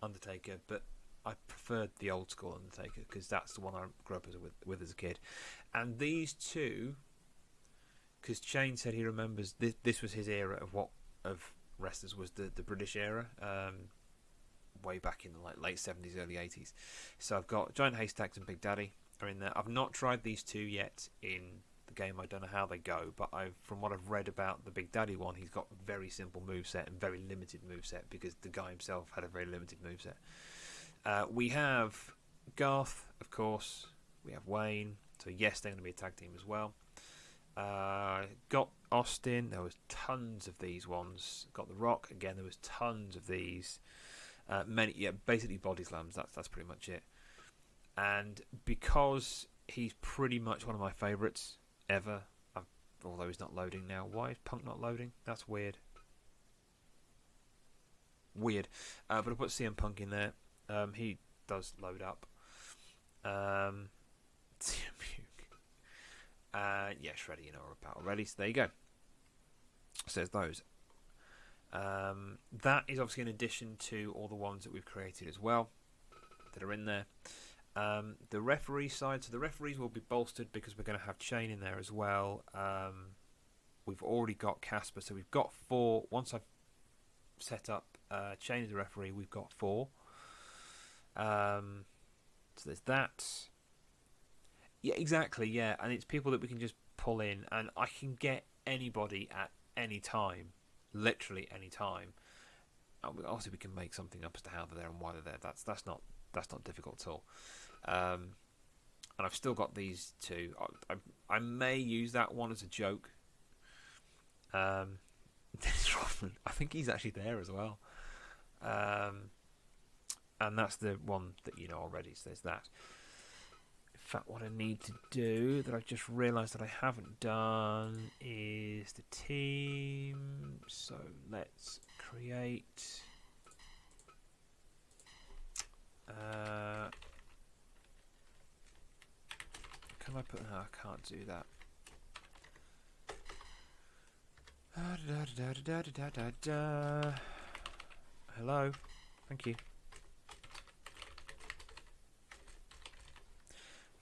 A: Undertaker, but I preferred the old school Undertaker because that's the one I grew up with as a kid. And these two, because Shane said he remembers this was his era of wrestlers, was the British era, way back in the late 70s, early 80s. So I've got Giant Haystacks and Big Daddy are in there. I've not tried these two yet in the game. I don't know how they go, but from what I've read about the Big Daddy one, he's got a very simple moveset and very limited moveset because the guy himself had a very limited moveset. We have Garth, of course. We have Wayne. So yes, they're going to be a tag team as well. Got Austin. There was tons of these ones. Got The Rock. Again, there was tons of these. Basically body slams. That's pretty much it. And because he's pretty much one of my favourites ever, although he's not loading now. Why is Punk not loading? That's weird. But I put CM Punk in there. He does load up. CM Punk. Yeah, Shredder, you know about already. So there you go. So there's those. That is obviously in addition to all the ones that we've created as well that are in there. The referee side, so the referees will be bolstered because we're going to have Shane in there as well. We've already got Casper, so we've got 4. Once I've set up Shane as a referee, we've got 4. So there's that. Yeah, exactly, yeah. And it's people that we can just pull in, and I can get anybody at any time. Literally any time. Obviously, we can make something up as to how they're there and why they're there. That's not difficult at all. And I've still got these two. I may use that one as a joke. Dennis Rodman, I think he's actually there as well. And that's the one that you know already. So there's that. In fact, what I need to do that I've just realised that I haven't done is the team. So let's create. Can I put? No, I can't do that. Hello, thank you.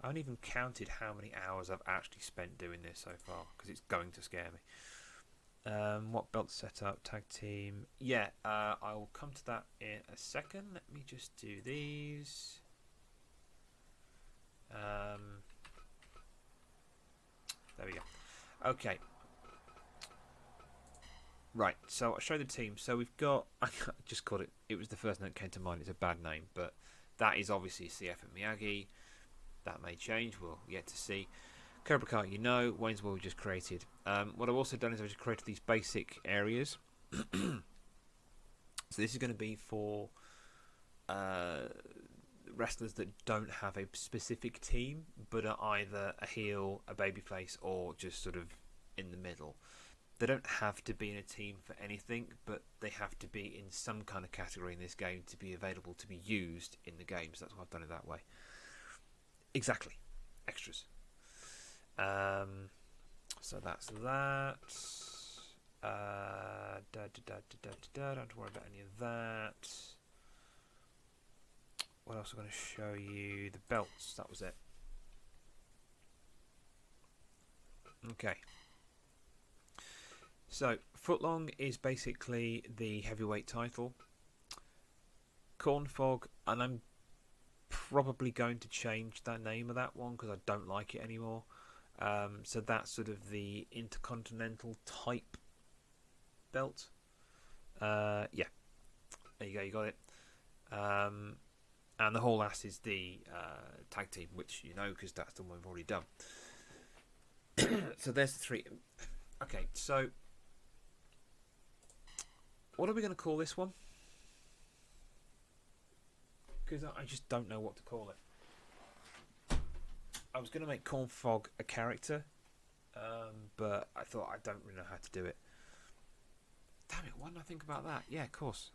A: I haven't even counted how many hours I've actually spent doing this so far because it's going to scare me. What belt set up? Tag team. Yeah, I will come to that in a second. Let me just do these. There we go. Okay. Right, so I'll show the team. So we've got, I just called it, it was the first name that came to mind. It's a bad name, but that is obviously CF and Miyagi. That may change, we'll yet to see. Cobra Kai, you know, Wayne's World we just created. What I've also done is I've just created these basic areas. So this is going to be for wrestlers that don't have a specific team, but are either a heel, a babyface, or just sort of in the middle. They don't have to be in a team for anything, but they have to be in some kind of category in this game to be available to be used in the game. So that's why I've done it that way. Exactly. Extras. So that's that. Don't have to worry about any of that. What else am I going to show you? The belts. That was it. Okay. So, Footlong is basically the heavyweight title. Cornfog, and I'm probably going to change the name of that one because I don't like it anymore. So that's sort of the intercontinental type belt. Yeah, there you go, you got it. And the whole ass is the tag team, which you know because that's the one we've already done. So there's the 3. Okay, so what are we going to call this one? Because I just don't know what to call it. I was going to make Cornfog a character, but I thought I don't really know how to do it. Damn it, why didn't I think about that? Yeah, of course.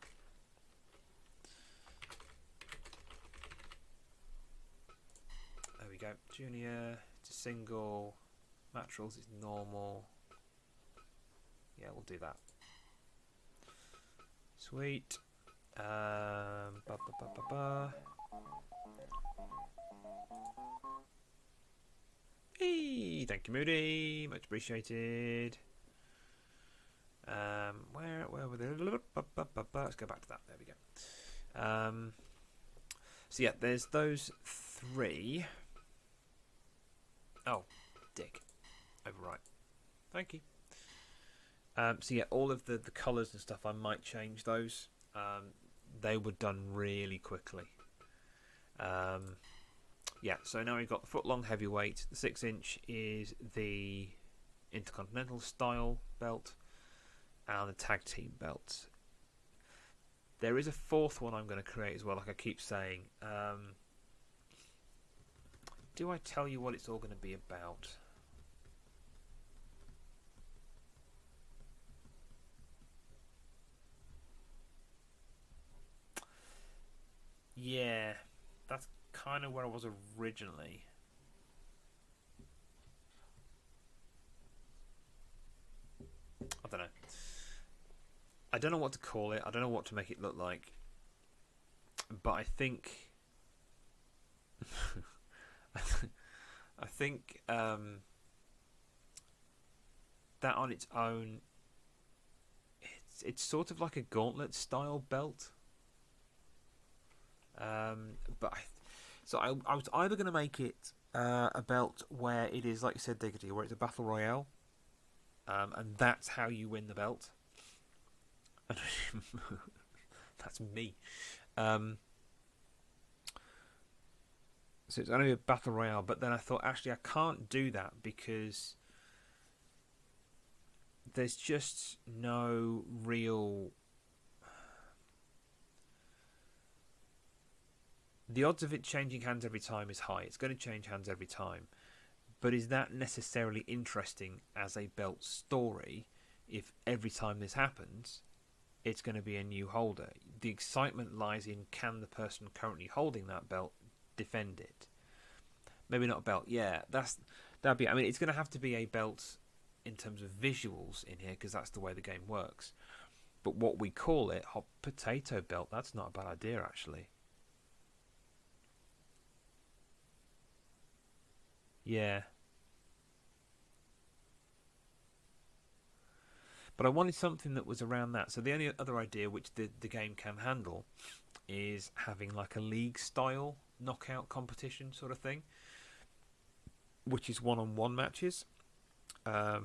A: There we go. Junior, it's a single. Match rules is normal. Yeah, we'll do that. Sweet. Hey, thank you, Moody. Much appreciated. Where were they? Let's go back to that. There we go. So yeah, there's those 3. Oh, dick. Overwrite. Thank you. So yeah, all of the colours and stuff, I might change those. They were done really quickly. Yeah, so now we've got the foot-long heavyweight. The 6-inch is the Intercontinental style belt, and the tag team belt. There is a 4th one I'm going to create as well, like I keep saying. Do I tell you what it's all going to be about? Yeah, that's kind of where I was originally. I don't know. I don't know what to call it. I don't know what to make it look like. But I think... I think that on its own, it's sort of like a gauntlet style belt. But I was either going to make it a belt where it is, like you said, Diggity, where it's a battle royale, and that's how you win the belt. That's me. So it's only a battle royale, but then I thought, actually, I can't do that because there's just no real... The odds of it changing hands every time is high. It's going to change hands every time. But is that necessarily interesting as a belt story if every time this happens, it's going to be a new holder? The excitement lies in, can the person currently holding that belt defend it? Maybe not a belt. Yeah, that'd be... I mean, it's going to have to be a belt in terms of visuals in here because that's the way the game works. But what we call it, hot potato belt, that's not a bad idea, actually. Yeah. But I wanted something that was around that. So the only other idea which the game can handle is having like a league style knockout competition sort of thing, which is one-on-one matches. That's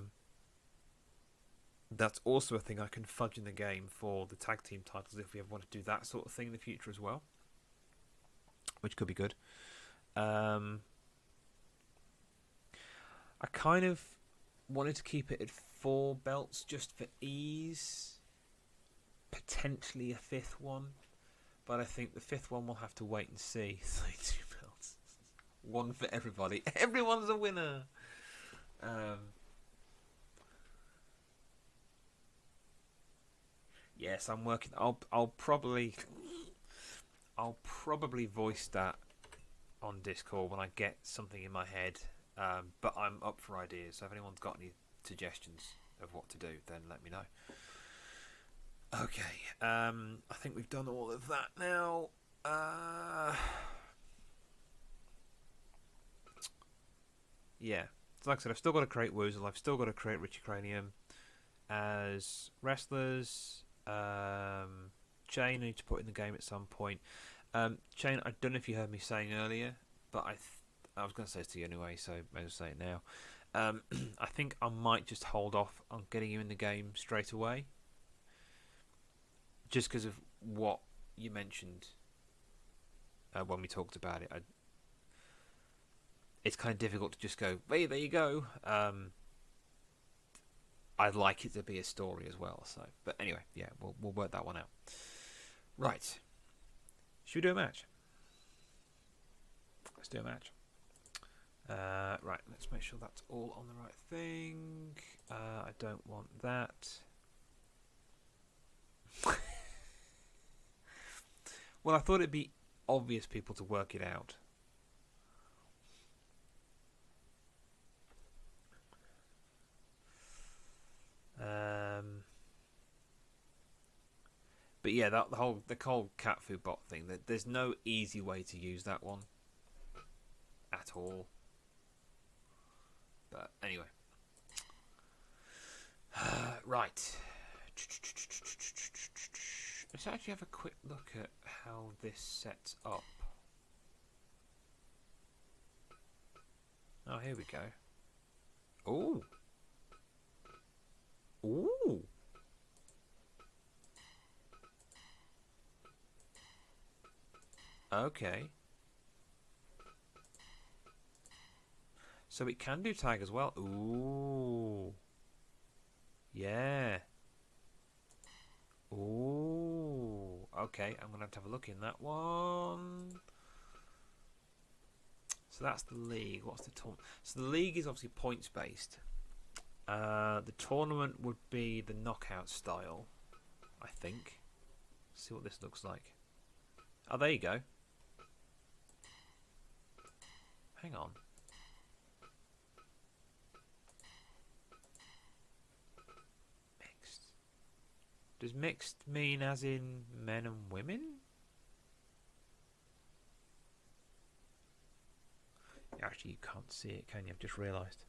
A: also a thing I can fudge in the game for the tag team titles if we ever want to do that sort of thing in the future as well, which could be good. I kind of wanted to keep it at 4 belts just for ease. Potentially a 5th one. But I think the 5th one will have to wait and see. 2 belts. 1 for everybody. Everyone's a winner. Yes, I'm working. I'll probably voice that on Discord when I get something in my head. But I'm up for ideas, so if anyone's got any suggestions of what to do, then let me know. Okay, I think we've done all of that now. Yeah, so like I said, I've still got to create Woozle, I've still got to create Richie Cranium as wrestlers. Chain, I need to put in the game at some point. Chain, I don't know if you heard me saying earlier, but I was going to say it to you anyway, so I may as well say it now. I think I might just hold off on getting you in the game straight away. Just because of what you mentioned when we talked about it. It's kind of difficult to just go, hey, there you go. I'd like it to be a story as well. So, but anyway, yeah, we'll work that one out. Right. Should we do a match? Let's do a match. Right, let's make sure that's all on the right thing. I don't want that. Well, I thought it'd be obvious people to work it out. But yeah, the whole cat food bot thing. There's no easy way to use that one at all. But anyway, right. Let's actually have a quick look at how this sets up. Oh, here we go. Ooh. Ooh. Okay. So it can do tag as well. Ooh. Yeah. Ooh. Okay, I'm going to have a look in that one. So that's the league. What's the tournament? So the league is obviously points based. The tournament would be the knockout style, I think. Let's see what this looks like. Oh, there you go. Hang on. Mixed. Does mixed mean as in men and women? Actually, you can't see it, can you? I've just realised.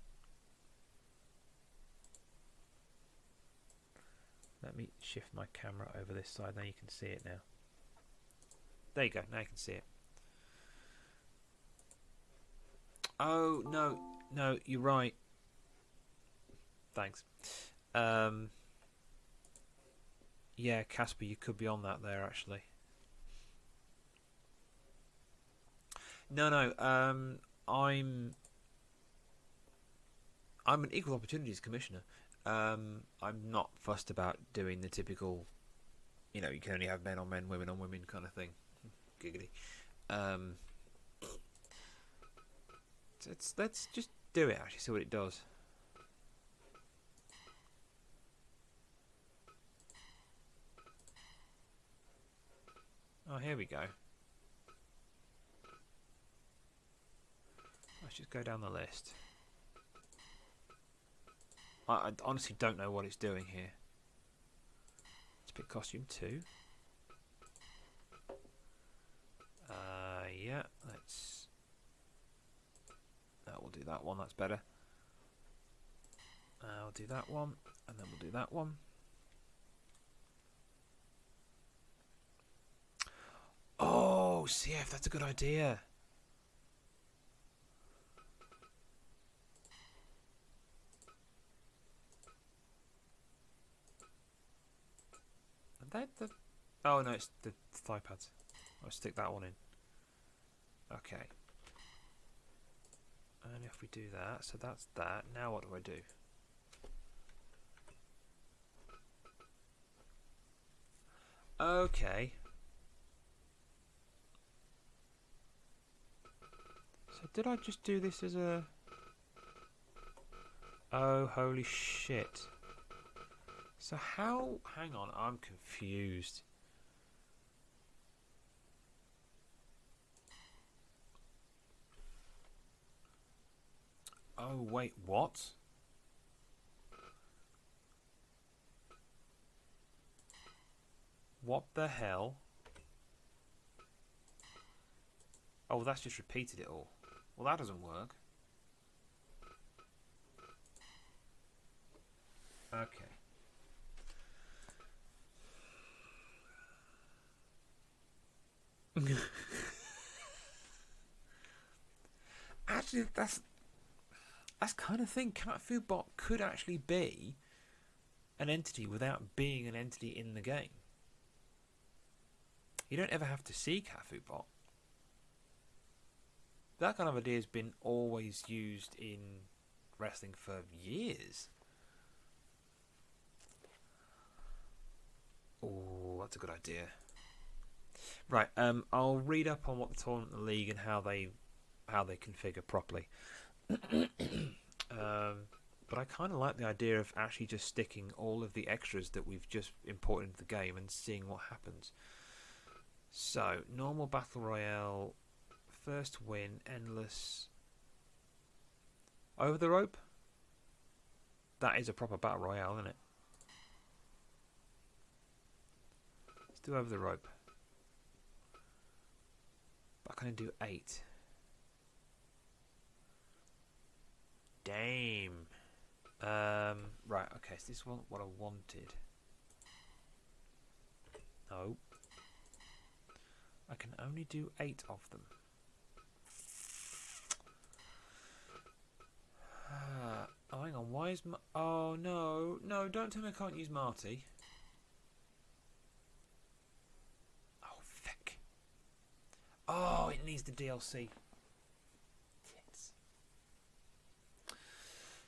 A: Let me shift my camera over this side. Now you can see it now. There you go. Now you can see it. Oh, no. No, you're right. Thanks. Yeah, Casper, you could be on that there, actually. No. I'm an equal opportunities commissioner. I'm not fussed about doing the typical, you can only have men on men, women on women kind of thing. Giggity. Let's just do it. Actually, see what it does. Oh, here we go. Let's just go down the list. I honestly don't know what it's doing here. Let's pick costume 2. Yeah, let's... we'll do that one, that's better. We'll do that one, and then we'll do that one. Oh, CF, that's a good idea. Oh no, it's the thigh pads. I'll stick that one in. Okay. And if we do that, so that's that. Now what do I do? Okay. So did I just do this as a... Oh, holy shit. So how... Hang on, I'm confused. Oh, wait, what? What the hell? Oh, that's just repeated it all. Well, that doesn't work. Okay. Actually, that's kind of thing. Cat Food Bot could actually be an entity without being an entity in the game. You don't ever have to see Cat Food Bot. That kind of idea has been always used in wrestling for years. Oh, that's a good idea. Right, I'll read up on what the tournament, the league, and how they configure properly. But I kind of like the idea of actually just sticking all of the extras that we've just imported into the game and seeing what happens. So, normal battle royale, first win, endless, over the rope. That is a proper battle royale, isn't it? do over the rope. But I can only do 8. Damn. Right, okay, so this is what I wanted. No. I can only do 8 of them. Oh, hang on, why is oh, no, no, don't tell me I can't use Marty. Oh, feck. Oh, it needs the DLC. Tits.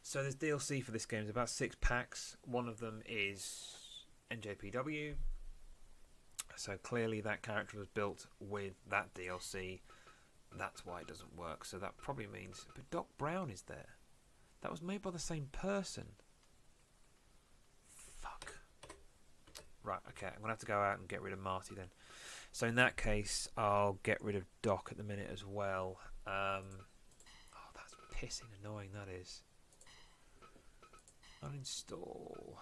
A: So there's DLC for this game. There's about 6 packs. One of them is NJPW. So clearly that character was built with that DLC. That's why it doesn't work. So that probably means... But Doc Brown is there. That was made by the same person. Fuck. Right, okay. I'm going to have to go out and get rid of Marty then. So in that case, I'll get rid of Doc at the minute as well. Oh, that's pissing annoying, that is. Uninstall.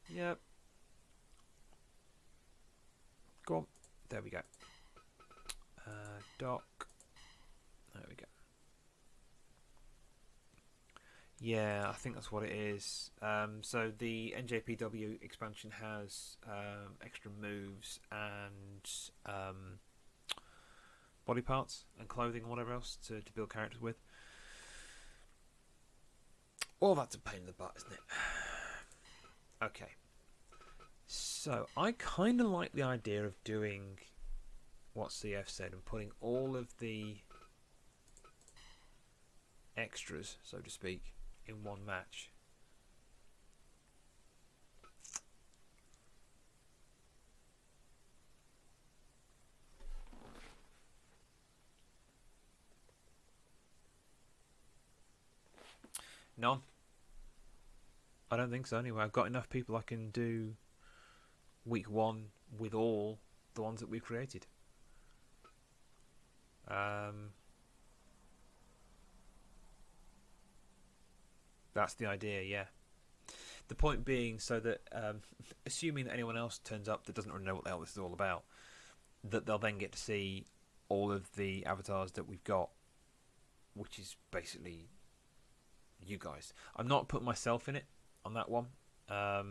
A: Yep. Go on. There we go. Doc. There we go. Yeah, I think that's what it is. So the NJPW expansion has extra moves and body parts and clothing and whatever else to build characters with. All that's a pain in the butt, isn't it? Okay. So I kind of like the idea of doing what CF said and putting all of the extras, so to speak, in one match. None. I don't think so anyway. I've got enough people I can do week 1 with all the ones that we've created. That's the idea, yeah. The point being so that, assuming that anyone else turns up that doesn't really know what the hell this is all about, that they'll then get to see all of the avatars that we've got, which is basically you guys. I'm not putting myself in it on that one. I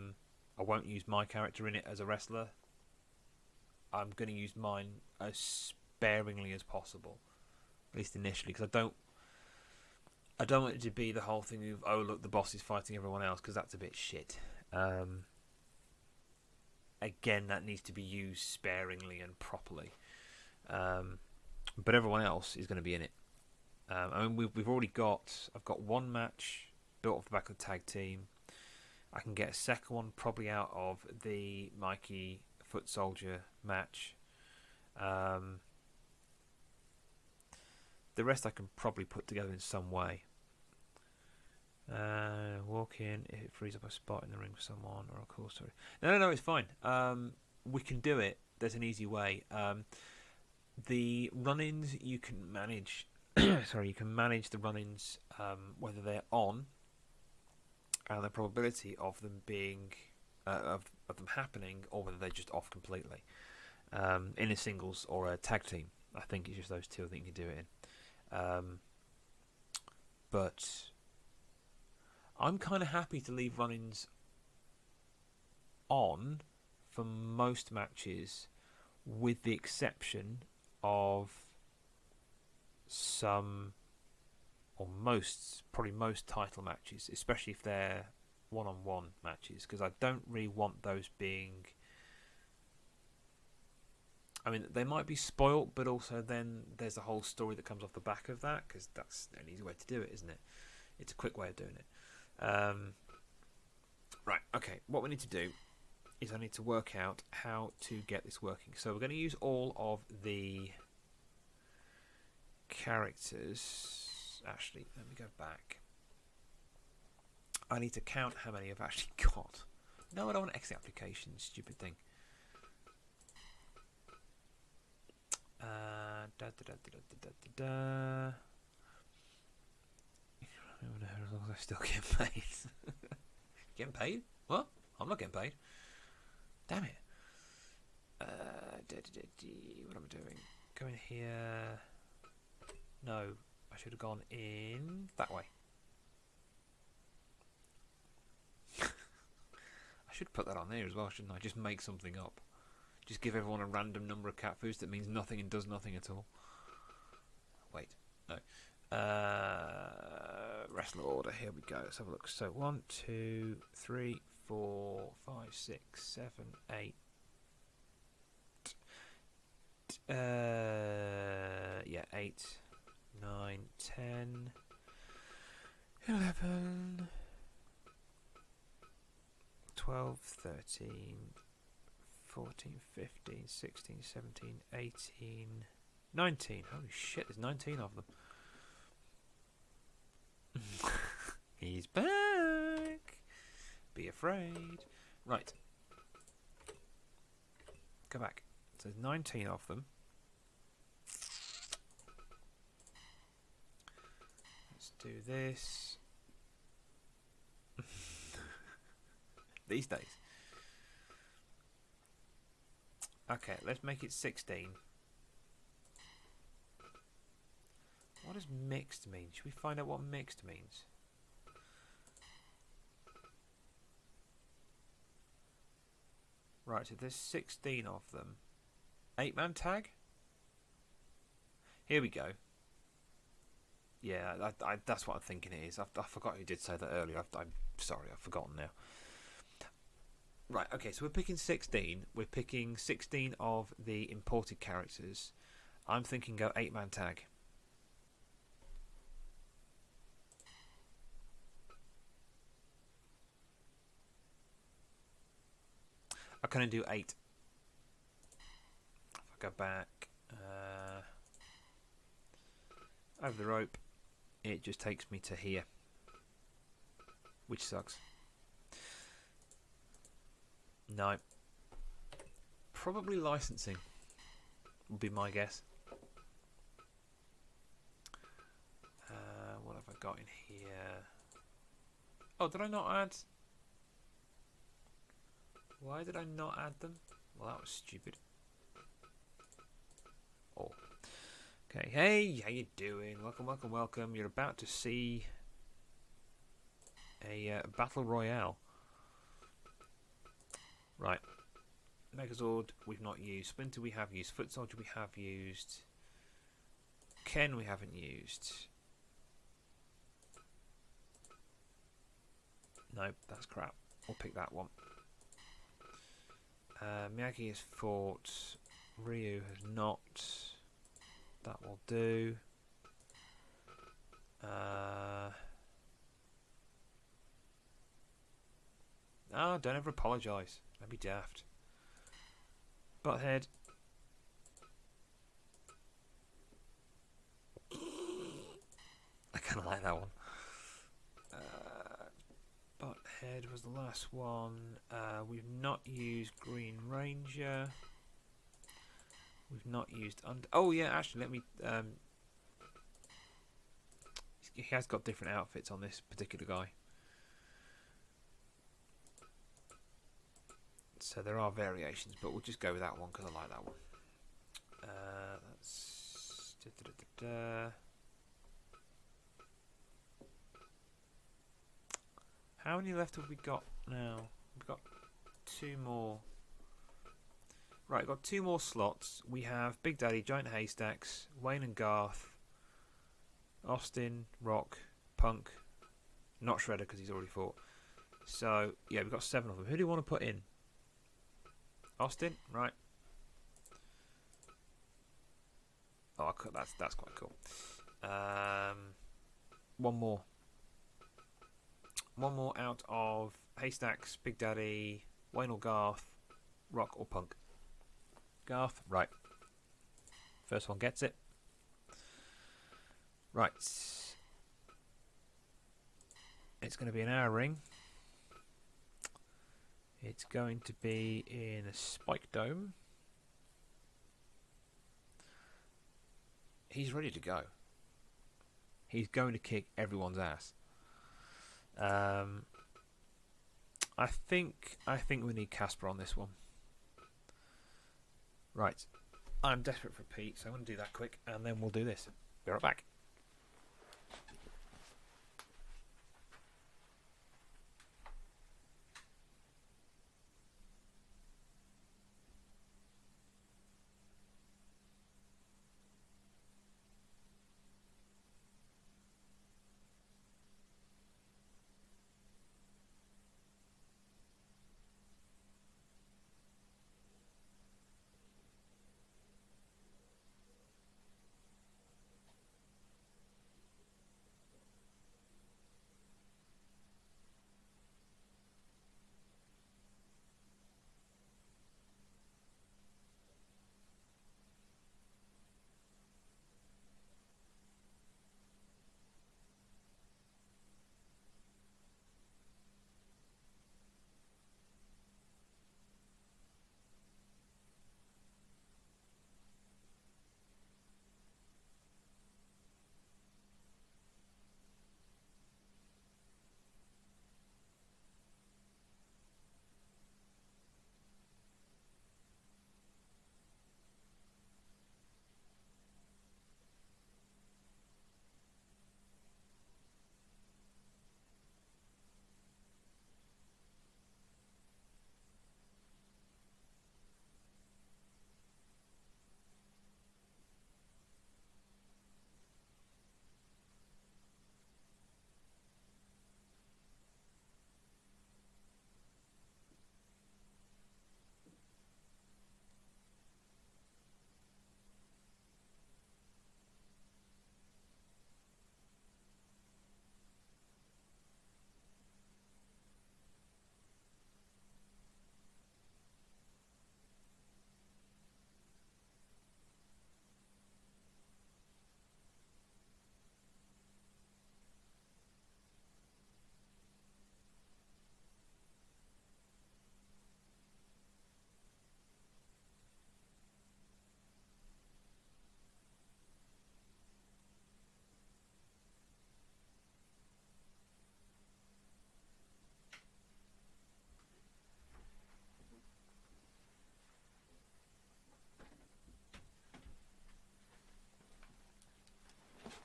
A: won't use my character in it as a wrestler. I'm going to use mine as sparingly as possible, at least initially, because I don't want it to be the whole thing of, oh look, the boss is fighting everyone else, because that's a bit shit. Again, that needs to be used sparingly and properly. But everyone else is going to be in it. I mean, we've already got... I've got one match built off the back of the tag team. I can get a second one probably out of the Mikey Foot Soldier match. The rest I can probably put together in some way. Walk in, if it frees up a spot in the ring for someone, or a cool story. No, it's fine. We can do it. There's an easy way. The run-ins you can manage. Sorry, you can manage the run-ins whether they're on, and the probability of them being of them happening, or whether they're just off completely. In a singles or a tag team, I think it's just those two. I think you can do it in. But I'm kind of happy to leave run-ins on for most matches, with the exception of some, or probably most title matches, especially if they're one-on-one matches, because I don't really want those being... I mean, they might be spoilt, but also then there's a whole story that comes off the back of that, because that's an easy way to do it, isn't it? It's a quick way of doing it. Right, okay, what we need to do is I need to work out how to get this working. So we're going to use all of the characters. Actually, let me go back. I need to count how many I've actually got. No, I don't want to exit application, stupid thing. As long as I still get paid. Getting paid? What? I'm not getting paid. Damn it. What am I doing? Go in here. No, I should have gone in that way. I should put that on there as well, shouldn't I? Just make something up. Just give everyone a random number of cat foods that means nothing and does nothing at all. Wait, no. Wrestler order, here we go. Let's have a look. So 1, 2, 3, 4, 5, 6, 7, 8. Yeah, 8, 9, 10, 11, 12, 13, 14, 15, 16, 17, 18, 19. Holy shit, there's 19 of them. He's back. Be afraid. Right. Go back. So there's 19 of them. Let's do this. These days. Okay, let's make it 16. What does mixed mean? Should we find out what mixed means? Right, so there's 16 of them. 8-man tag? Here we go. Yeah, that's what I'm thinking it is. I forgot who did say that earlier. I'm sorry, I've forgotten now. Right, okay, so we're picking 16. We're picking 16 of the imported characters. I'm thinking go 8-man tag. I can do 8. If I go back over the rope, it just takes me to here, which sucks. No. Probably licensing would be my guess. What have I got in here? Oh, did I not add? Why did I not add them? Well, that was stupid. Oh. Okay, hey, how you doing? Welcome, welcome, welcome. You're about to see a battle royale. Right. Megazord we've not used. Splinter we have used. Foot Soldier we have used. Ken we haven't used. Nope, that's crap. We'll pick that one. Miyagi has fought. Ryu has not. That will do. Don't ever apologise. That'd be daft. Butthead. I kind of like that one. Butthead was the last one. We've not used Green Ranger. We've not used oh yeah, actually let me he has got different outfits on this particular guy. So there are variations, but we'll just go with that one because I like that one. That's How many left have we got now? We've got 2 more. Right, got 2 more slots. We have Big Daddy, Giant Haystacks, Wayne and Garth, Austin, Rock, Punk, not Shredder because he's already fought. So yeah, we've got 7 of them. Who do you want to put in? Austin, right? Oh, that's quite cool. One more. One more out of Haystacks, Big Daddy, Wayne or Garth, Rock or Punk. Garth, right. First one gets it. Right. It's going to be an hour ring. It's going to be in a spike dome. He's ready to go. He's going to kick everyone's ass. I think we need Casper on this one. Right. I'm desperate for Pete, so I'm going to do that quick, and then we'll do this. Be right back.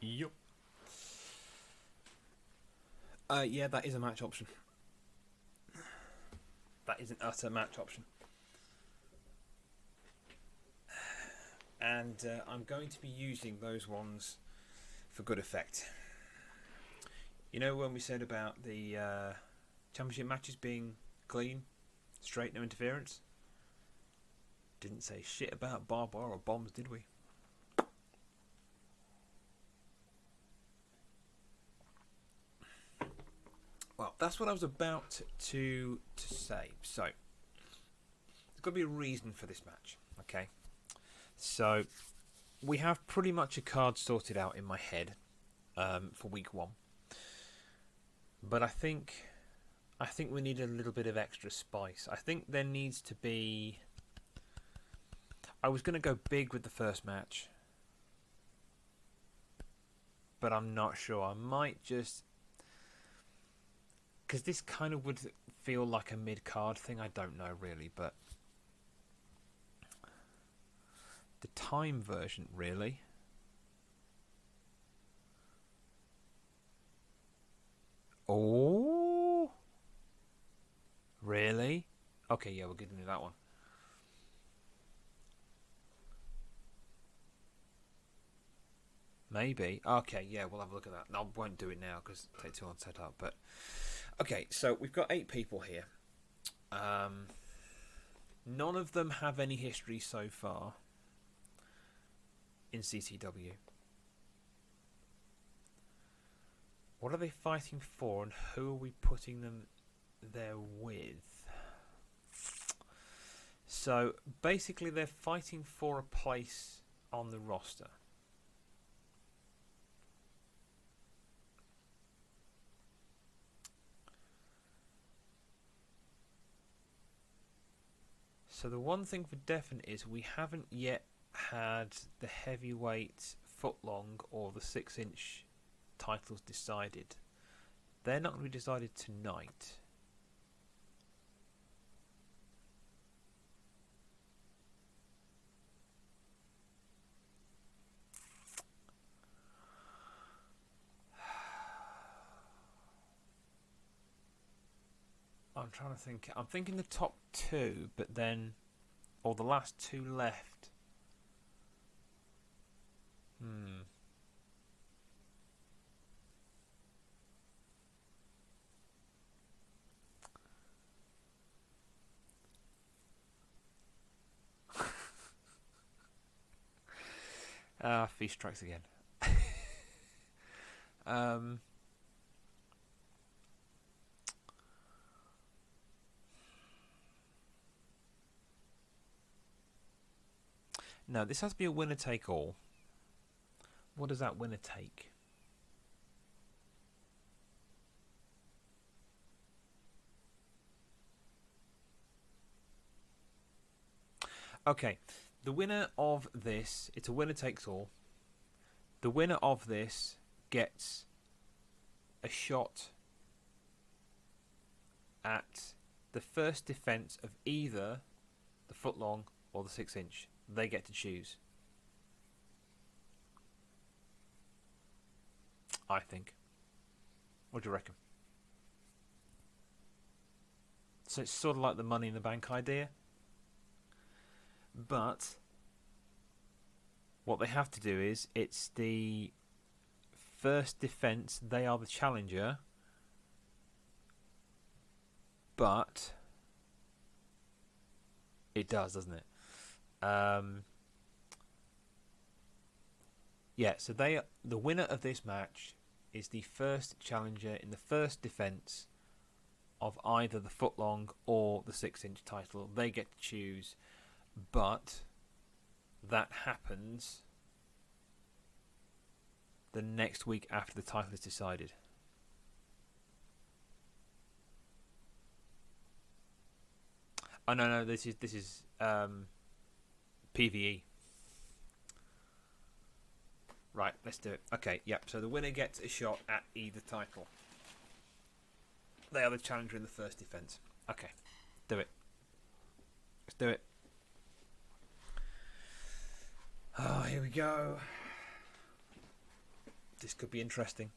A: Yup. Yeah, that is a match option. That is an utter match option. And I'm going to be using those ones for good effect. You know when we said about the championship matches being clean, straight, no interference? Didn't say shit about barbed wire or bombs, did we? Well, that's what I was about to say. So, there's got to be a reason for this match, okay? So, we have pretty much a card sorted out in my head for week 1. But I think we need a little bit of extra spice. I think there needs to be... I was going to go big with the first match, but I'm not sure. I might just... because this kind of would feel like a mid-card thing. I don't know really, but the time version, really. Oh, really? Okay, yeah, we're getting to that one. Maybe. Okay, yeah, we'll have a look at that. I won't do it now because it takes too long to set up. But okay, so we've got 8 people here. None of them have any history so far in CCW. What are they fighting for, and who are we putting them there with? So basically, they're fighting for a place on the roster. So the one thing for definite is we haven't yet had the heavyweight footlong or the 6-inch titles decided. They're not going to be decided tonight. I'm trying to think. I'm thinking the top two, but then, or the last two left. Feast strikes again. No, this has to be a winner take all. What does that winner take? Okay, the winner of this, it's a winner takes all. The winner of this gets a shot at the first defense of either the footlong or the 6-inch. They get to choose. I think. What do you reckon? So it's sort of like the Money in the Bank idea. But what they have to do is, it's the first defense, they are the challenger. But it does, doesn't it? Yeah, so the winner of this match is the first challenger in the first defense of either the footlong or the 6-inch title. They get to choose, but that happens the next week after the title is decided. Oh no, this is PvE. Right, let's do it. Okay, yep. So the winner gets a shot at either title. They are the challenger in the first defense. Okay, do it. Let's do it. Oh, here we go. This could be interesting.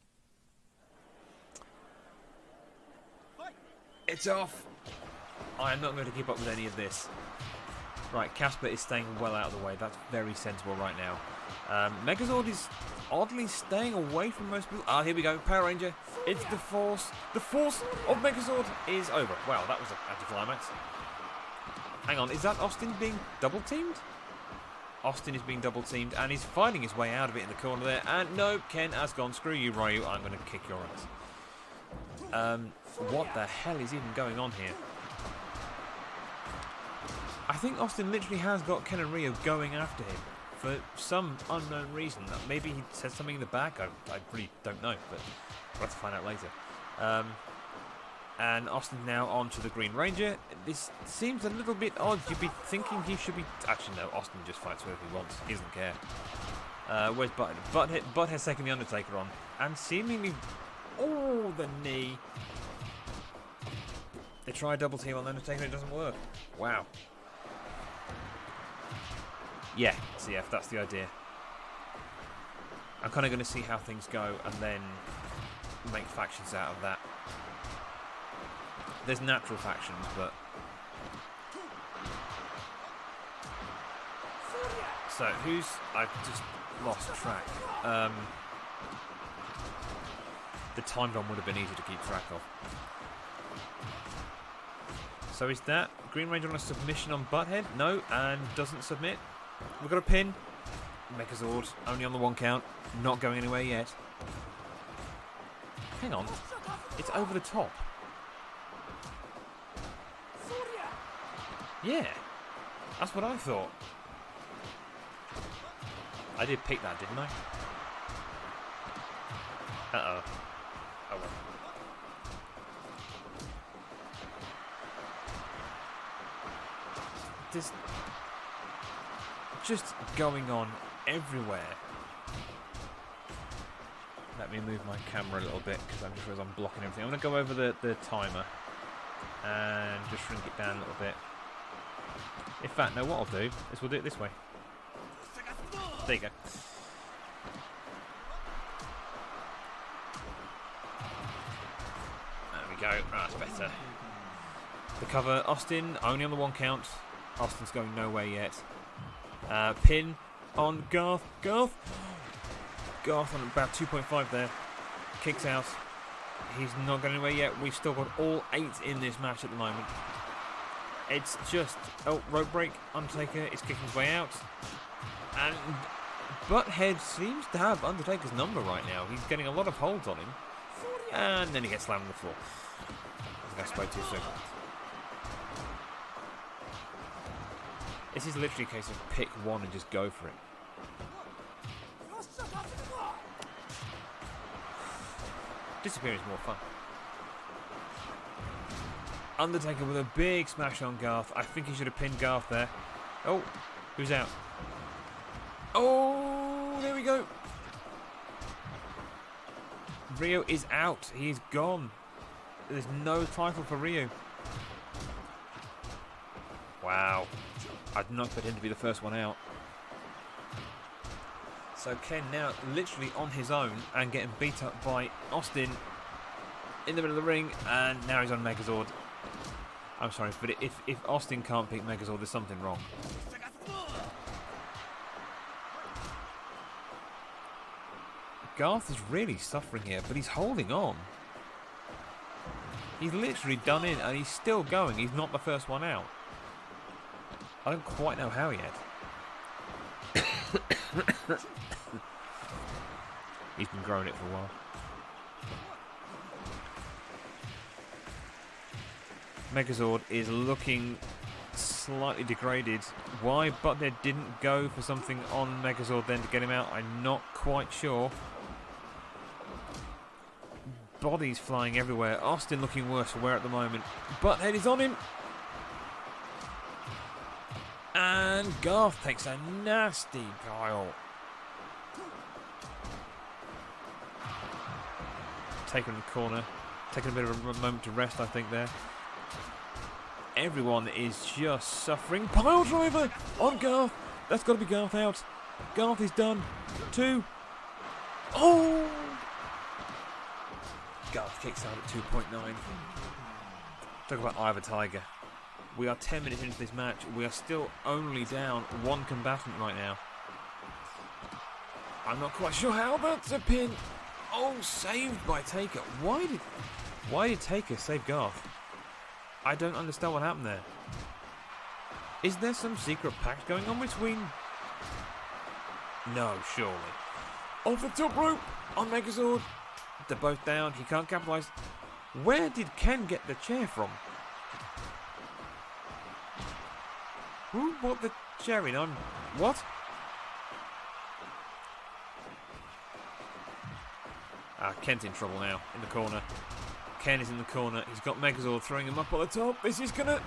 A: It's off. I am not going to keep up with any of this. Right, Casper is staying well out of the way. That's very sensible right now. Megazord is oddly staying away from most people. Ah, here we go. Power Ranger. It's the force. The force of Megazord is over. Wow, that was an anticlimax. Hang on, is that Austin being double-teamed? Austin is being double-teamed, and he's fighting his way out of it in the corner there. And no, Ken has gone. Screw you, Ryu. I'm going to kick your ass. What the hell is even going on here? I think Austin literally has got Ken and Ryu going after him for some unknown reason. Maybe he said something in the back. I really don't know, but we'll have to find out later. And Austin now on to the Green Ranger. This seems a little bit odd. You'd be thinking he should be... Actually, no. Austin just fights whoever he wants. He doesn't care. Where's Butthead? Butthead's taking the Undertaker on. And seemingly... Oh, the knee. They try a double team on the Undertaker. It doesn't work. Wow. Yeah, CF, that's the idea. I'm kind of going to see how things go and then make factions out of that. There's natural factions, but... So, who's... I've just lost track. The time bomb would have been easy to keep track of. So is that Green Ranger on a submission on Butthead? No, and doesn't submit. We've got a pin. Megazord, only on the 1 count. Not going anywhere yet. Hang on. It's over the top. Yeah. That's what I thought. I did pick that, didn't I? Uh-oh. Oh well. There's just going on everywhere. Let me move my camera a little bit because I'm just realised I'm blocking everything. I'm going to go over the timer and just shrink it down a little bit. In fact, no, what I'll do is we'll do it this way. There you go. There we go. That's better. The cover, Austin, only on the 1 count. Austin's going nowhere yet. Pin on Garth. Garth on about 2.5 there. Kicks out. He's not going anywhere yet. We've still got all 8 in this match at the moment. It's just... Oh, rope break. Undertaker is kicking his way out. And Butthead seems to have Undertaker's number right now. He's getting a lot of holds on him. And then he gets slammed on the floor. I think I spoke too soon. This is literally a case of pick one and just go for it. Disappearing is more fun. Undertaker with a big smash on Garth. I think he should have pinned Garth there. Oh, who's out? Oh, there we go. Rio is out. He's gone. There's no title for Rio. Wow. I did not expect him to be the first one out. So Ken now literally on his own and getting beat up by Austin in the middle of the ring, and now he's on Megazord. I'm sorry, but if Austin can't beat Megazord, there's something wrong. Garth is really suffering here, but he's holding on. He's literally done in and he's still going. He's not the first one out. I don't quite know how yet. He's been growing it for a while. Megazord is looking slightly degraded. Why Butthead didn't go for something on Megazord then to get him out, I'm not quite sure. Bodies flying everywhere. Austin looking worse for wear at the moment. Butthead is on him. And Garth takes a nasty pile. Taken in the corner. Taking a bit of a moment to rest, I think, there. Everyone is just suffering. Pile driver on Garth. That's got to be Garth out. Garth is done. 2. Oh! Garth kicks out at 2.9. Talk about Eye of a Tiger. We are 10 minutes into this match. We are still only down 1 combatant right now. I'm not quite sure how that's a pin. Oh, saved by Taker. Why did Taker save Garth? I don't understand what happened there. Is there some secret pact going on between... No, surely. Off the top rope on Megazord. They're both down. He can't capitalise. Where did Ken get the chair from? Who bought the chair in on... What? Ken's in trouble now, in the corner. Ken is in the corner. He's got Megazord throwing him up on the top. This is gonna...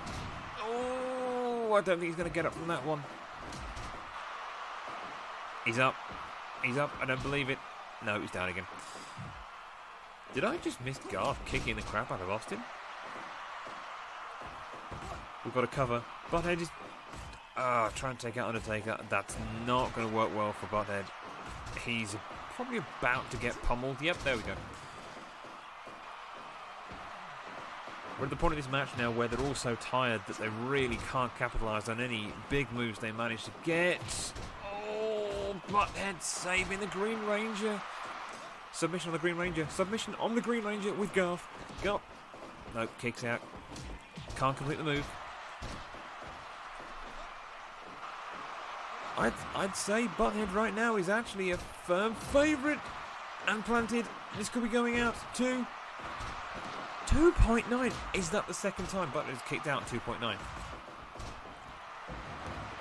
A: Oh, I don't think he's gonna get up from that one. He's up. He's up. I don't believe it. No, he's down again. Did I just miss Garth kicking the crap out of Austin? We've got a cover. Butthead is... trying to take out Undertaker. That's not going to work well for Butthead. He's probably about to get pummeled. Yep, there we go. We're at the point of this match now where they're all so tired that they really can't capitalise on any big moves they manage to get. Oh, Butthead saving the Green Ranger. Submission on the Green Ranger. Submission on the Green Ranger with Garth. Garth. Nope, kicks out. Can't complete the move. I'd say Butthead right now is actually a firm favourite. And planted. This could be going out. 2.9. Is that the second time Butthead's kicked out at 2.9?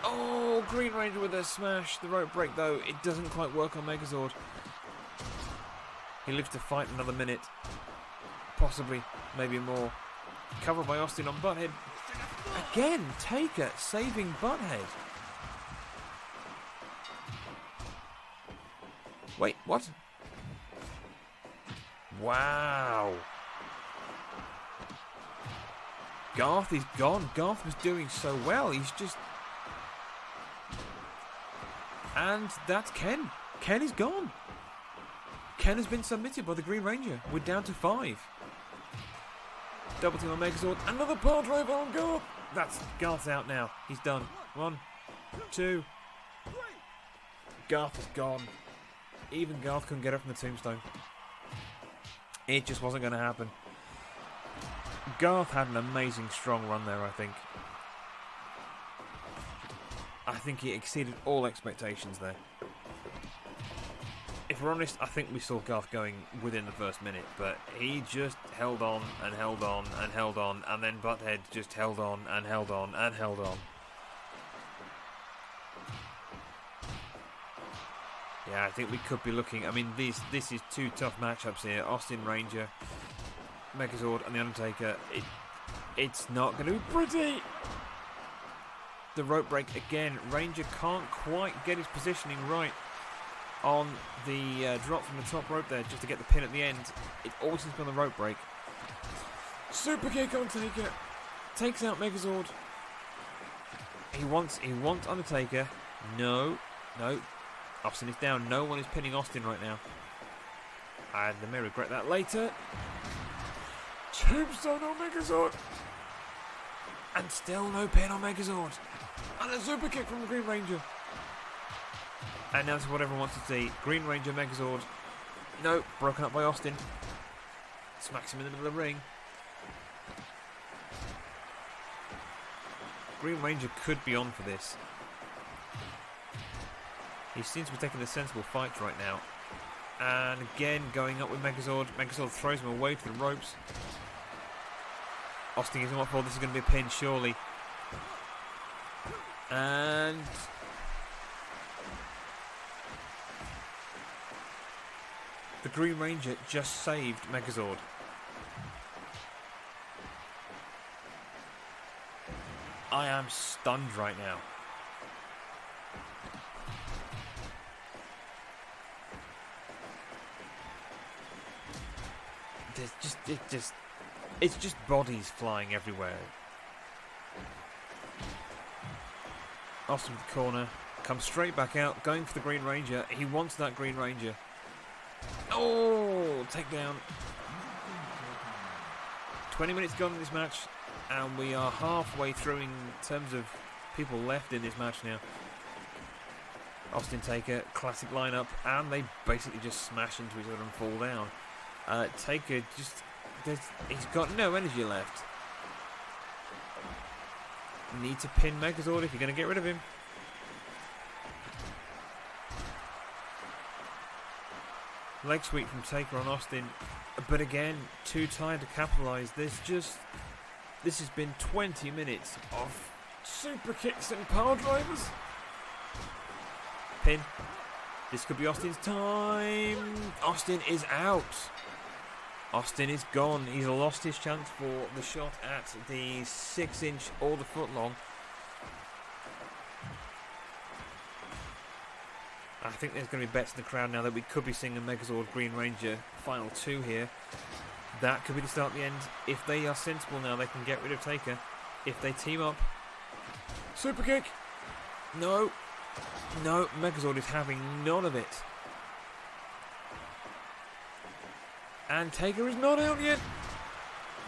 A: Oh, Green Ranger with a smash. The rope break though. It doesn't quite work on Megazord. He lives to fight another minute. Possibly. Maybe more. Covered by Austin on Butthead. Again, Taker saving Butthead. Wait, what? Wow. Garth is gone. Garth was doing so well. He's just... And that's Ken. Ken is gone. Ken has been submitted by the Green Ranger. We're down to 5. Double team on Megazord. Another power driver on Garth. That's Garth's out now. He's done. 1, 2. Garth is gone. Even Garth couldn't get up from the tombstone. It just wasn't going to happen. Garth had an amazing strong run there, I think. I think he exceeded all expectations there. If we're honest, I think we saw Garth going within the first minute, but he just held on and held on and held on, and then Butthead just held on and held on and held on. Yeah, I think we could be looking. I mean, this is two tough matchups here. Austin Ranger, Megazord, and the Undertaker. It's not going to be pretty. The rope break again. Ranger can't quite get his positioning right on the drop from the top rope there, just to get the pin at the end. It always seems to be on the rope break. Super kick on Taker. Takes out Megazord. He wants Undertaker. No. Austin is down. No one is pinning Austin right now. And they may regret that later. Tombstone on Megazord. And still no pin on Megazord. And a super kick from the Green Ranger. And now this is what everyone wants to see. Green Ranger, Megazord. No, broken up by Austin. Smacks him in the middle of the ring. Green Ranger could be on for this. He seems to be taking a sensible fight right now. And again, going up with Megazord. Megazord throws him away to the ropes. Austin gives him up for this is going to be a pin, surely. And the Green Ranger just saved Megazord. I am stunned right now. It's just bodies flying everywhere. Austin with the corner, comes straight back out, going for the Green Ranger. He wants that Green Ranger. Oh, takedown. 20 minutes gone in this match, and we are halfway through in terms of people left in this match now. Austin Taker, classic lineup, and they basically just smash into each other and fall down. Taker just, he's got no energy left. Need to pin Megazord if you're going to get rid of him. Leg sweep from Taker on Austin, but again, too tired to capitalise. This has been 20 minutes of super kicks and power drivers. Pin. This could be Austin's time. Austin is out. Austin is gone. He's lost his chance for the shot at the 6-inch or the foot-long. I think there's going to be bets in the crowd now that we could be seeing a Megazord Green Ranger final 2 here. That could be the start of the end. If they are sensible now, they can get rid of Taker. If they team up. Super kick. No. Megazord is having none of it. And Taker is not out yet.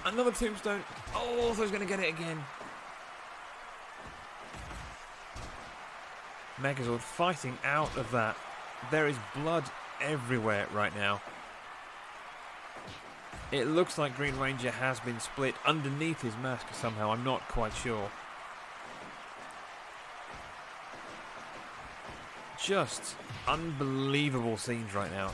A: Another tombstone. Oh, so he's going to get it again. Megazord fighting out of that. There is blood everywhere right now. It looks like Green Ranger has been split underneath his mask somehow. I'm not quite sure. Just unbelievable scenes right now.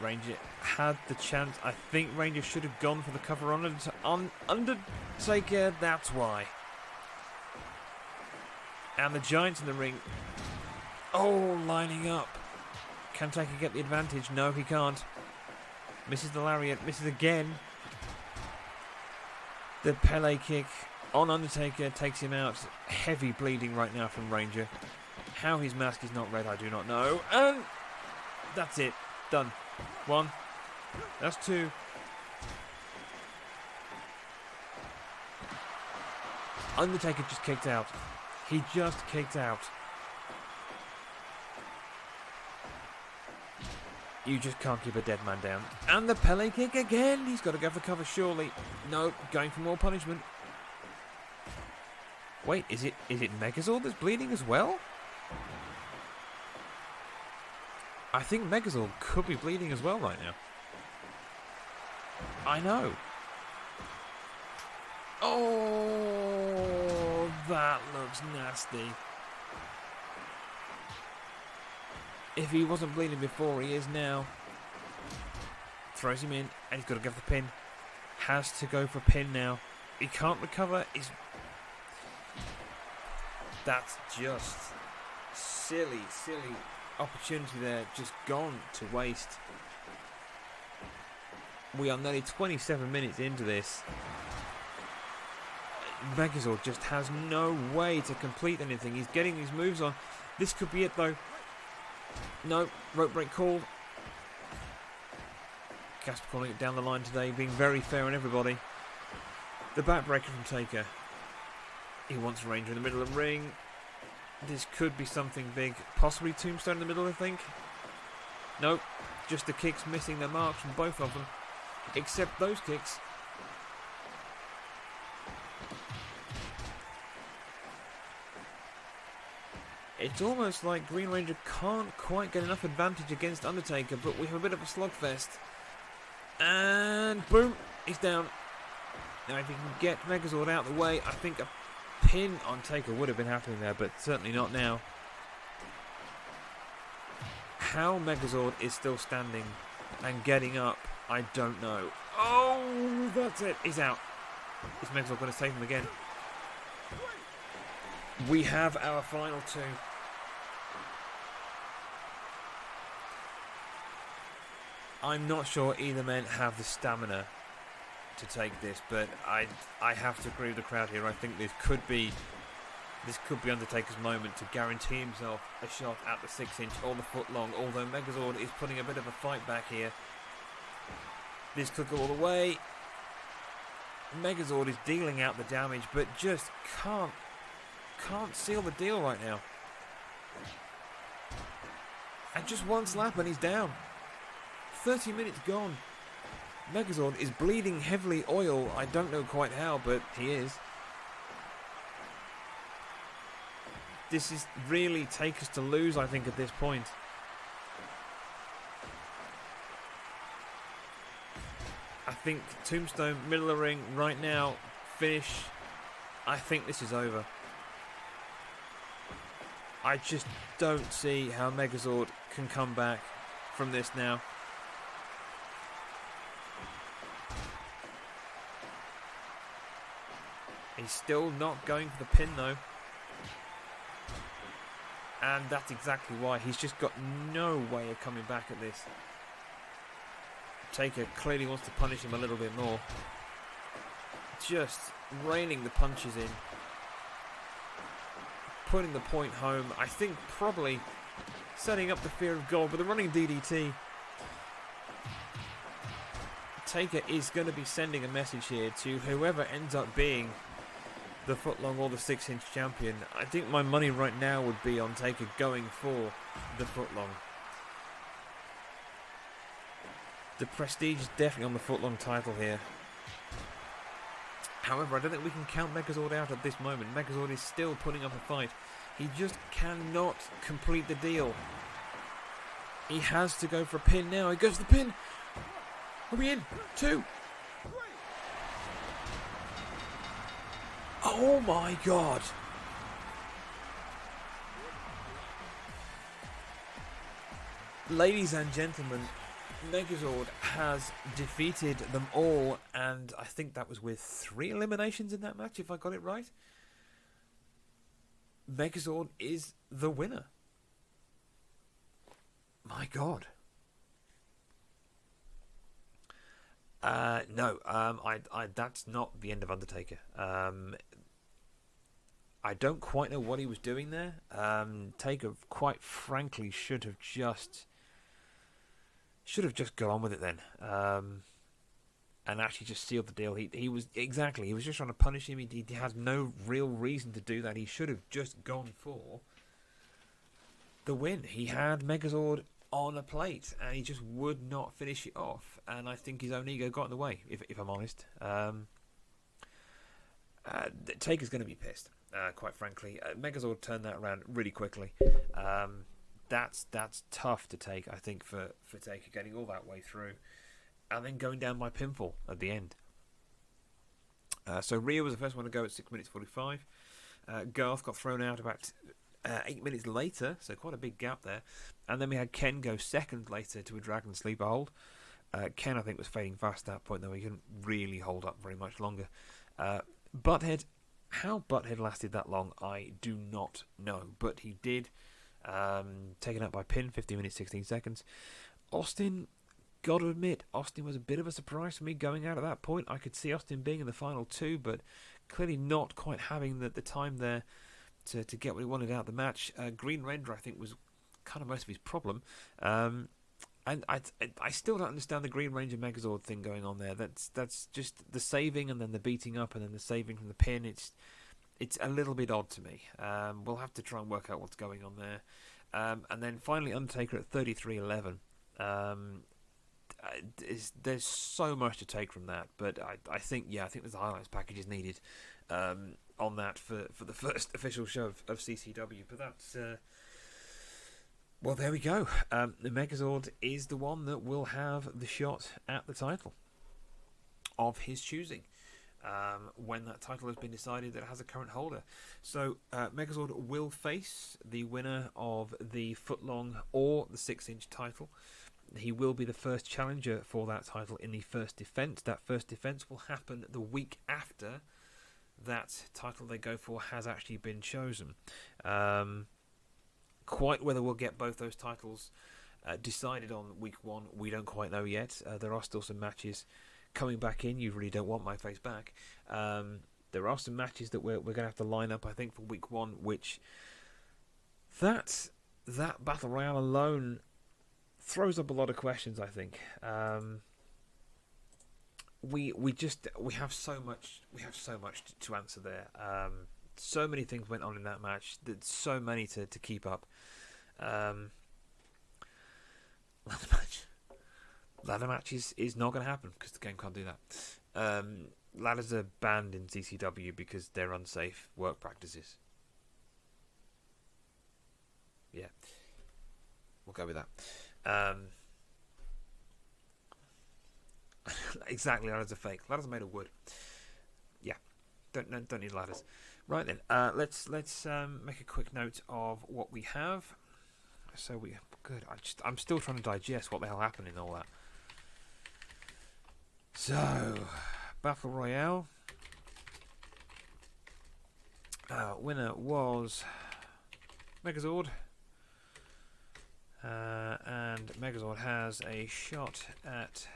A: Ranger had the chance. I think Ranger should have gone for the cover on Undertaker. That's why. And the Giants in the ring. Oh, lining up. Can Taker get the advantage? No, he can't. Misses the lariat. Misses again. The Pele kick on Undertaker takes him out. Heavy bleeding right now from Ranger. How his mask is not red, I do not know. And that's it. Done. 1. That's 2. Undertaker just kicked out. He just kicked out. You just can't keep a dead man down. And the Pele kick again. He's got to go for cover, surely. No, going for more punishment. Wait, is it Megazord that's bleeding as well? I think Megazord could be bleeding as well right now. I know. Oh, that looks nasty. If he wasn't bleeding before, he is now. Throws him in, and he's got to go for the pin. Has to go for a pin now. He can't recover. That's just silly opportunity there. Just gone to waste. We are nearly 27 minutes into this. Megazord just has no way to complete anything. He's getting these moves on. This could be it though. No, rope break called. Casper calling it down the line today, being very fair on everybody. The backbreaker from Taker. He wants Ranger in the middle of the ring. This could be something big. Possibly Tombstone in the middle, I think. Nope, just the kicks missing their marks from both of them. Except those kicks. It's almost like Green Ranger can't quite get enough advantage against Undertaker, but we have a bit of a slugfest. And boom, he's down. Now if he can get Megazord out of the way, I think a pin on Taker would have been happening there, but certainly not now. How Megazord is still standing and getting up, I don't know. Oh, that's it. He's out. Is Megazord going to save him again? We have our final two. I'm not sure either men have the stamina to take this, but I have to agree with the crowd here. I think this could be Undertaker's moment to guarantee himself a shot at the 6-inch or the foot-long, although Megazord is putting a bit of a fight back here. This could go all the way. Megazord is dealing out the damage, but just can't seal the deal right now. And just one slap and he's down. 30 minutes gone. Megazord is bleeding heavily oil. I don't know quite how, but he is. This is really Taker's to lose, I think, at this point. I think Tombstone, middle of the ring right now, finish. I think this is over. I just don't see how Megazord can come back from this now. He's still not going for the pin though. And that's exactly why. He's just got no way of coming back at this. Taker clearly wants to punish him a little bit more. Just raining the punches in. Putting the point home. I think probably setting up the fear of God with a running DDT. Taker is going to be sending a message here to whoever ends up being the footlong or the 6-inch champion. I think my money right now would be on Taker going for the footlong. The prestige is definitely on the footlong title here. However, I don't think we can count Megazord out at this moment. Megazord is still putting up a fight. He just cannot complete the deal. He has to go for a pin now. He goes for the pin. Are we in? 2. Oh my God. Ladies and gentlemen, Megazord has defeated them all, and I think that was with 3 eliminations in that match, if I got it right. Megazord is the winner. My God. No, that's not the end of Undertaker. I don't quite know what he was doing there. Taker, quite frankly, should have just gone on with it then, and actually just sealed the deal. He was just trying to punish him. He has no real reason to do that. He should have just gone for the win. He had Megazord on a plate, and he just would not finish it off. And I think his own ego got in the way, if I'm honest. Taker's going to be pissed, quite frankly. Megazord turned that around really quickly. That's tough to take, I think, for Taker, getting all that way through, and then going down by pinfall at the end. So Rhea was the first one to go at 6 minutes 45. Garth got thrown out about 8 minutes later, so quite a big gap there. And then we had Ken go second later to a Dragon Sleeper hold. Ken, I think, was fading fast at that point, though. He couldn't really hold up very much longer. Butthead, how Butthead lasted that long, I do not know. But he did. Taken out by pin, 15 minutes 16 seconds. Austin, got to admit, Austin was a bit of a surprise for me going out at that point. I could see Austin being in the final two, but clearly not quite having the time there to get what he wanted out of the match. Green Ranger, I think, was kind of most of his problem. And I still don't understand the Green Ranger Megazord thing going on there. That's just the saving and then the beating up and then the saving from the pin. It's a little bit odd to me. We'll have to try and work out what's going on there. And then finally Undertaker at 33-11. There's so much to take from that, but I think there's a highlights package is needed on that for the first official show of CCW. But that's well, there we go. The Megazord is the one that will have the shot at the title of his choosing when that title has been decided that it has a current holder. So Megazord will face the winner of the footlong or the 6-inch title. He will be the first challenger for that title in the first defence. That first defence will happen the week after that title they go for has actually been chosen. Quite whether we'll get both those titles decided on week one, we don't quite know yet. There are still some matches coming back in. You really don't want my face back. There are some matches that we're going to have to line up, I think, for week one, which that Battle Royale alone throws up a lot of questions, I think. We have so much to answer there. So many things went on in that match. There's so many to keep up. Ladder match is not going to happen because the game can't do that. Ladders are banned in CCW because they're unsafe work practices. Yeah, we'll go with that. Exactly, ladders are fake. Ladders are made of wood. Yeah, don't need ladders. Right then, let's make a quick note of what we have. So good. I'm still trying to digest what the hell happened in all that. So, Battle Royale. Winner was Megazord. And Megazord has a shot at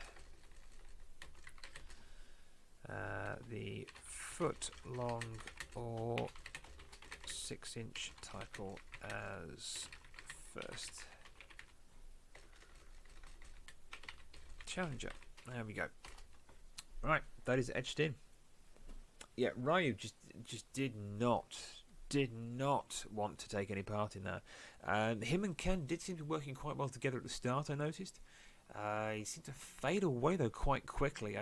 A: the foot-long or 6-inch title as first challenger. There we go. Right, that is etched in. Yeah, Ryu just did not want to take any part in that. Him and Ken did seem to be working quite well together at the start, I noticed. He seemed to fade away, though, quite quickly.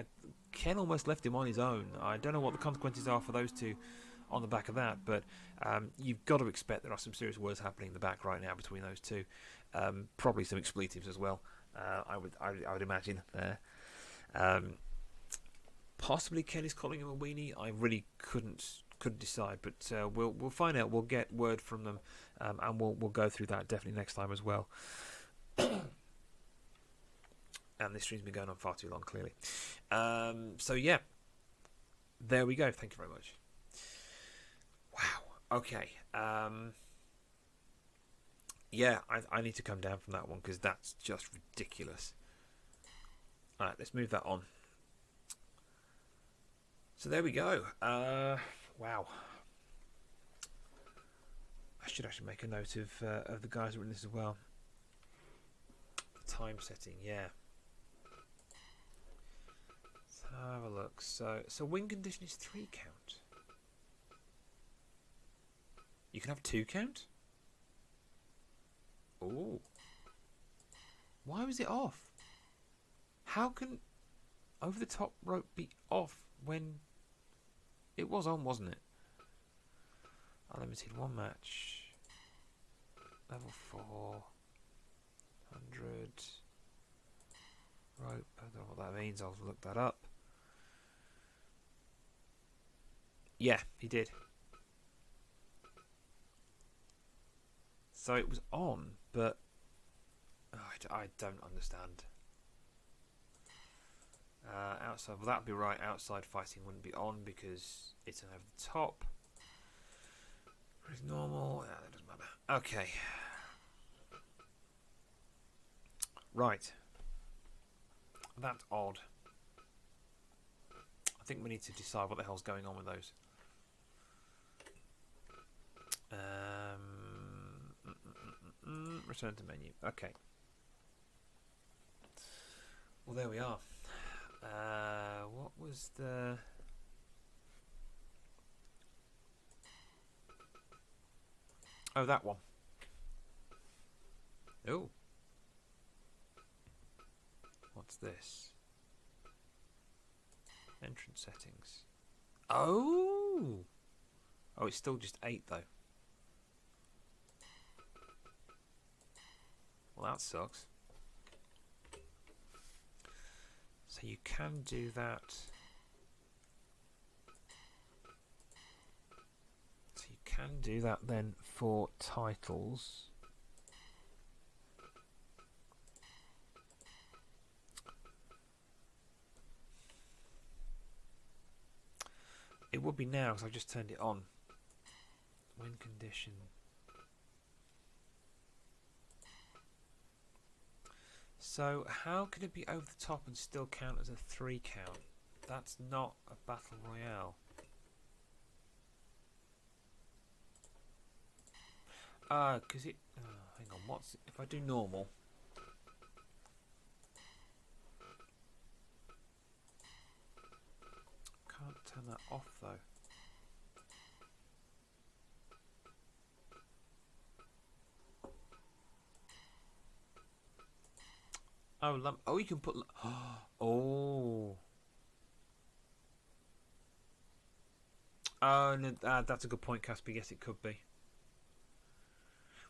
A: Ken almost left him on his own. I don't know what the consequences are for those two on the back of that, but you've got to expect there are some serious words happening in the back right now between those two. Probably some expletives as well, I would imagine there. Possibly Ken is calling him a weenie. I really couldn't decide, but we'll find out. We'll get word from them, and we'll go through that definitely next time as well. And this stream's been going on far too long, clearly. So yeah, there we go. Thank you very much. Wow. Okay. Yeah, I need to come down from that one because that's just ridiculous. All right, let's move that on. So there we go. Wow. I should actually make a note of the guys who are in this as well. The time setting, yeah. Let's have a look. So win condition is 3 count. You can have 2 count? Ooh. Why was it off? How can over the top rope be off when it was on, wasn't it? Unlimited one match. Level 4. 100. Rope. I don't know what that means. I'll look that up. Yeah, he did. So it was on, but I don't understand. Outside, well, that'd be right. Outside fighting wouldn't be on because it's over the top. It's normal. That doesn't matter. Okay. Right. That's odd. I think we need to decide what the hell's going on with those. Return to menu. Okay. Well, there we are. What was the... Oh, that one. Oh. What's this? Entrance settings. Oh! Oh, it's still just 8 though. Well, that sucks. So you can do that. So you can do that then for titles. It would be now because I just turned it on. Win condition. So how can it be over the top and still count as a 3 count? That's not a battle royale. Because it... hang on, what's... If I do normal... Can't turn that off though. Oh, oh, you can put... Oh. Oh, no, that's a good point, Casper. Yes, it could be.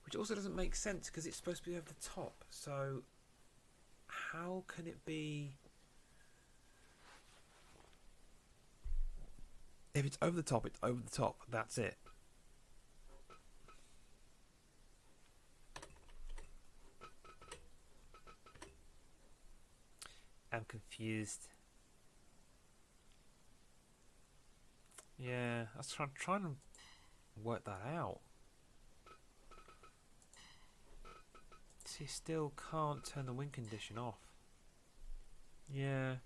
A: Which also doesn't make sense because it's supposed to be over the top. So, how can it be... If it's over the top, it's over the top. That's it. I'm confused. Yeah, I was trying to work that out. See, still can't turn the win condition off. Yeah.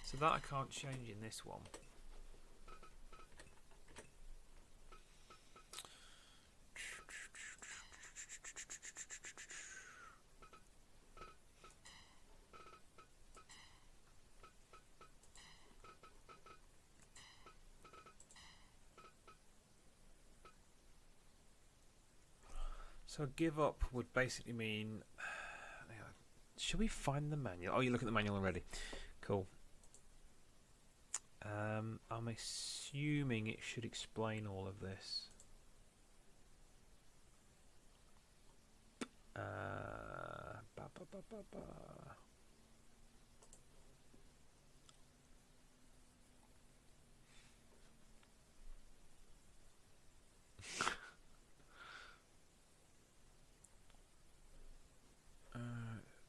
A: So that I can't change in this one. So give up would basically mean... Should we find the manual? Oh, you look at the manual already. Cool. I'm assuming it should explain all of this. Ba, ba, ba, ba, ba.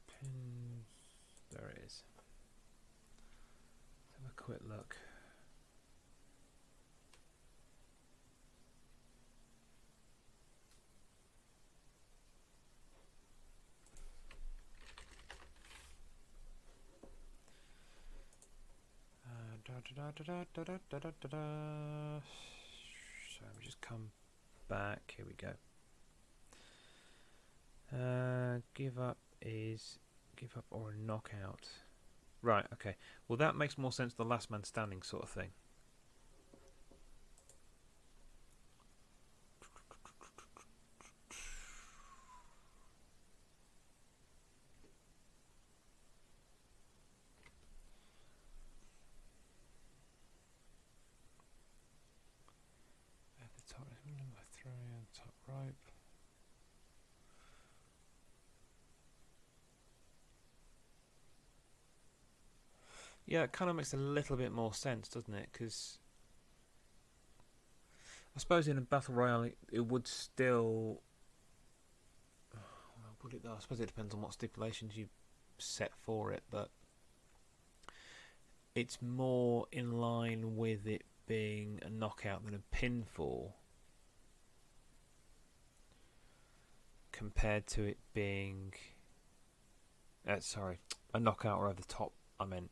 A: Pins. There it is. Let's have a quick look. So let me just come back. Here we go. Give up is give up or a knockout. Right, okay. Well, that makes more sense, the last man standing sort of thing. Yeah, it kind of makes a little bit more sense, doesn't it? Because I suppose in a battle royale, it would still. Well, would it though? I suppose it depends on what stipulations you set for it, but it's more in line with it being a knockout than a pinfall, compared to it being. Sorry, a knockout or over the top. I meant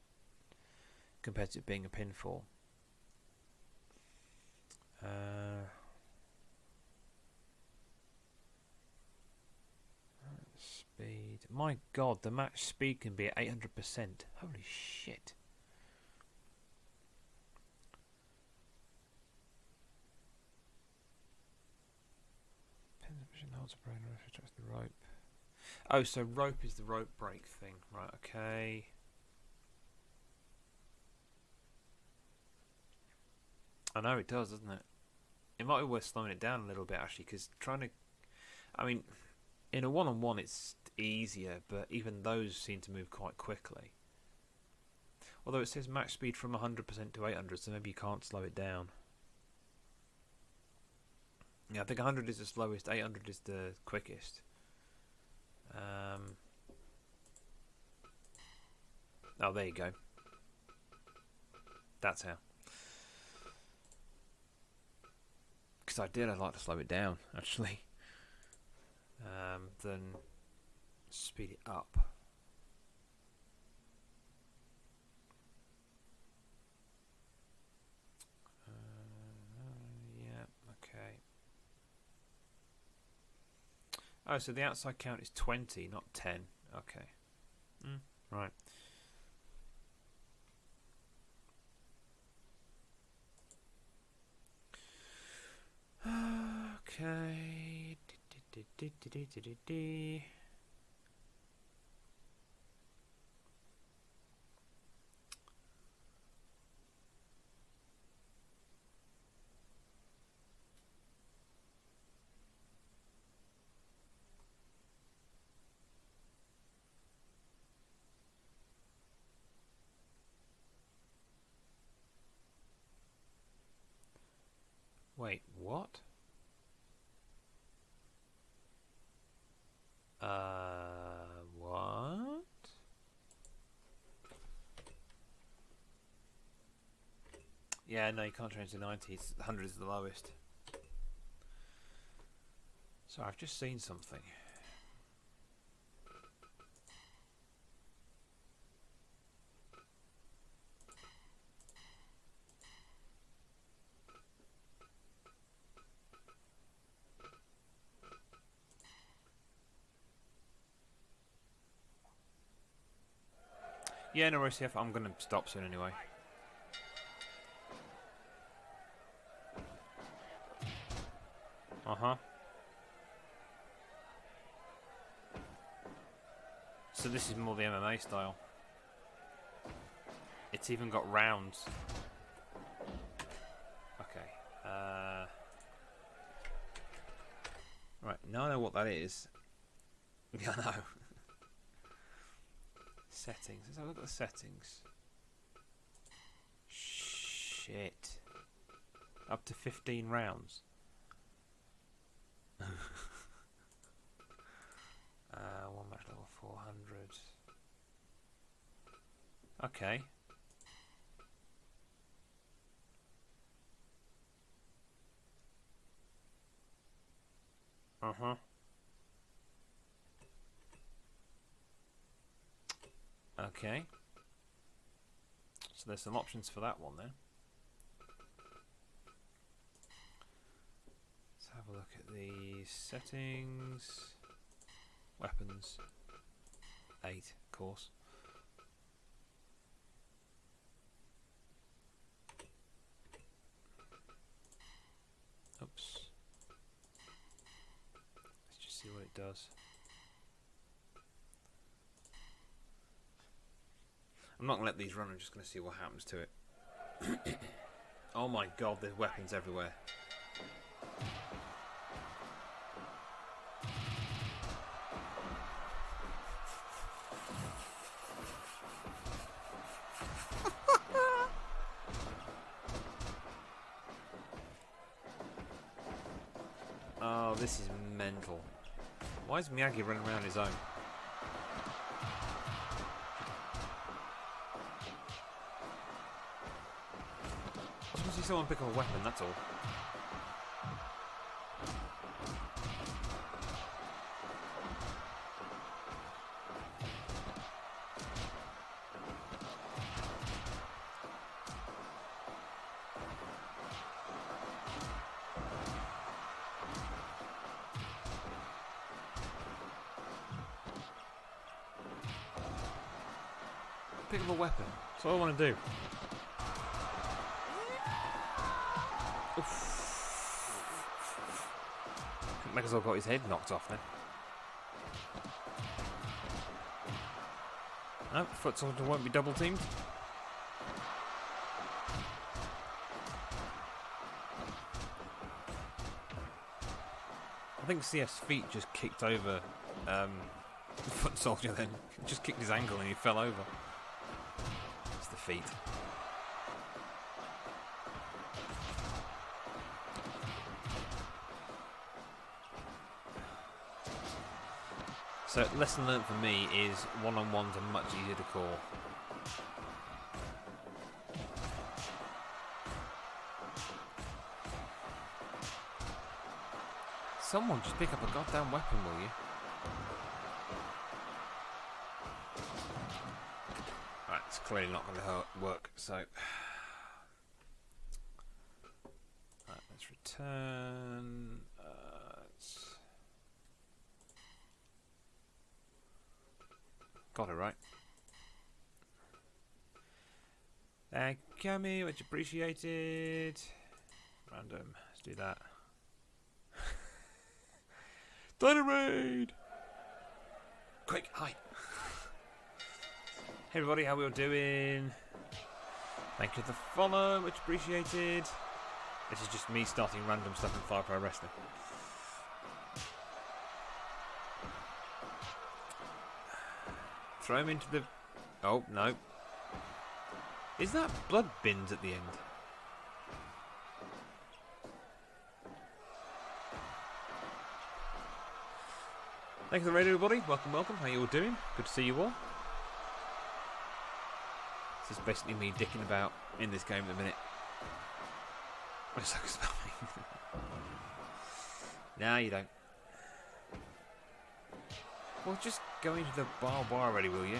A: compared to it being a pinfall. Speed. My God, the match speed can be at 800%. Holy shit. Holds a brain, the rope. Oh, so rope is the rope break thing. Right, okay. I know it does, doesn't it? It might be worth slowing it down a little bit, actually, because trying to... I mean, in a one-on-one it's easier, but even those seem to move quite quickly. Although it says max speed from 100% to 800, so maybe you can't slow it down. Yeah, I think 100 is the slowest, 800 is the quickest. Oh, there you go. That's how. Because I'd like to slow it down, actually. Than speed it up. Yeah, okay. Oh, so the outside count is 20, not 10. Okay. Right. Okay. Wait, what? What? Yeah, no, you can't change the 90s. 100 is the lowest. So I've just seen something. Yeah, no worries, CF. I'm going to stop soon anyway. Uh-huh. So this is more the MMA style. It's even got rounds. Okay. Right, now I know what that is. Yeah, I know. Settings. Let's have a look at the settings. Shit. Up to 15 rounds. One match level 400. Okay. Uh-huh. Okay. So there's some options for that one then. Let's have a look at the settings. Weapons. 8, of course. Oops. Let's just see what it does. I'm not going to let these run, I'm just going to see what happens to it. Oh my god, there's weapons everywhere. This is mental. Why is Miyagi running around his own? I just want to see someone pick up a weapon, that's all. Pick up a weapon. That's all I want to do. Oof. Might as well got his head knocked off then. No, foot soldier won't be double teamed. I think CF's feet just kicked over the foot soldier then. Just kicked his ankle and he fell over. It's the feet. So, lesson learned for me is one-on-ones are much easier to call. Someone just pick up a goddamn weapon, will you? Right, it's clearly not going to work, so... Right, let's return... Got it right. Thank you, Cammy, much appreciated. Random, let's do that. Dynamite! Quick, hi. Hey everybody, how we all doing? Thank you for the follow, much appreciated. This is just me starting random stuff in Fire Pro Wrestling. Throw him into the... Oh, no. Is that blood bins at the end? Thank you for the raid, everybody. Welcome, welcome. How you all doing? Good to see you all. This is basically me dicking about in this game at the minute. I suck at spelling. Nah, you don't. Well, just go into the barbed wire already, will you?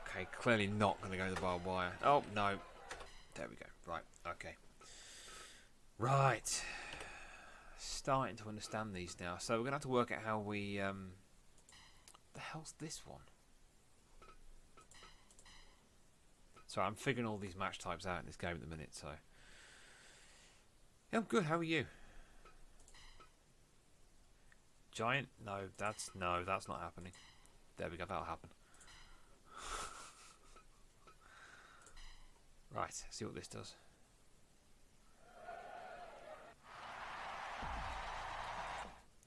A: Okay, clearly not going to go to the barbed wire. Oh, no. There we go. Right, okay. Right. Starting to understand these now. So we're going to have to work out how we... the hell's this one? So I'm figuring all these match types out in this game at the minute, so... Yeah, I'm good. How are you? Giant? No, that's not happening. There we go, that'll happen. Right, see what this does.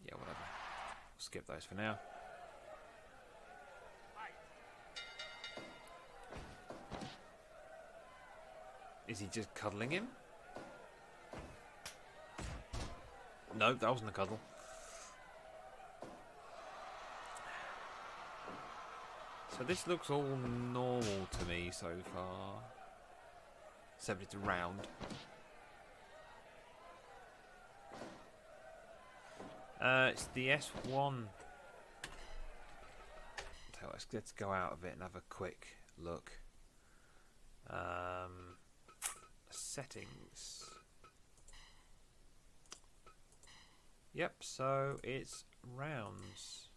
A: Yeah, whatever. We'll skip those for now. Is he just cuddling him? No, that wasn't a cuddle. So this looks all normal to me so far. Except it's round. It's the S1. Let's go out of it and have a quick look. Settings. Yep, so it's rounds.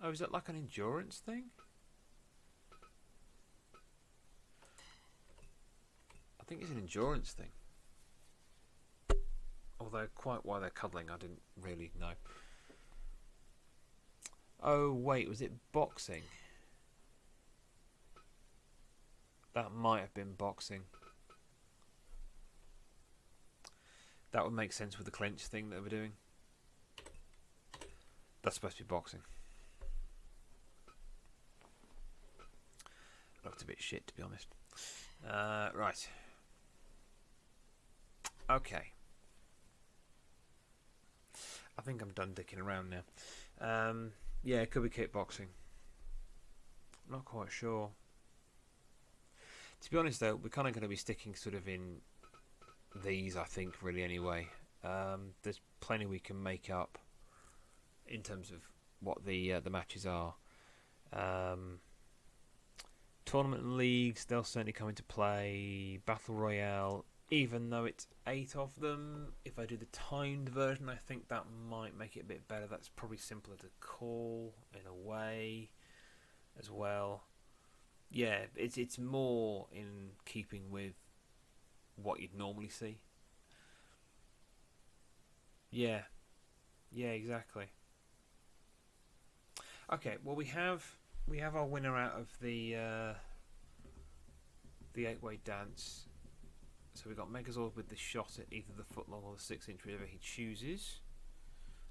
A: Oh, is that like an endurance thing? I think it's an endurance thing. Although quite why they're cuddling, I didn't really know. Oh wait, was it boxing? That might have been boxing. That would make sense with the clench thing that we're doing. That's supposed to be boxing. Looked a bit shit, to be honest. Right. Okay. I think I'm done dicking around now. Yeah, it could be kickboxing. Not quite sure. To be honest, though, we're kind of going to be sticking sort of in these, I think, really anyway. There's plenty we can make up in terms of what the matches are. Tournament and leagues, they'll certainly come into play. Battle Royale, even though it's 8 of them, if I do the timed version, I think that might make it a bit better. That's probably simpler to call in a way as well. Yeah, it's more in keeping with what you'd normally see. Yeah, exactly. Okay, well we have our winner out of the 8-way dance. So we've got Megazord with the shot at either the footlong or the 6-inch, whatever he chooses.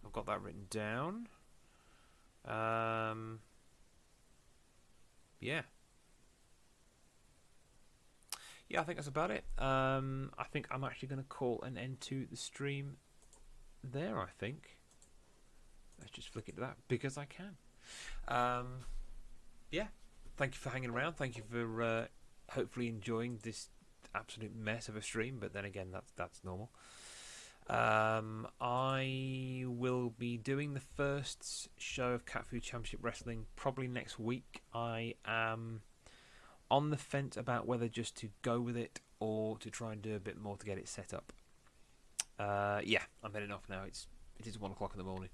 A: I've got that written down. Yeah. Yeah, I think that's about it. I think I'm actually going to call an end to the stream there, I think. Let's just flick it to that because I can. Yeah, thank you for hanging around. Thank you for hopefully enjoying this absolute mess of a stream, but then again, that's normal. I will be doing the first show of Cat Food Championship Wrestling probably next week. I am on the fence about whether just to go with it or to try and do a bit more to get it set up. Yeah, I'm heading off now. It is 1 o'clock in the morning.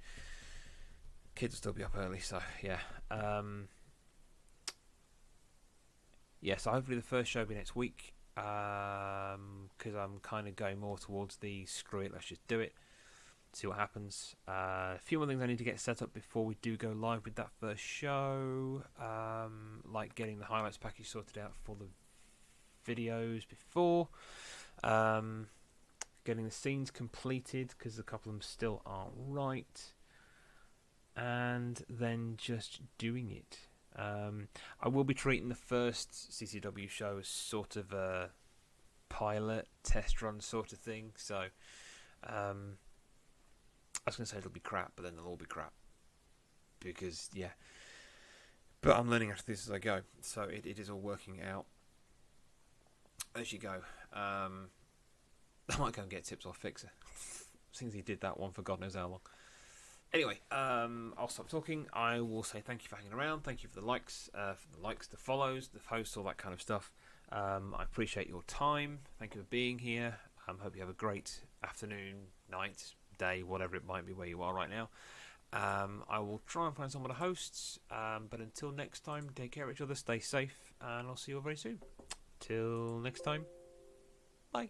A: Kids will still be up early, so yeah. Yeah, so hopefully the first show will be next week. Because I'm kind of going more towards the screw it, let's just do it, see what happens. A few more things I need to get set up before we do go live with that first show, like getting the highlights package sorted out for the videos before, getting the scenes completed because a couple of them still aren't right, and then just doing it. I will be treating the first CCW show as sort of a pilot test run sort of thing. So I was going to say it'll be crap, but then they'll all be crap because yeah. But I'm learning after this as I go, so it is all working out as you go. I might go and get tips off Fixer since he did that one for God knows how long. Anyway, I'll stop talking. I will say thank you for hanging around. Thank you for the likes, the follows, the posts, all that kind of stuff. I appreciate your time. Thank you for being here. Hope you have a great afternoon, night, day, whatever it might be where you are right now. I will try and find some of the hosts. But until next time, take care of each other, stay safe, and I'll see you all very soon. Till next time, bye.